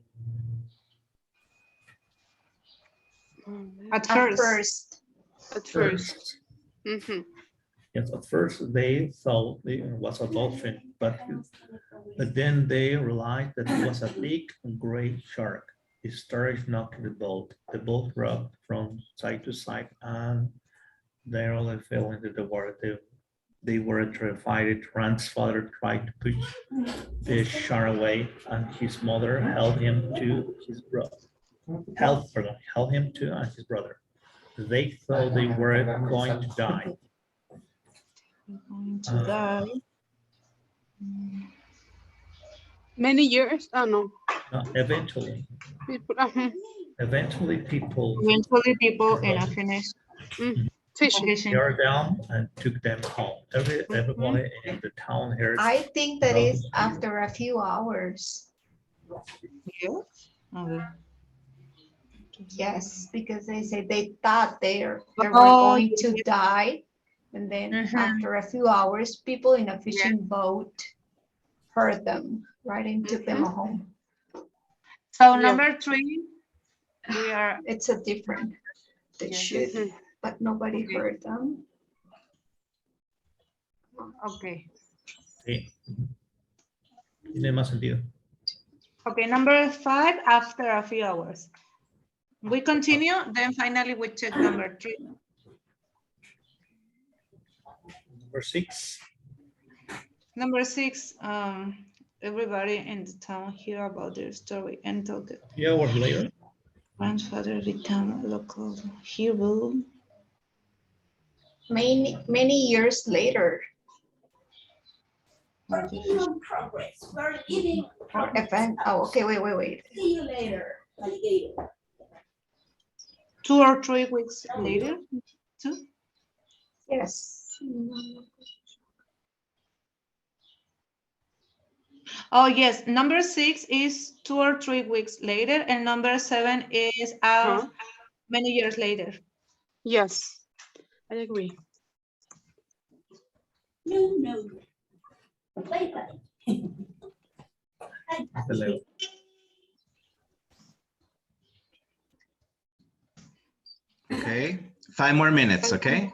At first. Yes, at first they thought it was a dolphin, but then they realized that it was a big gray shark. It started knocking the boat. The boat rocked from side to side, and they all fell into the water. They were terrified. Ruán's father tried to push the shark away, and his mother held him to his brother. Held him to and his brother. They thought they were going to die. Many years? Oh, no. Eventually. Eventually, people in a finished they are down and took them home. Everybody in the town heard. I think that is after a few hours. Yes, because they say they thought they were going to die. And then after a few hours, people in a fishing boat heard them, right, and took them home. So number 3, it's a different, they should, but nobody heard them. Okay. Sí. Tiene más sentido. Okay, number 5, after a few hours. We continue, then finally we check number 3. Number 6. Number 6, everybody in the town hear about their story and told it. 3 hours later. Grandfather became a local hero. Many years later. Progress. We're eating. Event. Oh, okay, wait. See you later, alligator. 2 or 3 weeks later. 2? Yes. Oh, yes. Number 6 is 2 or 3 weeks later, and number 7 is many years later. Yes, I agree. No. Play. Okay, 5 more minutes, okay?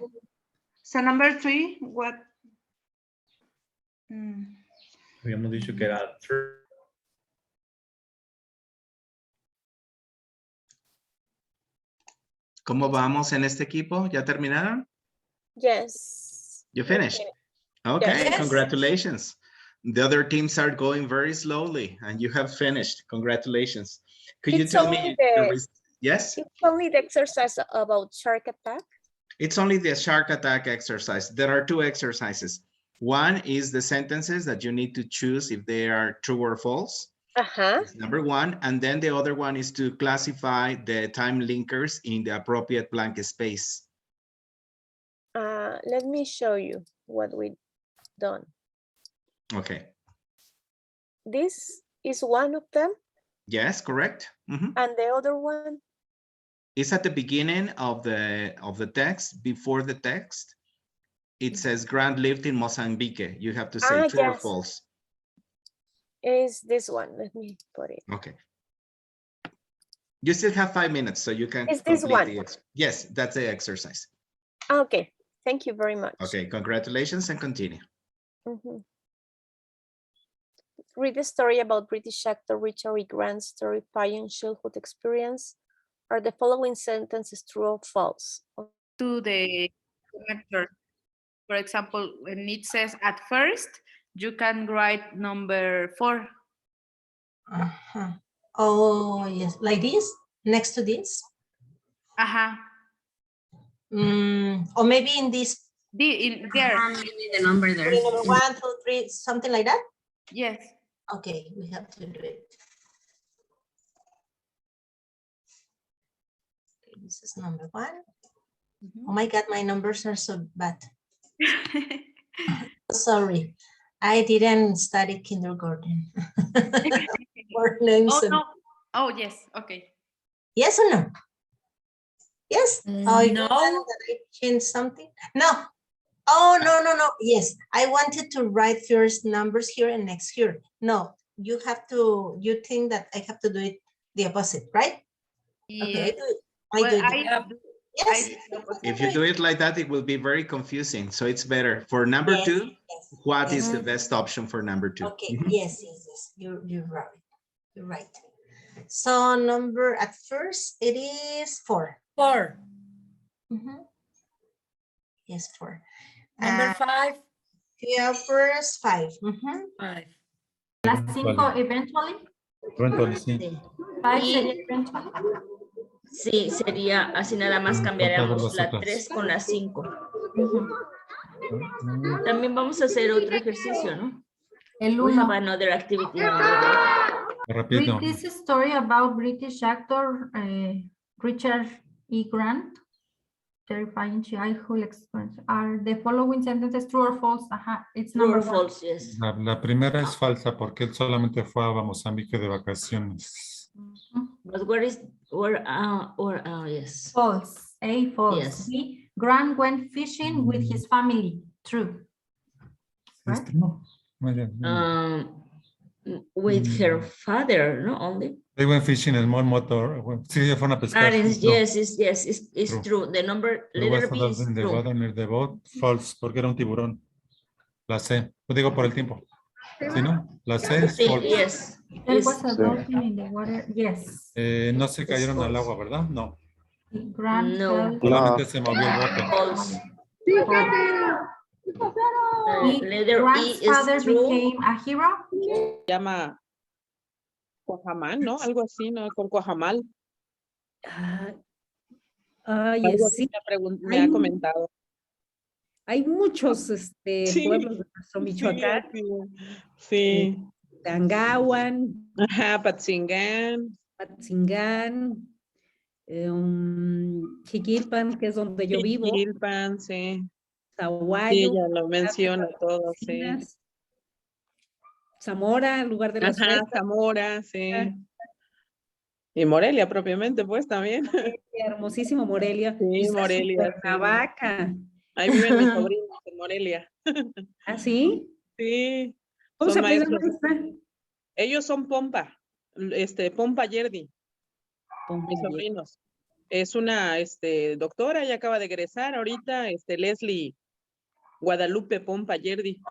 So number 3, what? Habíamos dicho que era 3. ¿Cómo vamos en este equipo? ¿Ya terminaron? Yes. You finished? Okay, Yes. congratulations. The other teams are going very slowly and you have finished. Congratulations. Could you tell me? Yes? It's only the exercise about shark attack. It's only the shark attack exercise. There are 2 exercises. One is the sentences that you need to choose if they are true or false. Number 1. And then the other one is to classify the time linkers in the appropriate blank space. Let me show you what we've done. Okay. This is one of them. Yes, correct. And the other one? It's at the beginning of the text, before the text. It says Grant lived in Mozambique. You have to say true or false. Is this one. Let me put it. Okay. You still have 5 minutes, so you can Is this complete one? Yes, that's the exercise. Okay, thank you very much. Okay, congratulations and continue. Read the story about British actor Richard E. Grant's terrifying childhood experience. Are the following sentences true or false? To the actor. For example, when it says at first, you can write number 4. Oh, yes, like this, next to this. Or maybe in this. There. Maybe the number there. Number 1, 2, 3, something like that? Yes. Okay, we have to do it. Okay, this is number 1. Oh my God, my numbers are so bad. Sorry, I didn't study kindergarten. Or names. Oh, no. Oh, yes. Okay. Yes or no? Yes. Oh, you No. wanted that I change something? No. Oh, no. Yes, I wanted to write first numbers here and next here. No, you have to, you think that I have to do it the opposite, right? Yeah. Okay, I do it. Yes. If you do it like that, it will be very confusing. So it's better. For number 2, what is the best option for number 2? Okay, yes. You're right. You're right. So number at first, it is 4. 4. Yes, 4. Number 5. Yeah, first 5. 5. Las 5 eventually. Eventually, sí. 5 sería eventually. Sí, sería así, nada más cambiaríamos la 3 con la 5. También vamos a hacer otro ejercicio, ¿no? El We 1. have another activity. Read this story about British actor Richard E. Grant. Terrifying childhood experience. Are the following sentences true or false? It's number 1. False, yes. La primera es falsa porque él solamente fue a Mozambique de vacaciones. But yes. False. A, false. Yes. B, Grant went fishing with his family. True. Right? No. Muy bien. With her father, no only. They went fishing in small motor. Sí, fueron a pescar. Yes, it's true. The number letter B is the true. water near the boat, false, porque era un tiburón. La C. Lo digo por el tiempo. ¿Sí, no? La C es Sí, false. yes. There was a dolphin in the water. Yes. No se cayeron al agua, ¿verdad? No. Grant No. Solamente se movió el bote. False. Letter Grant's E is father true. became a hero. Llama Cuajamal, ¿no? Algo así, ¿no? Con Cuajamal. Algo así me ha comentado. Hay muchos pueblos de nuestro Michoacán. Sí. Tangahuan. Ajá, Patzingán. Jiquilpan, que es donde yo vivo. Jiquilpan, sí. Zaguayo. Sí, ella lo menciona todo, sí. Zamora, lugar de las fiestas. Zamora, sí. Y Morelia propiamente, pues, también. Hermosísimo Morelia. Sí, Morelia. Cuernavaca. Ahí viven mis sobrinos en Morelia. ¿Ah, sí? Sí. ¿Cómo se maestros. apellidan? Ellos son Pompa, Pompa Yerdi. Mis sobrinos. Es una doctora, ella acaba de egresar ahorita, Leslie Guadalupe Pompa Yerdi.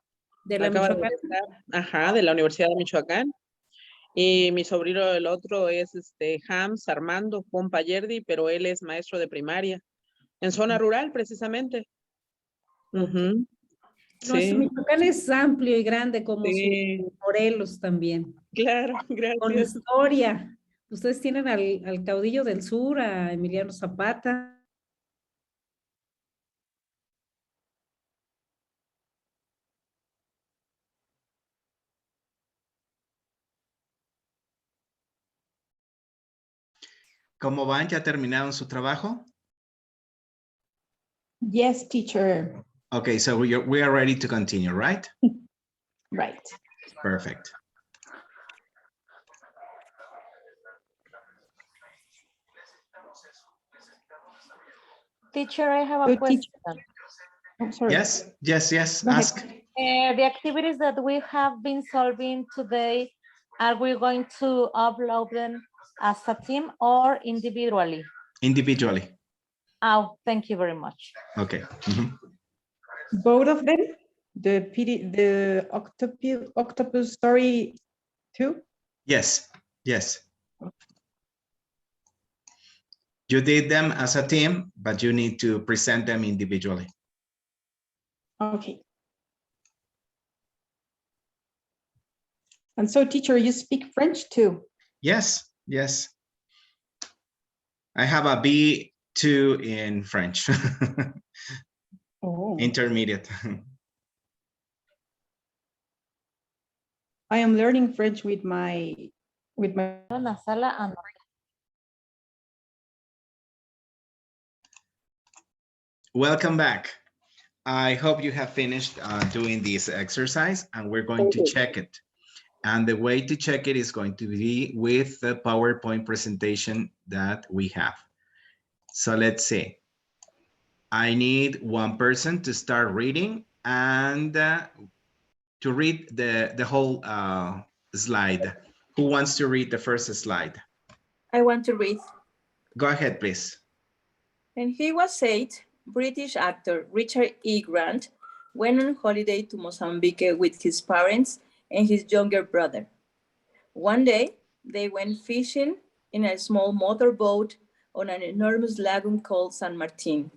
¿De la acaba Michoacán? De egresar, ajá, de la Universidad de Michoacán. Y mi sobrino, el otro es Hams Armando Pompa Yerdi, pero él es maestro de primaria. En zona rural, precisamente. Nuestro Michoacán es amplio y grande como su Morelos también. Claro, gracias. Con historia. Ustedes tienen al caudillo del sur, a Emiliano Zapata. ¿Cómo van? ¿Ya terminaron su trabajo? Yes, teacher. Okay, so we are ready to continue, right? Right. Perfect. Teacher, I have a question. I'm sorry. Yes, ask. The activities that we have been solving today, are we going to upload them as a team or individually? Individually. Oh, thank you very much. Okay. Both of them? The octopus story too? Yes. You did them as a team, but you need to present them individually. Okay. And so, teacher, you speak French too? Yes, yes. I have a B2 in French. Oh. Intermediate. I am learning French with my La sala Welcome back. I hope you have finished doing this exercise, and we're going to check it. And the way to check it is going to be with the PowerPoint presentation that we have. So let's see. I need one person to start reading and to read the whole slide. Who wants to read the first slide? I want to read. Go ahead, please. When he was 8, British actor Richard E. Grant went on holiday to Mozambique with his parents and his younger brother. One day, they went fishing in a small motorboat on an enormous lagoon called San Martin.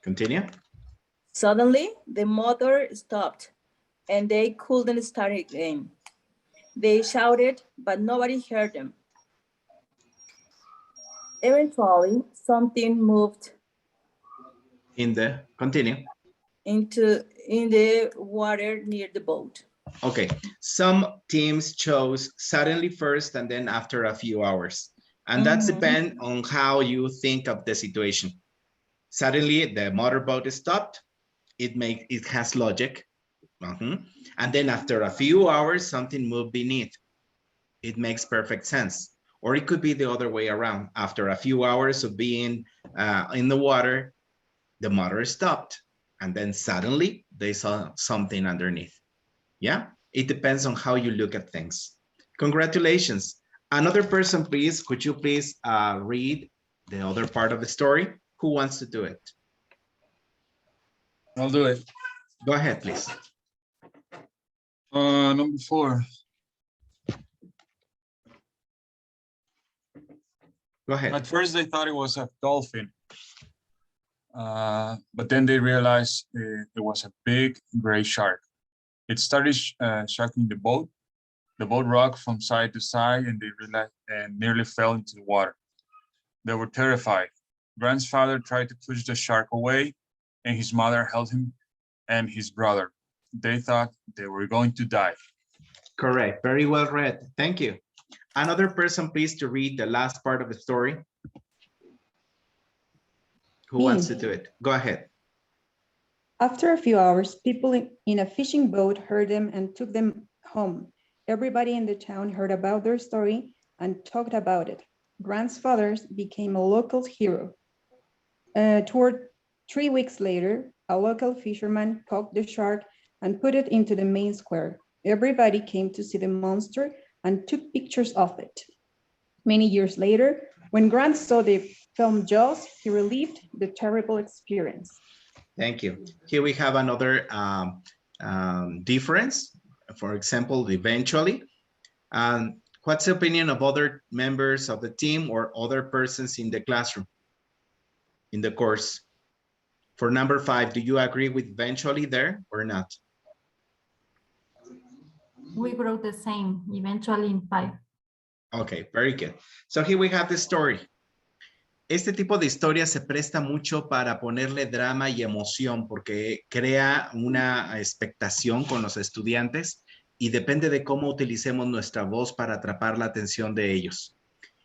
Continue. Suddenly, the motor stopped and they couldn't start again. They shouted, but nobody heard them. Eventually, something moved In the water near the boat. Okay, some teams chose suddenly first and then after a few hours. And that's depend on how you think of the situation. Suddenly the motorboat stopped. It has logic. And then after a few hours, something moved beneath. It makes perfect sense. Or it could be the other way around. After a few hours of being in the water, the motor stopped. And then suddenly they saw something underneath. Yeah, it depends on how you look at things. Congratulations. Another person, please, could you please read the other part of the story? Who wants to do it? I'll do it. Go ahead, please. Number 4. Go ahead. At first, they thought it was a dolphin. But then they realized it was a big gray shark. It started shocking the boat. The boat rocked from side to side, and they realized and nearly fell into the water. They were terrified. Grant's father tried to push the shark away, and his mother held him and his brother. They thought they were going to die. Correct. Very well read. Thank you. Another person, please, to read the last part of the story. Who wants to do it? Go ahead. After a few hours, people in a fishing boat heard them and took them home. Everybody in the town heard about their story and talked about it. Grant's father became a local hero. Toward 3 weeks later, a local fisherman caught the shark and put it into the main square. Everybody came to see the monster and took pictures of it. Many years later, when Grant saw the film Jaws, he relived the terrible experience. Thank you. Here we have another difference. For example, eventually. What's the opinion of other members of the team or other persons in the classroom, in the course? For number 5, do you agree with eventually there or not? We wrote the same, eventually in 5. Okay, very good. So here we have the story. Este tipo de historia se presta mucho para ponerle drama y emoción porque crea una expectación con los estudiantes y depende de cómo utilicemos nuestra voz para atrapar la atención de ellos.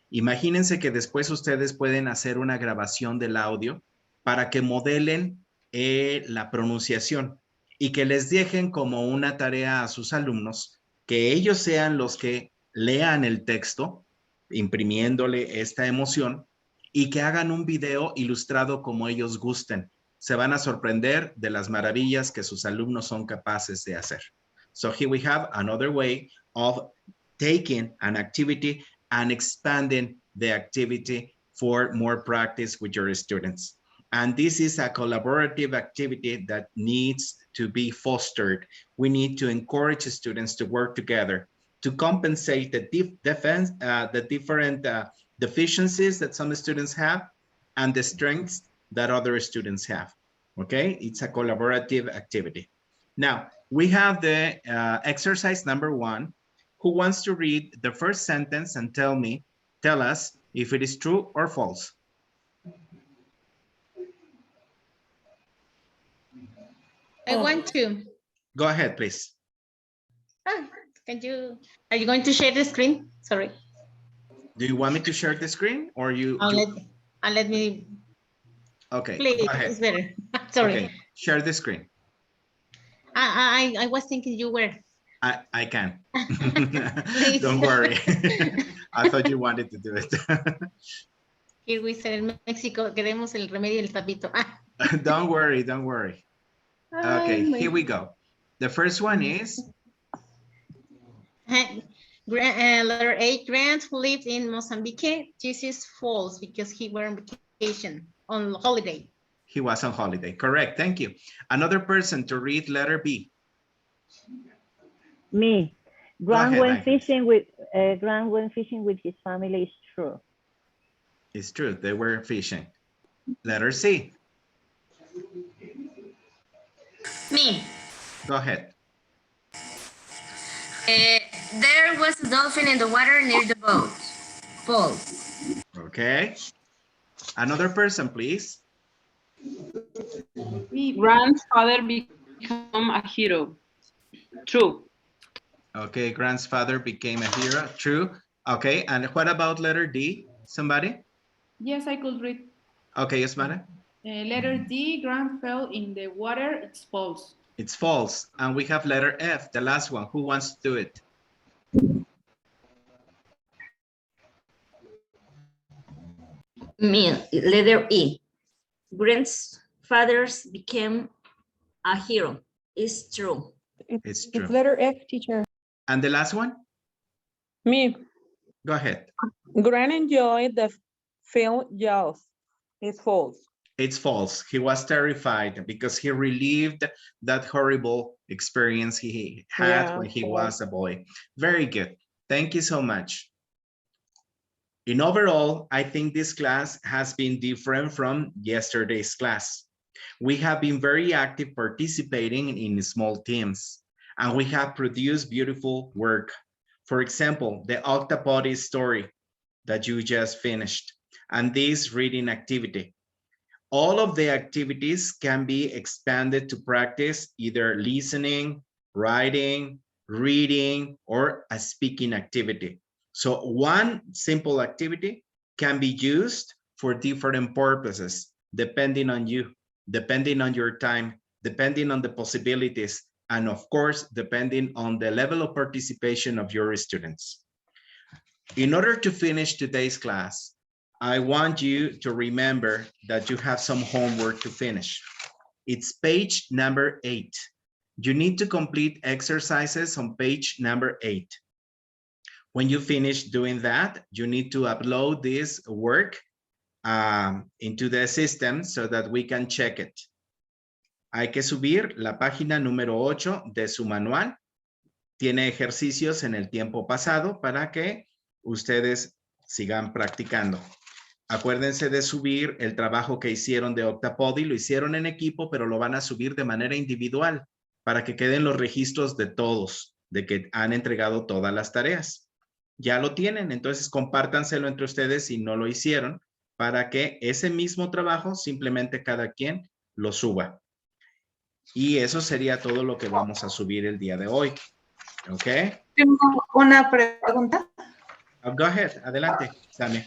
Imagínense que después ustedes pueden hacer una grabación del audio para que modelen la pronunciación y que les dejen como una tarea a sus alumnos, que ellos sean los que lean el texto, imprimiéndole esta emoción, y que hagan un video ilustrado como ellos gusten. Se van a sorprender de las maravillas que sus alumnos son capaces de hacer. So here we have another way of taking an activity and expanding the activity for more practice with your students. And this is a collaborative activity that needs to be fostered. We need to encourage students to work together to compensate the different deficiencies that some students have and the strengths that other students have. Okay, it's a collaborative activity. Now, We have the exercise number 1. Who wants to read the first sentence and tell us if it is true or false? I want to. Go ahead, please. Are you going to share the screen? Sorry. Do you want me to share the screen or you? Let me. Okay, Please, go ahead. it's better. Sorry. Okay, share the screen. I was thinking you were. I can. Don't worry. I thought you wanted to do it. Here we say in Mexico, queremos el remedio del tapito. Don't worry, don't worry. Okay, here we go. The first one is? Letter A, Grant, who lived in Mozambique. This is false because he was on vacation, on holiday. He was on holiday, correct, thank you. Another person to read letter B. Me. Grant ahead, went fishing with his family is true. It's true, they were fishing. Letter C. Me. Go ahead. There was a dolphin in the water near the boat. False. Okay. Another person, please. Grandfather became a hero. True. Okay, grandfather became a hero. True. Okay, and what about letter D? Somebody? Yes, I could read. Okay, Yasmana. Letter D, Grant fell in the water. It's false. It's false. And we have letter F, the last one. Who wants to do it? Me, letter E. Grant's father became a hero. It's true. It's true. It's letter F, teacher. And the last one? Me. Go ahead. Grant enjoyed the film Jaws. It's false. It's false. He was terrified because he relived that horrible experience he had when he was a boy. Very good. Thank you so much. In overall, I think this class has been different from yesterday's class. We have been very active participating in small teams, and we have produced beautiful work. For example, the Octopody story that you just finished, and this reading activity. All of the activities can be expanded to practice either listening, writing, reading, or a speaking activity. So one simple activity can be used for different purposes, depending on you, depending on your time, depending on the possibilities, and of course, depending on the level of participation of your students. In order to finish today's class, I want you to remember that you have some homework to finish. It's page number 8. You need to complete exercises on page number 8. When you finish doing that, you need to upload this work into the system so that we can check it. Hay que subir la página número 8 de su manual. Tiene ejercicios en el tiempo pasado para que ustedes sigan practicando. Acuérdense de subir el trabajo que hicieron de Octopody, lo hicieron en equipo, pero lo van a subir de manera individual para que queden los registros de todos, de que han entregado todas las tareas. Ya lo tienen, entonces compártanselo entre ustedes si no lo hicieron, para que ese mismo trabajo simplemente cada quien lo suba. Y eso sería todo lo que vamos a subir el día de hoy. ¿Ok? Tengo una pregunta. Go ahead, adelante, Sammy.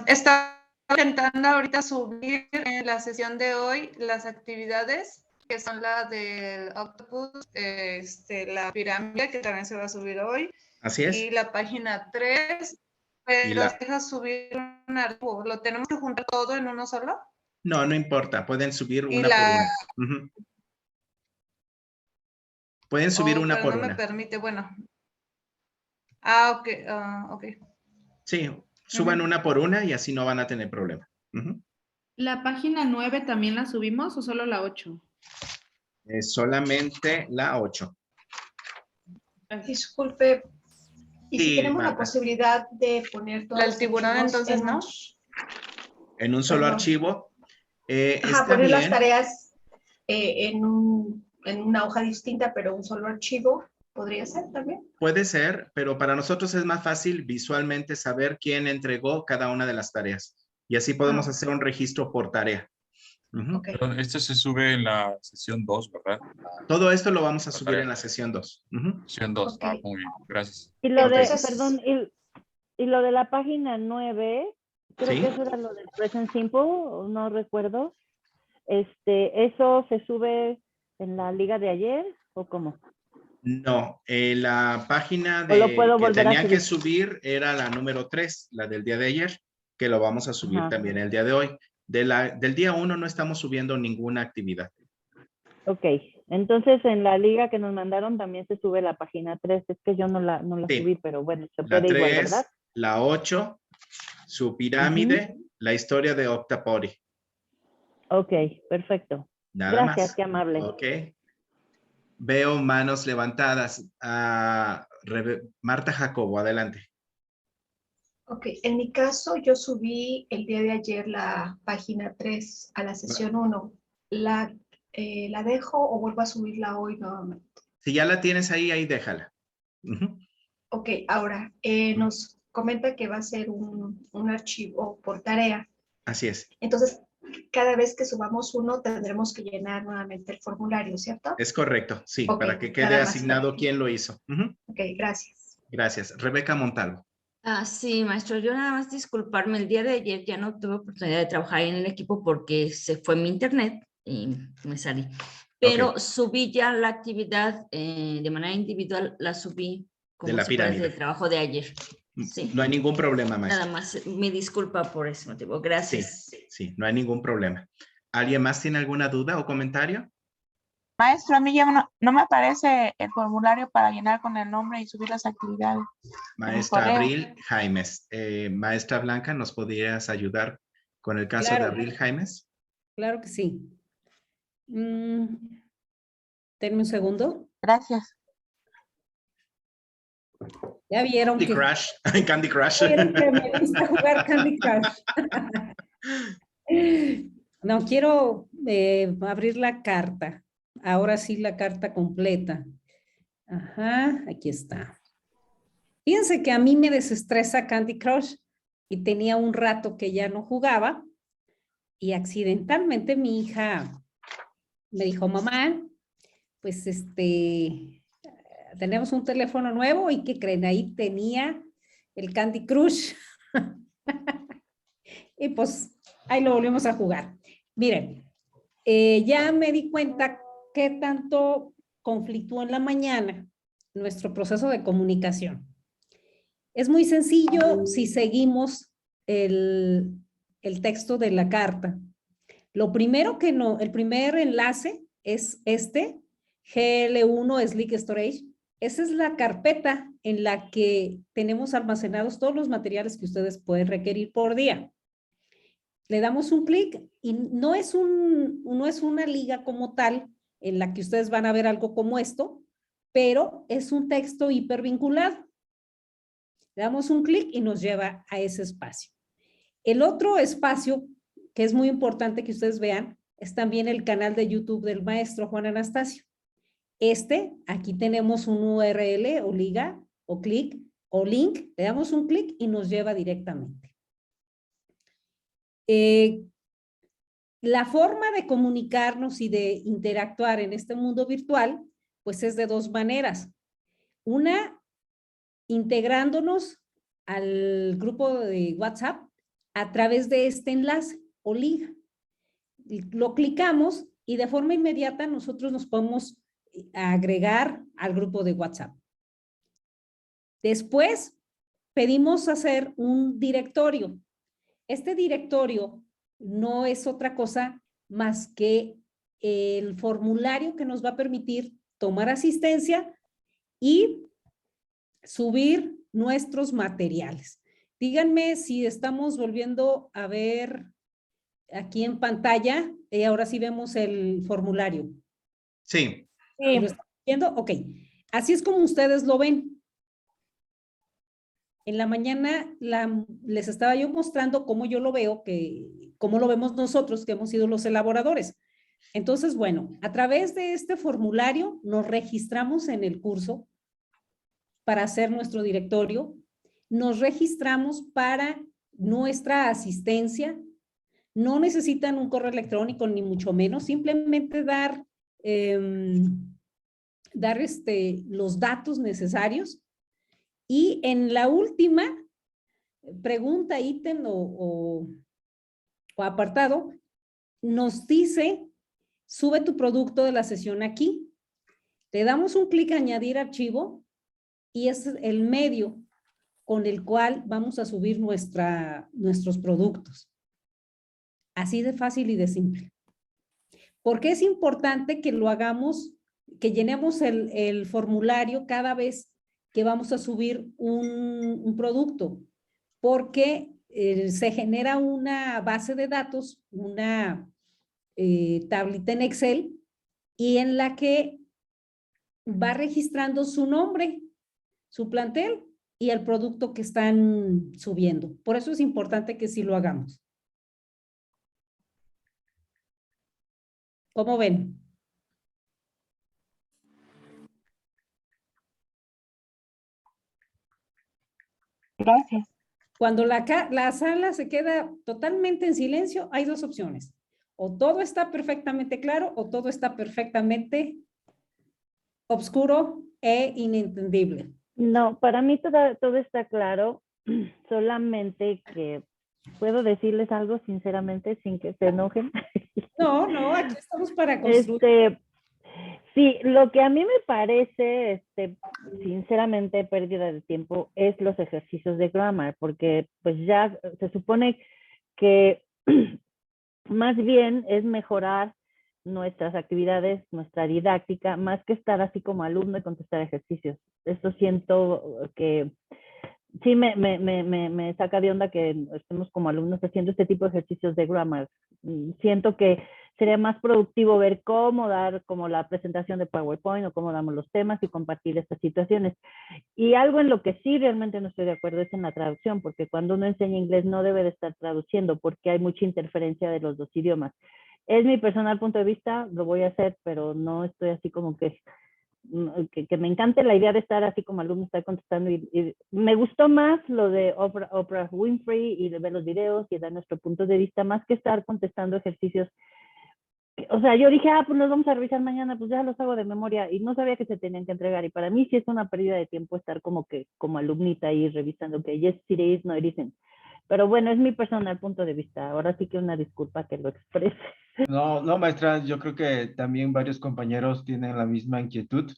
Estaba intentando ahorita subir en la sesión de hoy las actividades que son las del octopus, la pirámide que también se va a subir hoy. Así es. Y la página 3, pero deja subir un archivo. ¿Lo tenemos que juntar todo en uno solo? No, no importa, pueden subir una por una. Pueden subir una por no una. me permite, bueno. Ok. Sí, suban una por una y así no van a tener problema. ¿La página 9 también la subimos o solo la 8? Solamente la 8. Disculpe, ¿y si tenemos la posibilidad de poner todo el tiburón entonces, no? En un solo archivo. Poner las tareas en una hoja distinta, pero un solo archivo. ¿Podría ser también? Puede ser, pero para nosotros es más fácil visualmente saber quién entregó cada una de las tareas. Y así podemos hacer un registro por tarea. Pero esto se sube en la sesión 2, ¿verdad? Todo esto lo vamos a subir en la sesión 2. Sesión 2, muy bien, gracias. Y lo de, perdón, y lo de la página 9, creo ¿Sí? que eso era lo del present simple, no recuerdo. ¿Eso se sube en la liga de ayer o cómo? No, la página ¿O lo puedo que volver a tenía que subir? subir era la número 3, la del día de ayer, que lo vamos a subir Ajá. también el día de hoy. Del día 1 no estamos subiendo ninguna actividad. Ok, entonces en la liga que nos mandaron también se sube la página 3, es que yo no la Sí. subí, pero bueno, se La puede igual, 3, ¿verdad? la 8, su pirámide, la historia de Octapori. Ok, perfecto. Nada Gracias, más. qué amable. Ok. Veo manos levantadas. Marta Jacobo, adelante. Ok, en mi caso yo subí el día de ayer la página 3 a la sesión 1. ¿La dejo o vuelvo a subirla hoy nuevamente? Si ya la tienes ahí déjala. Ok, ahora nos comenta que va a ser un archivo por tarea. Así es. Entonces, cada vez que subamos uno tendremos que llenar nuevamente el formulario, ¿cierto? Es correcto, sí, Ok, para que quede nada más. asignado quién lo hizo. Ok, gracias. Gracias. Rebeca Montalvo. Sí, maestro, yo nada más disculparme, el día de ayer ya no tuve oportunidad de trabajar en el equipo porque se fue mi internet y me salí. Pero subí ya la actividad de manera individual, la subí como De la si fuera pirámide. el trabajo de ayer. Sí. No hay ningún problema, maestro. Nada más, me disculpa por ese motivo. Gracias. Sí, no hay ningún problema. ¿Alguien más tiene alguna duda o comentario? Maestro, a mí ya no me aparece el formulario para llenar con el nombre y subir las actividades. Maestra Abril Jaimes. Maestra Blanca, ¿nos podrías ayudar con el caso de Abril Jaimes? Claro que sí. Denme un segundo. Gracias. Ya vieron Candy que... Crush. Candy Crush. Ya vieron que me gusta jugar Candy Crush. No, quiero abrir la carta. Ahora sí, la carta completa. Ajá, aquí está. Fíjense que a mí me desestresa Candy Crush y tenía un rato que ya no jugaba y accidentalmente mi hija me dijo, mamá, pues tenemos un teléfono nuevo y ¿qué creen? Ahí tenía el Candy Crush. Y pues ahí lo volvimos a jugar. Miren, ya me di cuenta qué tanto conflictúa en la mañana nuestro proceso de comunicación. Es muy sencillo si seguimos el texto de la carta. Lo primero el primer enlace es GL1 Slick Storage. Esa es la carpeta en la que tenemos almacenados todos los materiales que ustedes pueden requerir por día. Le damos un clic y no es una liga como tal en la que ustedes van a ver algo como esto, pero es un texto hipervinculado. Le damos un clic y nos lleva a ese espacio. El otro espacio que es muy importante que ustedes vean es también el canal de YouTube del maestro Juan Anastacio. Aquí tenemos un URL o liga o clic o link, le damos un clic y nos lleva directamente. La forma de comunicarnos y de interactuar en este mundo virtual, pues es de dos maneras. Una, integrándonos al grupo de WhatsApp a través de este enlace o liga. Lo clicamos y de forma inmediata nosotros nos podemos agregar al grupo de WhatsApp. Después, pedimos hacer un directorio. Este directorio no es otra cosa más que el formulario que nos va a permitir tomar asistencia y subir nuestros materiales. Díganme si estamos volviendo a ver aquí en pantalla, ahora sí vemos el formulario. Sí. ¿Lo están viendo? Ok. Así es como ustedes lo ven. En la mañana les estaba yo mostrando cómo yo lo veo, cómo lo vemos nosotros, que hemos sido los elaboradores. Entonces, bueno, a través de este formulario nos registramos en el curso para hacer nuestro directorio, nos registramos para nuestra asistencia. No necesitan un correo electrónico ni mucho menos, simplemente dar los datos necesarios y en la última pregunta, ítem o apartado, nos dice, sube tu producto de la sesión aquí. Le damos un clic a añadir archivo y es el medio con el cual vamos a subir nuestros productos. Así de fácil y de simple. ¿Por qué es importante que lo hagamos, que llenemos el formulario cada vez que vamos a subir un producto? Porque se genera una base de datos, una tablita en Excel, y en la que va registrando su nombre, su plantel y el producto que están subiendo. Por eso es importante que sí lo hagamos. ¿Cómo ven? Gracias. Cuando la sala se queda totalmente en silencio, hay dos opciones. O todo está perfectamente claro o todo está perfectamente oscuro e inentendible. No, para mí todo está claro, solamente que puedo decirles algo sinceramente sin que se enojen. No, aquí estamos para construir. Sí, lo que a mí me parece, sinceramente, pérdida de tiempo es los ejercicios de grammar, porque pues ya se supone que más bien es mejorar nuestras actividades, nuestra didáctica, más que estar así como alumno y contestar ejercicios. Esto siento que sí me saca de onda que estemos como alumnos haciendo este tipo de ejercicios de grammar. Siento que sería más productivo ver cómo dar como la presentación de PowerPoint o cómo damos los temas y compartir estas situaciones. Y algo en lo que sí realmente no estoy de acuerdo es en la traducción, porque cuando uno enseña inglés no debe de estar traduciendo porque hay mucha interferencia de los dos idiomas. Es mi personal punto de vista, lo voy a hacer, pero no estoy así como que me encante la idea de estar así como alumno, estar contestando. Y me gustó más lo de Oprah Winfrey y de ver los videos y dar nuestro punto de vista, más que estar contestando ejercicios. O sea, yo dije, pues los vamos a revisar mañana, pues ya los hago de memoria y no sabía que se tenían que entregar. Y para mí sí es una pérdida de tiempo estar como alumnita ahí revisando que yes, it is, no, it isn't. Pero bueno, es mi personal punto de vista. Ahora sí que una disculpa que lo exprese. No, maestra, yo creo que también varios compañeros tienen la misma inquietud.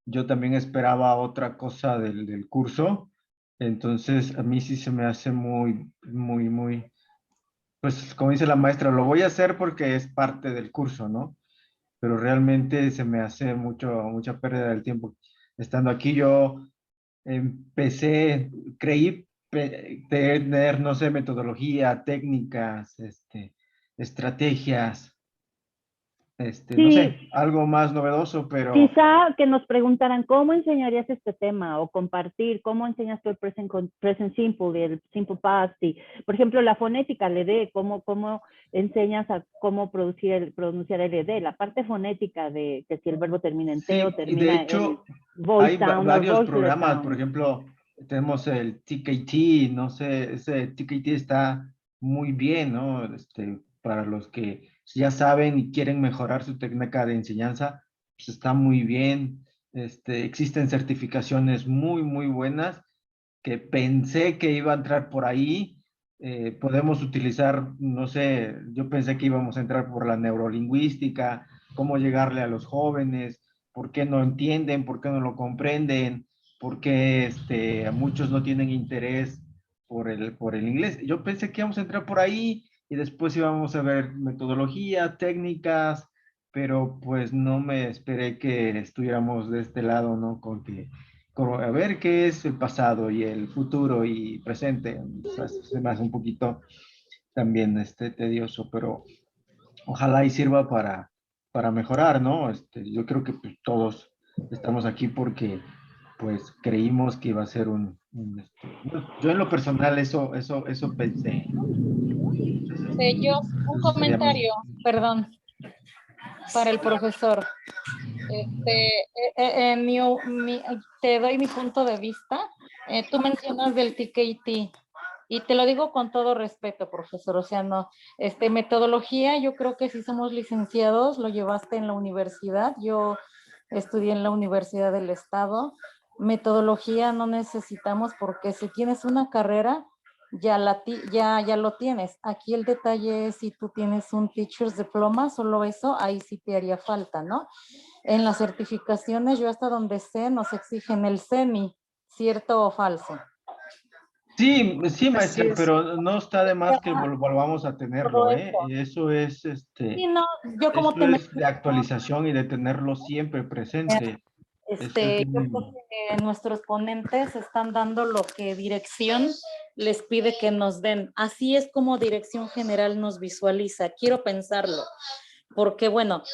Yo también esperaba otra cosa del curso. Entonces, a mí sí se me hace muy, pues como dice la maestra, lo voy a hacer porque es parte del curso, ¿no? Pero realmente se me hace mucha pérdida del tiempo. Estando aquí yo creí tener, no sé, metodología, técnicas, estrategias, no sé, algo más novedoso, pero... Quizá que nos preguntaran cómo enseñarías este tema o compartir, cómo enseñas tú el present simple y el simple past. Y, por ejemplo, la fonética, el ED, cómo enseñas a cómo pronunciar el ED, la parte fonética de que si el verbo termina en T o termina de hecho, en voice hay down varios o programas, down. por ejemplo, tenemos el TKT, no sé, ese TKT está muy bien, ¿no? Para los que ya saben y quieren mejorar su técnica de enseñanza, pues está muy bien. Existen certificaciones muy buenas que pensé que iba a entrar por ahí. Podemos utilizar, no sé, yo pensé que íbamos a entrar por la neurolingüística, cómo llegarle a los jóvenes, por qué no entienden, por qué no lo comprenden, por qué muchos no tienen interés por el inglés. Yo pensé que íbamos a entrar por ahí y después íbamos a ver metodología, técnicas, pero pues no me esperé que estuviéramos de este lado, ¿no? A ver qué es el pasado y el futuro y presente. O sea, se me hace un poquito también tedioso, pero ojalá y sirva para mejorar, ¿no? Yo creo que pues, todos estamos aquí porque pues creímos que iba a ser yo en lo personal eso pensé. Yo, un comentario, perdón. para el profesor. Te doy mi punto de vista. Tú mencionas del TKT y te lo digo con todo respeto, profesor. O sea, no, metodología, yo creo que si somos licenciados, lo llevaste en la universidad. Yo estudié en la Universidad del Estado. Metodología no necesitamos porque si tienes una carrera, ya lo tienes. Aquí el detalle es si tú tienes un Teacher's Diploma, solo eso, ahí sí te haría falta, ¿no? En las certificaciones, yo hasta donde sé, nos exigen el SEMI, ¿cierto o falso? Sí, sí, maestra, Así es. pero no está de más que volvamos a tenerlo, Todo ¿eh? esto. Eso es, Sí, no, yo como eso te es de menciono, actualización y de tenerlo siempre presente. Es yo creo que nuestros ponentes están dando lo que dirección les pide que nos den. Así es como dirección general nos visualiza. Quiero pensarlo, porque bueno,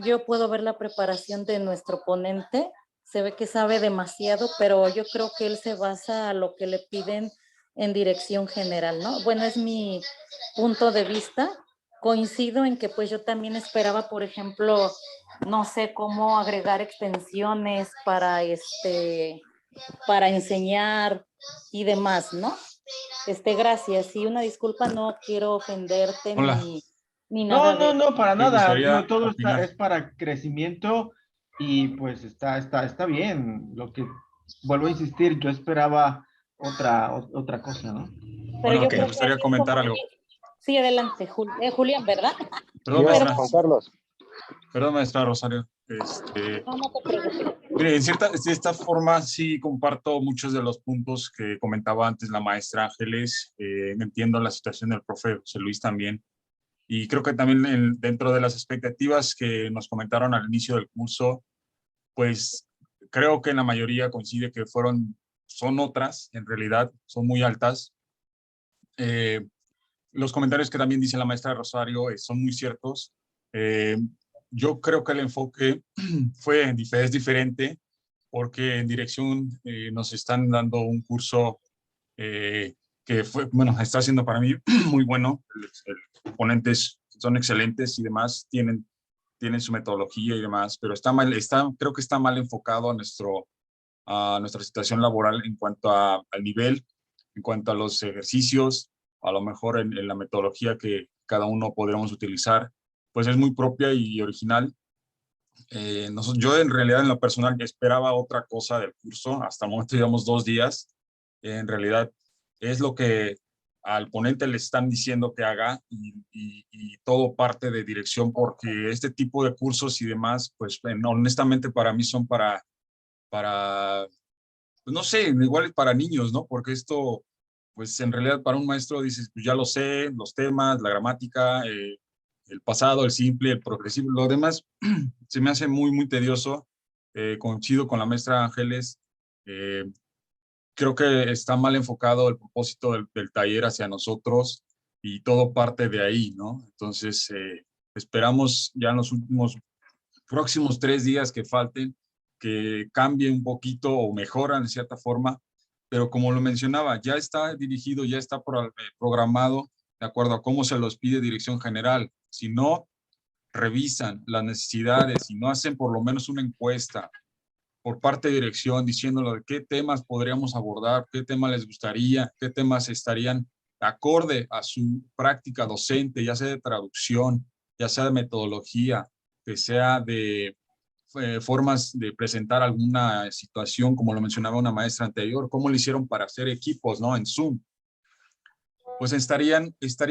yo puedo ver la preparación de nuestro ponente, se ve que sabe demasiado, pero yo creo que él se basa a lo que le piden en dirección general, ¿no? Bueno, es mi punto de vista. Coincido en que pues yo también esperaba, por ejemplo, no sé cómo agregar extensiones para enseñar y demás, ¿no? Gracias. Y una disculpa, no quiero ofenderte Hola, ni No, nada no, de... no, para me nada. gustaría Digo, todo opinar. es para crecimiento y pues está bien. Lo que vuelvo a insistir, yo esperaba otra cosa, ¿no? Pero Bueno, yo me creo que gustaría así es comentar como... algo. Sí, adelante, Julián, ¿verdad? Perdón, Pero maestra. pues, Perdón, maestra Rosario. no te preocupes. Mire, de esta forma sí comparto muchos de los puntos que comentaba antes la maestra Ángeles. Entiendo la situación del profe José Luis también. Y creo que también dentro de las expectativas que nos comentaron al inicio del curso, pues creo que en la mayoría coincide que son otras, en realidad, son muy altas. Los comentarios que también dice la maestra Rosario son muy ciertos. Eh, yo creo que el enfoque es diferente porque en dirección nos están dando un curso que está siendo para mí muy bueno. Los ponentes son excelentes y demás, tienen su metodología y demás, pero creo que está mal enfocado a nuestra situación laboral en cuanto al nivel, en cuanto a los ejercicios, a lo mejor en la metodología que cada uno podríamos utilizar, pues es muy propia y original. Yo en realidad en lo personal esperaba otra cosa del curso, hasta el momento llevamos 2 días, en realidad es lo que al ponente le están diciendo que haga y todo parte de dirección porque este tipo de cursos y demás, pues honestamente para mí son pues no sé, igual para niños, ¿no? Porque esto, pues en realidad para un maestro dices, pues ya lo sé, los temas, la gramática, el pasado, el simple, el progresivo, lo demás se me hace muy, muy tedioso. Coincido con la maestra Ángeles. eh, Creo que está mal enfocado el propósito del taller hacia nosotros y todo parte de ahí, ¿no? Entonces, esperamos ya en los próximos 3 días que falten, que cambie un poquito o mejoran de cierta forma, pero como lo mencionaba, ya está dirigido, ya está programado de acuerdo a cómo se los pide Dirección General. Si no revisan las necesidades, si no hacen por lo menos una encuesta por parte de dirección diciéndolo de qué temas podríamos abordar, qué temas les gustaría, qué temas estarían acorde a su práctica docente, ya sea de traducción, ya sea de metodología, que sea de formas de presentar alguna situación, como lo mencionaba una maestra anterior, cómo lo hicieron para hacer equipos, ¿no? En Zoom. Pues estaría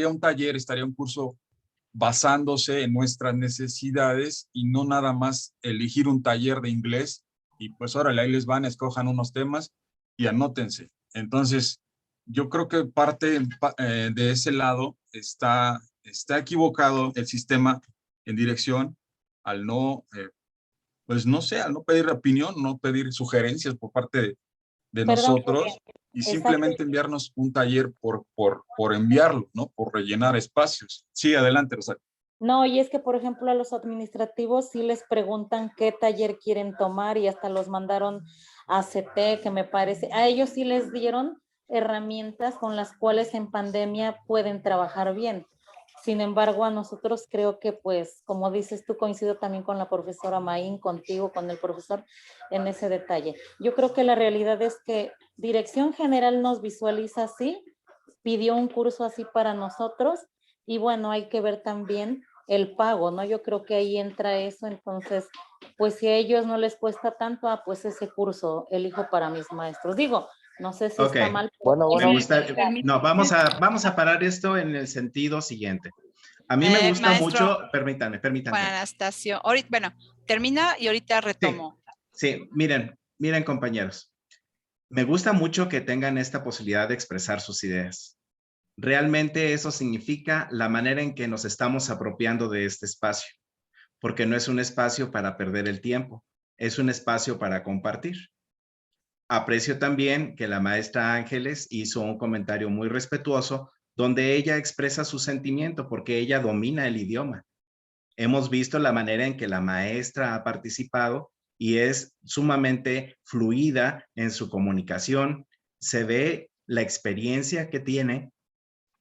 un taller, estaría un curso basándose en nuestras necesidades y no nada más elegir un taller de inglés y pues órale, ahí les van, escojan unos temas y anótense. Entonces, yo creo que parte de ese lado está equivocado el sistema en dirección al no, pues no sé, al no pedir opinión, no pedir sugerencias por parte de Perdón, Julián. nosotros y Exacto. simplemente enviarnos un taller por enviarlo, ¿no? Por rellenar espacios. Sí, adelante, Rosario. No, y es que, por ejemplo, a los administrativos sí les preguntan qué taller quieren tomar y hasta los mandaron a CT, que me parece, a ellos sí les dieron herramientas con las cuales en pandemia pueden trabajar bien. Sin embargo, a nosotros creo que, pues, como dices tú, coincido también con la profesora Maín, contigo, con el profesor, en ese detalle. Yo creo que la realidad es que Dirección General nos visualiza así, pidió un curso así para nosotros, y bueno, hay que ver también el pago, ¿no? Yo creo que ahí entra eso, entonces, pues si a ellos no les cuesta tanto, pues ese curso elijo para mis maestros. Digo, no sé si está mal. Me gusta, no, vamos a parar esto en el sentido siguiente. A mí me gusta mucho, permítanme. Juan Anastacio, ahorita, bueno, termina y ahorita retomo. Sí, miren compañeros, me gusta mucho que tengan esta posibilidad de expresar sus ideas. Realmente eso significa la manera en que nos estamos apropiando de este espacio, porque no es un espacio para perder el tiempo, es un espacio para compartir. Aprecio también que la maestra Ángeles hizo un comentario muy respetuoso donde ella expresa su sentimiento porque ella domina el idioma. Hemos visto la manera en que la maestra ha participado y es sumamente fluida en su comunicación. Se ve la experiencia que tiene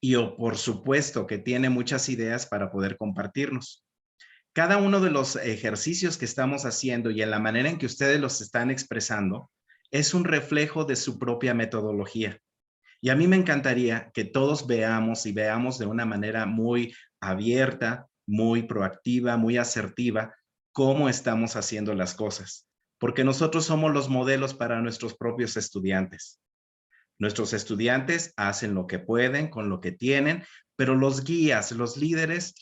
y por supuesto que tiene muchas ideas para poder compartirnos. Cada uno de los ejercicios que estamos haciendo y en la manera en que ustedes los están expresando es un reflejo de su propia metodología. Y a mí me encantaría que todos veamos de una manera muy abierta, muy proactiva, muy asertiva, cómo estamos haciendo las cosas. Porque nosotros somos los modelos para nuestros propios estudiantes. Nuestros estudiantes hacen lo que pueden con lo que tienen, pero los guías, los líderes,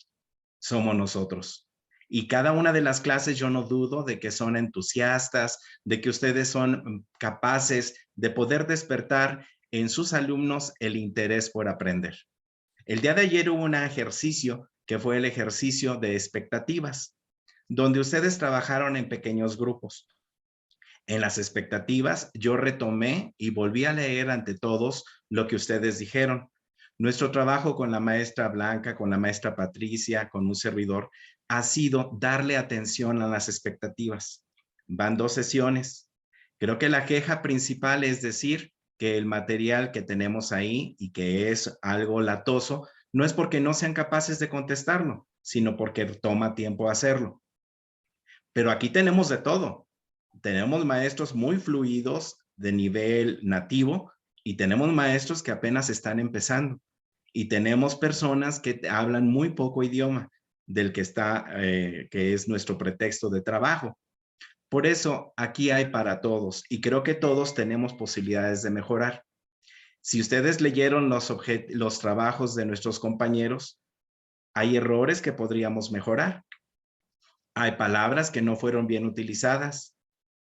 somos nosotros. Y cada una de las clases yo no dudo de que son entusiastas, de que ustedes son capaces de poder despertar en sus alumnos el interés por aprender. El día de ayer hubo un ejercicio que fue el ejercicio de expectativas, donde ustedes trabajaron en pequeños grupos. En las expectativas yo retomé y volví a leer ante todos lo que ustedes dijeron. Nuestro trabajo con la maestra Blanca, con la maestra Patricia, con un servidor, ha sido darle atención a las expectativas. Van 2 sesiones. Creo que la queja principal es decir que el material que tenemos ahí y que es algo latoso, no es porque no sean capaces de contestarlo, sino porque toma tiempo hacerlo. Pero aquí tenemos de todo. Tenemos maestros muy fluidos de nivel nativo y tenemos maestros que apenas están empezando. Y tenemos personas que hablan muy poco idioma del que está, que es nuestro pretexto de trabajo. Por eso aquí hay para todos y creo que todos tenemos posibilidades de mejorar. Si ustedes leyeron los trabajos de nuestros compañeros, hay errores que podríamos mejorar. Hay palabras que no fueron bien utilizadas.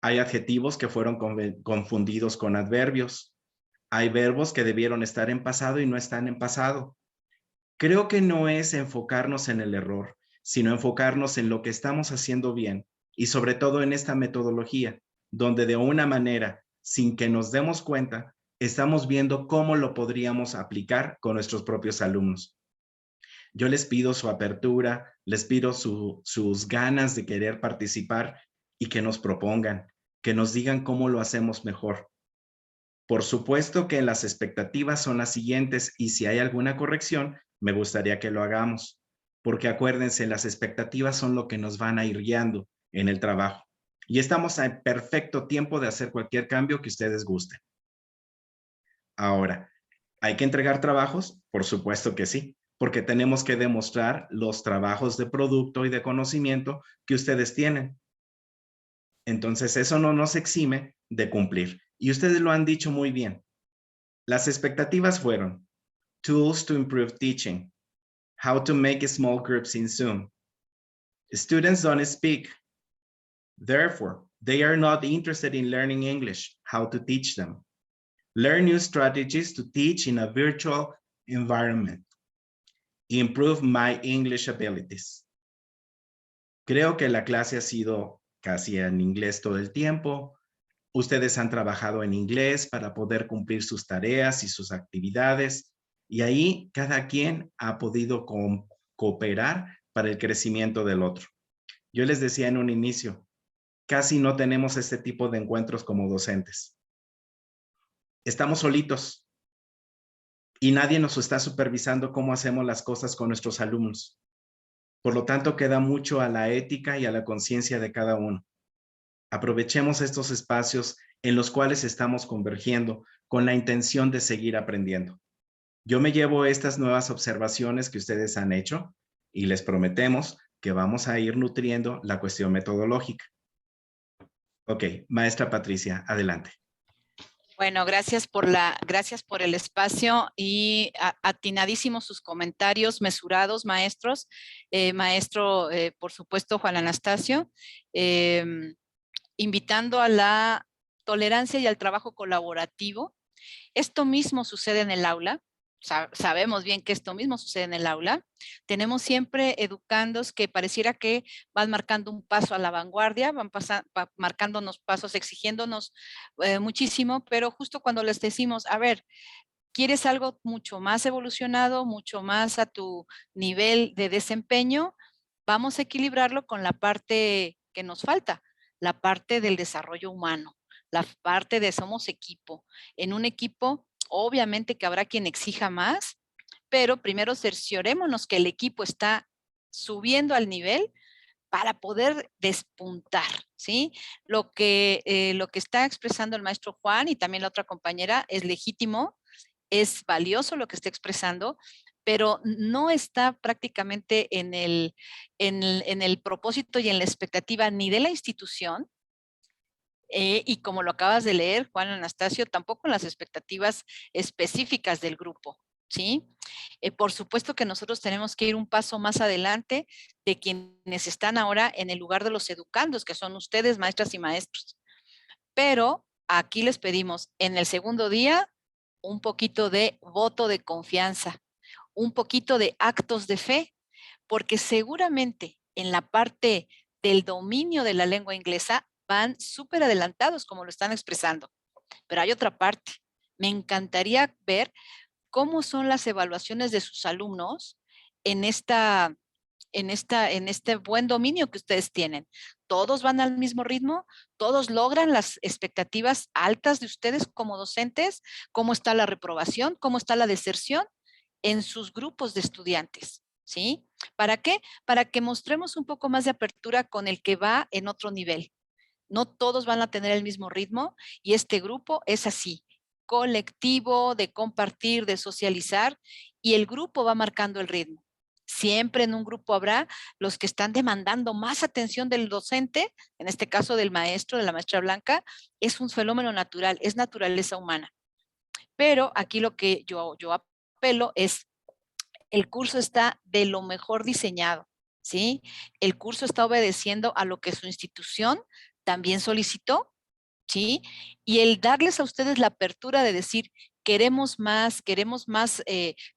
Hay adjetivos que fueron confundidos con adverbios. Hay verbos que debieron estar en pasado y no están en pasado. Creo que no es enfocarnos en el error, sino enfocarnos en lo que estamos haciendo bien y sobre todo en esta metodología, donde de una manera, sin que nos demos cuenta, estamos viendo cómo lo podríamos aplicar con nuestros propios alumnos. Yo les pido su apertura, les pido sus ganas de querer participar y que nos propongan, que nos digan cómo lo hacemos mejor. Por supuesto que las expectativas son las siguientes y si hay alguna corrección, me gustaría que lo hagamos, porque acuérdense, las expectativas son lo que nos van a ir guiando en el trabajo y estamos en perfecto tiempo de hacer cualquier cambio que ustedes gusten. Ahora, ¿hay que entregar trabajos? Por supuesto que sí, porque tenemos que demostrar los trabajos de producto y de conocimiento que ustedes tienen. Entonces, eso no nos exime de cumplir. Y ustedes lo han dicho muy bien. Las expectativas fueron tools to improve teaching, how to make small groups in Zoom. Students don't speak. Therefore, they are not interested in learning English, how to teach them. Learn new strategies to teach in a virtual environment. Improve my English abilities. Creo que la clase ha sido casi en inglés todo el tiempo. Ustedes han trabajado en inglés para poder cumplir sus tareas y sus actividades y ahí cada quien ha podido cooperar para el crecimiento del otro. Yo les decía en un inicio, casi no tenemos este tipo de encuentros como docentes. Estamos solitos y nadie nos está supervisando cómo hacemos las cosas con nuestros alumnos. Por lo tanto, queda mucho a la ética y a la conciencia de cada uno. Aprovechemos estos espacios en los cuales estamos convergiendo con la intención de seguir aprendiendo. Yo me llevo estas nuevas observaciones que ustedes han hecho y les prometemos que vamos a ir nutriendo la cuestión metodológica. Ok, maestra Patricia, adelante. Bueno, gracias por el espacio y atinadísimos sus comentarios, mesurados, maestros. Maestro, por supuesto, Juan Anastacio, invitando a la tolerancia y al trabajo colaborativo. Esto mismo sucede en el aula. Sabemos bien que esto mismo sucede en el aula. Tenemos siempre educandos que pareciera que van marcando un paso a la vanguardia, van marcándonos pasos, exigiéndonos muchísimo, pero justo cuando les decimos, a ver, ¿quieres algo mucho más evolucionado, mucho más a tu nivel de desempeño? Vamos a equilibrarlo con la parte que nos falta, la parte del desarrollo humano, la parte de somos equipo. En un equipo, obviamente que habrá quien exija más, pero primero cerciorémonos que el equipo está subiendo al nivel para poder despuntar, ¿sí? Lo que está expresando el maestro Juan y también la otra compañera es legítimo, es valioso lo que está expresando, pero no está prácticamente en el propósito y en la expectativa ni de la institución, y como lo acabas de leer, Juan Anastacio, tampoco en las expectativas específicas del grupo, ¿sí? Por supuesto que nosotros tenemos que ir un paso más adelante de quienes están ahora en el lugar de los educandos, que son ustedes, maestras y maestros. Pero aquí les pedimos en el segundo día un poquito de voto de confianza, un poquito de actos de fe, porque seguramente en la parte del dominio de la lengua inglesa van súper adelantados, como lo están expresando. Pero hay otra parte. Me encantaría ver cómo son las evaluaciones de sus alumnos en este buen dominio que ustedes tienen. ¿Todos van al mismo ritmo? ¿Todos logran las expectativas altas de ustedes como docentes? ¿Cómo está la reprobación? ¿Cómo está la deserción en sus grupos de estudiantes? ¿Sí? ¿Para qué? Para que mostremos un poco más de apertura con el que va en otro nivel. No todos van a tener el mismo ritmo y este grupo es así, colectivo, de compartir, de socializar, y el grupo va marcando el ritmo. Siempre en un grupo habrá los que están demandando más atención del docente, en este caso del maestro, de la maestra Blanca. Es un fenómeno natural, es naturaleza humana. Pero aquí lo que yo apelo es, el curso está de lo mejor diseñado, ¿sí? El curso está obedeciendo a lo que su institución también solicitó, ¿sí? Y el darles a ustedes la apertura de decir, queremos más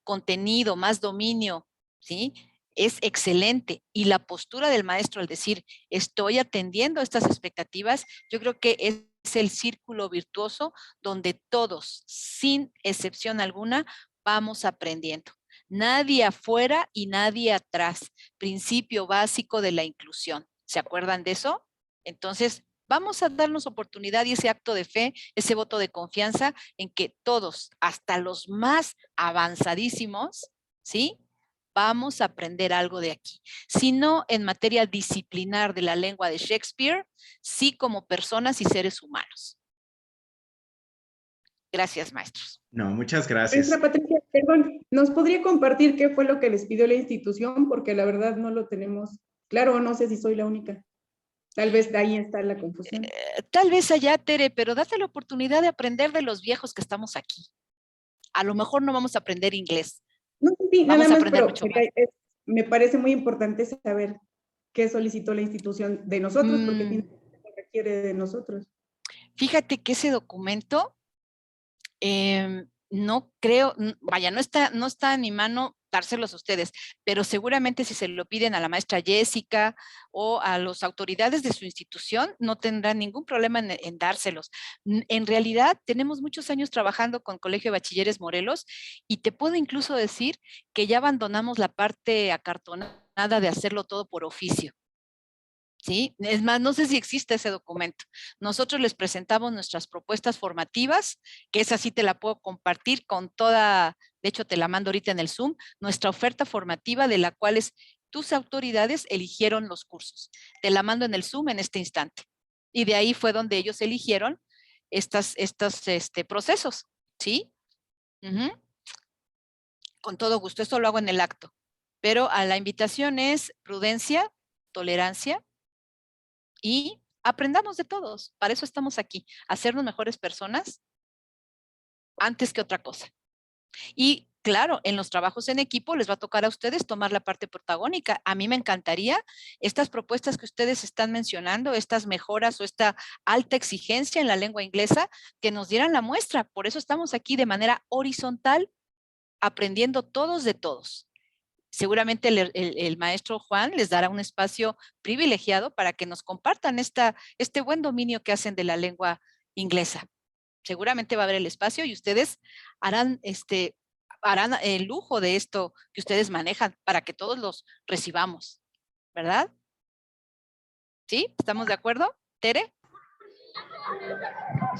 contenido, más dominio, ¿sí? Es excelente. Y la postura del maestro al decir, estoy atendiendo estas expectativas, yo creo que es el círculo virtuoso donde todos, sin excepción alguna, vamos aprendiendo. Nadie afuera y nadie atrás. Principio básico de la inclusión. ¿Se acuerdan de eso? Entonces, vamos a darnos oportunidad y ese acto de fe, ese voto de confianza en que todos, hasta los más avanzadísimos, ¿sí? Vamos a aprender algo de aquí. Si no en materia disciplinar de la lengua de Shakespeare, sí como personas y seres humanos. Gracias, maestros. No, muchas gracias. Maestra Patricia, perdón, ¿nos podría compartir qué fue lo que les pidió la institución? Porque la verdad no lo tenemos claro, no sé si soy la única. Tal vez de ahí está la confusión. Tal vez allá, Tere, pero date la oportunidad de aprender de los viejos que estamos aquí. A lo mejor no vamos a aprender inglés. No, sí, vamos nada a más, aprender pero mucho más. me parece muy importante saber qué solicitó la institución de nosotros, porque requiere de nosotros. Fíjate que ese documento, no creo, vaya, no está en mi mano dárselos a ustedes, pero seguramente si se lo piden a la maestra Jessica o a las autoridades de su institución, no tendrán ningún problema en dárselos. En realidad, tenemos muchos años trabajando con Colegio de Bachilleres Morelos y te puedo incluso decir que ya abandonamos la parte acartonada de hacerlo todo por oficio. ¿Sí? Es más, no sé si existe ese documento. Nosotros les presentamos nuestras propuestas formativas, que esa sí te la puedo compartir con toda, de hecho te la mando ahorita en el Zoom, nuestra oferta formativa de la cual tus autoridades eligieron los cursos. Te la mando en el Zoom en este instante. Y de ahí fue donde ellos eligieron estos procesos, ¿sí? Con todo gusto, esto lo hago en el acto. Pero a la invitación es prudencia, tolerancia, y aprendamos de todos. Para eso estamos aquí, hacernos mejores personas antes que otra cosa. Y claro, en los trabajos en equipo les va a tocar a ustedes tomar la parte protagónica. A mí me encantaría estas propuestas que ustedes están mencionando, estas mejoras o esta alta exigencia en la lengua inglesa, que nos dieran la muestra. Por eso estamos aquí de manera horizontal, aprendiendo todos de todos. Seguramente el maestro Juan les dará un espacio privilegiado para que nos compartan este buen dominio que hacen de la lengua inglesa. Seguramente va a haber el espacio y ustedes harán el lujo de esto que ustedes manejan para que todos los recibamos, ¿verdad? ¿Sí? ¿Estamos de acuerdo? ¿Tere?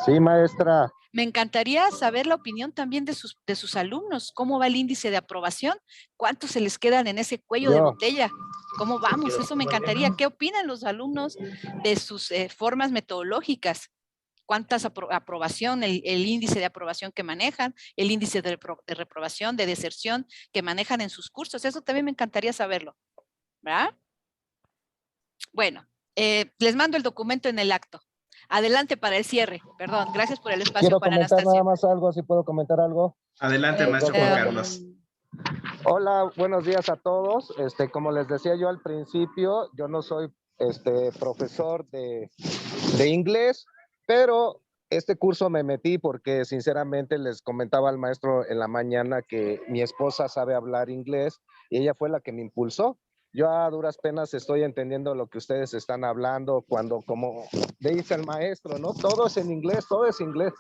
Sí, maestra. Me encantaría saber la opinión también de sus alumnos. ¿Cómo va el índice de aprobación? ¿Cuántos se les quedan en ese cuello de botella? ¿Cómo vamos? Eso me encantaría. ¿Qué opinan los alumnos de sus formas metodológicas? ¿Cuántas aprobación, el índice de aprobación que manejan, el índice de reprobación, de deserción que manejan en sus cursos? Eso también me encantaría saberlo, ¿verdad? Bueno, les mando el documento en el acto. Adelante para el cierre. Perdón, gracias por el espacio. Quiero Juan comentar Anastacio. nada más algo, si puedo comentar algo. Adelante, maestro Juan Carlos. Hola, buenos días a todos. Como les decía yo al principio, yo no soy profesor de inglés, pero este curso me metí porque sinceramente les comentaba al maestro en la mañana que mi esposa sabe hablar inglés y ella fue la que me impulsó. Yo a duras penas estoy entendiendo lo que ustedes están hablando cuando, como dice el maestro, ¿no? Todo es en inglés, todo es inglés.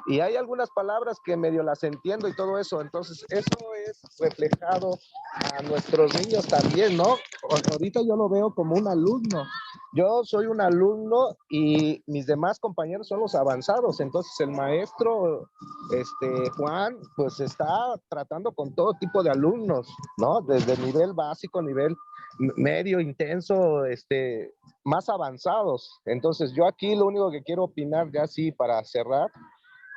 Y hay algunas palabras que medio las entiendo y todo eso. Entonces, eso es reflejado a nuestros niños también, ¿no? Ahorita yo lo veo como un alumno. Yo soy un alumno y mis demás compañeros son los avanzados. Entonces, el maestro Juan, pues está tratando con todo tipo de alumnos, ¿no? Desde nivel básico, nivel medio, intenso, más avanzados. Entonces, yo aquí lo único que quiero opinar, ya sí, para cerrar,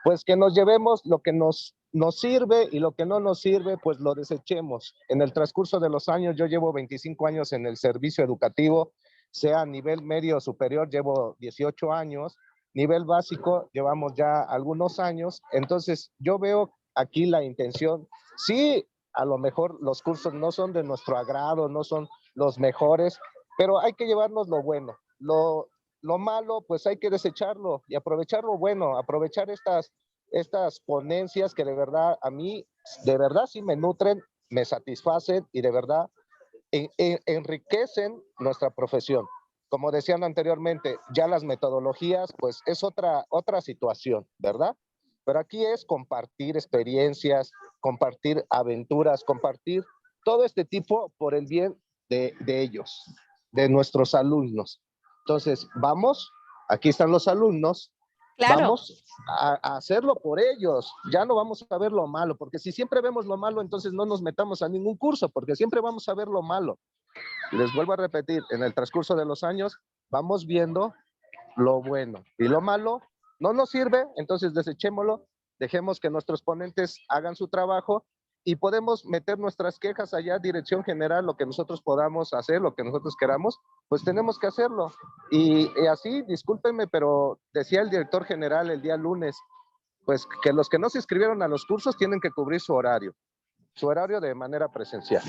pues que nos llevemos lo que nos sirve y lo que no nos sirve, pues lo desechemos. En el transcurso de los años, yo llevo 25 años en el servicio educativo, sea a nivel medio o superior, llevo 18 años, nivel básico, llevamos ya algunos años. Entonces, yo veo aquí la intención, sí, a lo mejor los cursos no son de nuestro agrado, no son los mejores, pero hay que llevarnos lo bueno. Lo malo, pues hay que desecharlo y aprovechar lo bueno, aprovechar estas ponencias que de verdad a mí, de verdad sí me nutren, me satisfacen y de verdad enriquecen nuestra profesión. Como decían anteriormente, ya las metodologías, pues es otra situación, ¿verdad? Pero aquí es compartir experiencias, compartir aventuras, compartir todo este tipo por el bien de ellos, de nuestros alumnos. Entonces, vamos, aquí están los alumnos, claro. Vamos a hacerlo por ellos, ya no vamos a ver lo malo, porque si siempre vemos lo malo, entonces no nos metamos a ningún curso, porque siempre vamos a ver lo malo. Les vuelvo a repetir, en el transcurso de los años, vamos viendo lo bueno y lo malo no nos sirve, entonces desechémoslo, dejemos que nuestros ponentes hagan su trabajo y podemos meter nuestras quejas allá, dirección general, lo que nosotros podamos hacer, lo que nosotros queramos, pues tenemos que hacerlo. Y así, discúlpenme, pero decía el director general el día lunes, pues que los que no se inscribieron a los cursos tienen que cubrir su horario de manera presencial.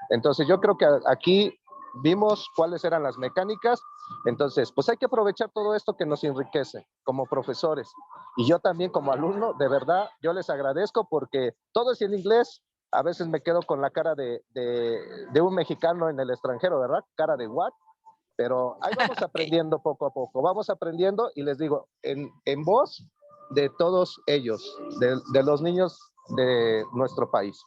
Entonces yo creo que aquí vimos cuáles eran las mecánicas, entonces pues hay que aprovechar todo esto que nos enriquece como profesores. Y yo también como alumno, de verdad, yo les agradezco porque todo es en inglés. A veces me quedo con la cara de un mexicano en el extranjero, ¿verdad? Cara de what? Pero ahí vamos aprendiendo poco a poco, vamos aprendiendo y les digo, en voz de todos ellos, de los niños de nuestro país.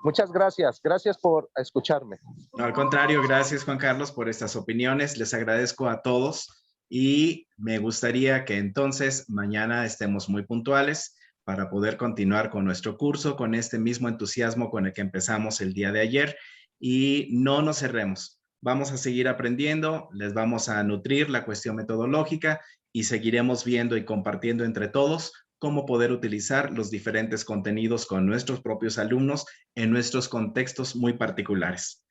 Muchas gracias. Gracias por escucharme. No, al contrario, gracias Juan Carlos por estas opiniones. Les agradezco a todos y me gustaría que entonces mañana estemos muy puntuales para poder continuar con nuestro curso, con este mismo entusiasmo con el que empezamos el día de ayer y no nos cerremos. Vamos a seguir aprendiendo, les vamos a nutrir la cuestión metodológica y seguiremos viendo y compartiendo entre todos cómo poder utilizar los diferentes contenidos con nuestros propios alumnos en nuestros contextos muy particulares.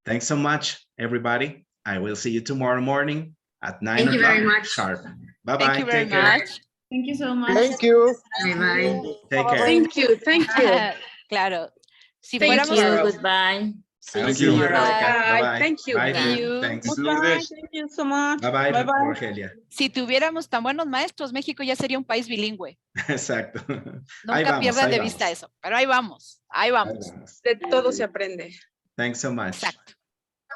Thanks so much, everybody. I will see you tomorrow morning at 9 o'clock sharp. Bye-bye. Thank you very Take care. much. Thank you so much. Thank you. Bye-bye. Take care. Thank you. Thank you. Claro. Si Thank fuéramos... you. Goodbye. See Thank you you, tomorrow. Rebecca. Bye-bye. Thank you. Bye, Thank Ruth. you. Thanks. Goodbye. Thank you so much. Bye-bye, Bye-bye. Rogelia. Si tuviéramos tan buenos maestros, México ya sería un país bilingüe. Exacto. Nunca pierdan de vista eso, pero ahí vamos, ahí vamos. De todo se aprende. Thanks so much. Exacto.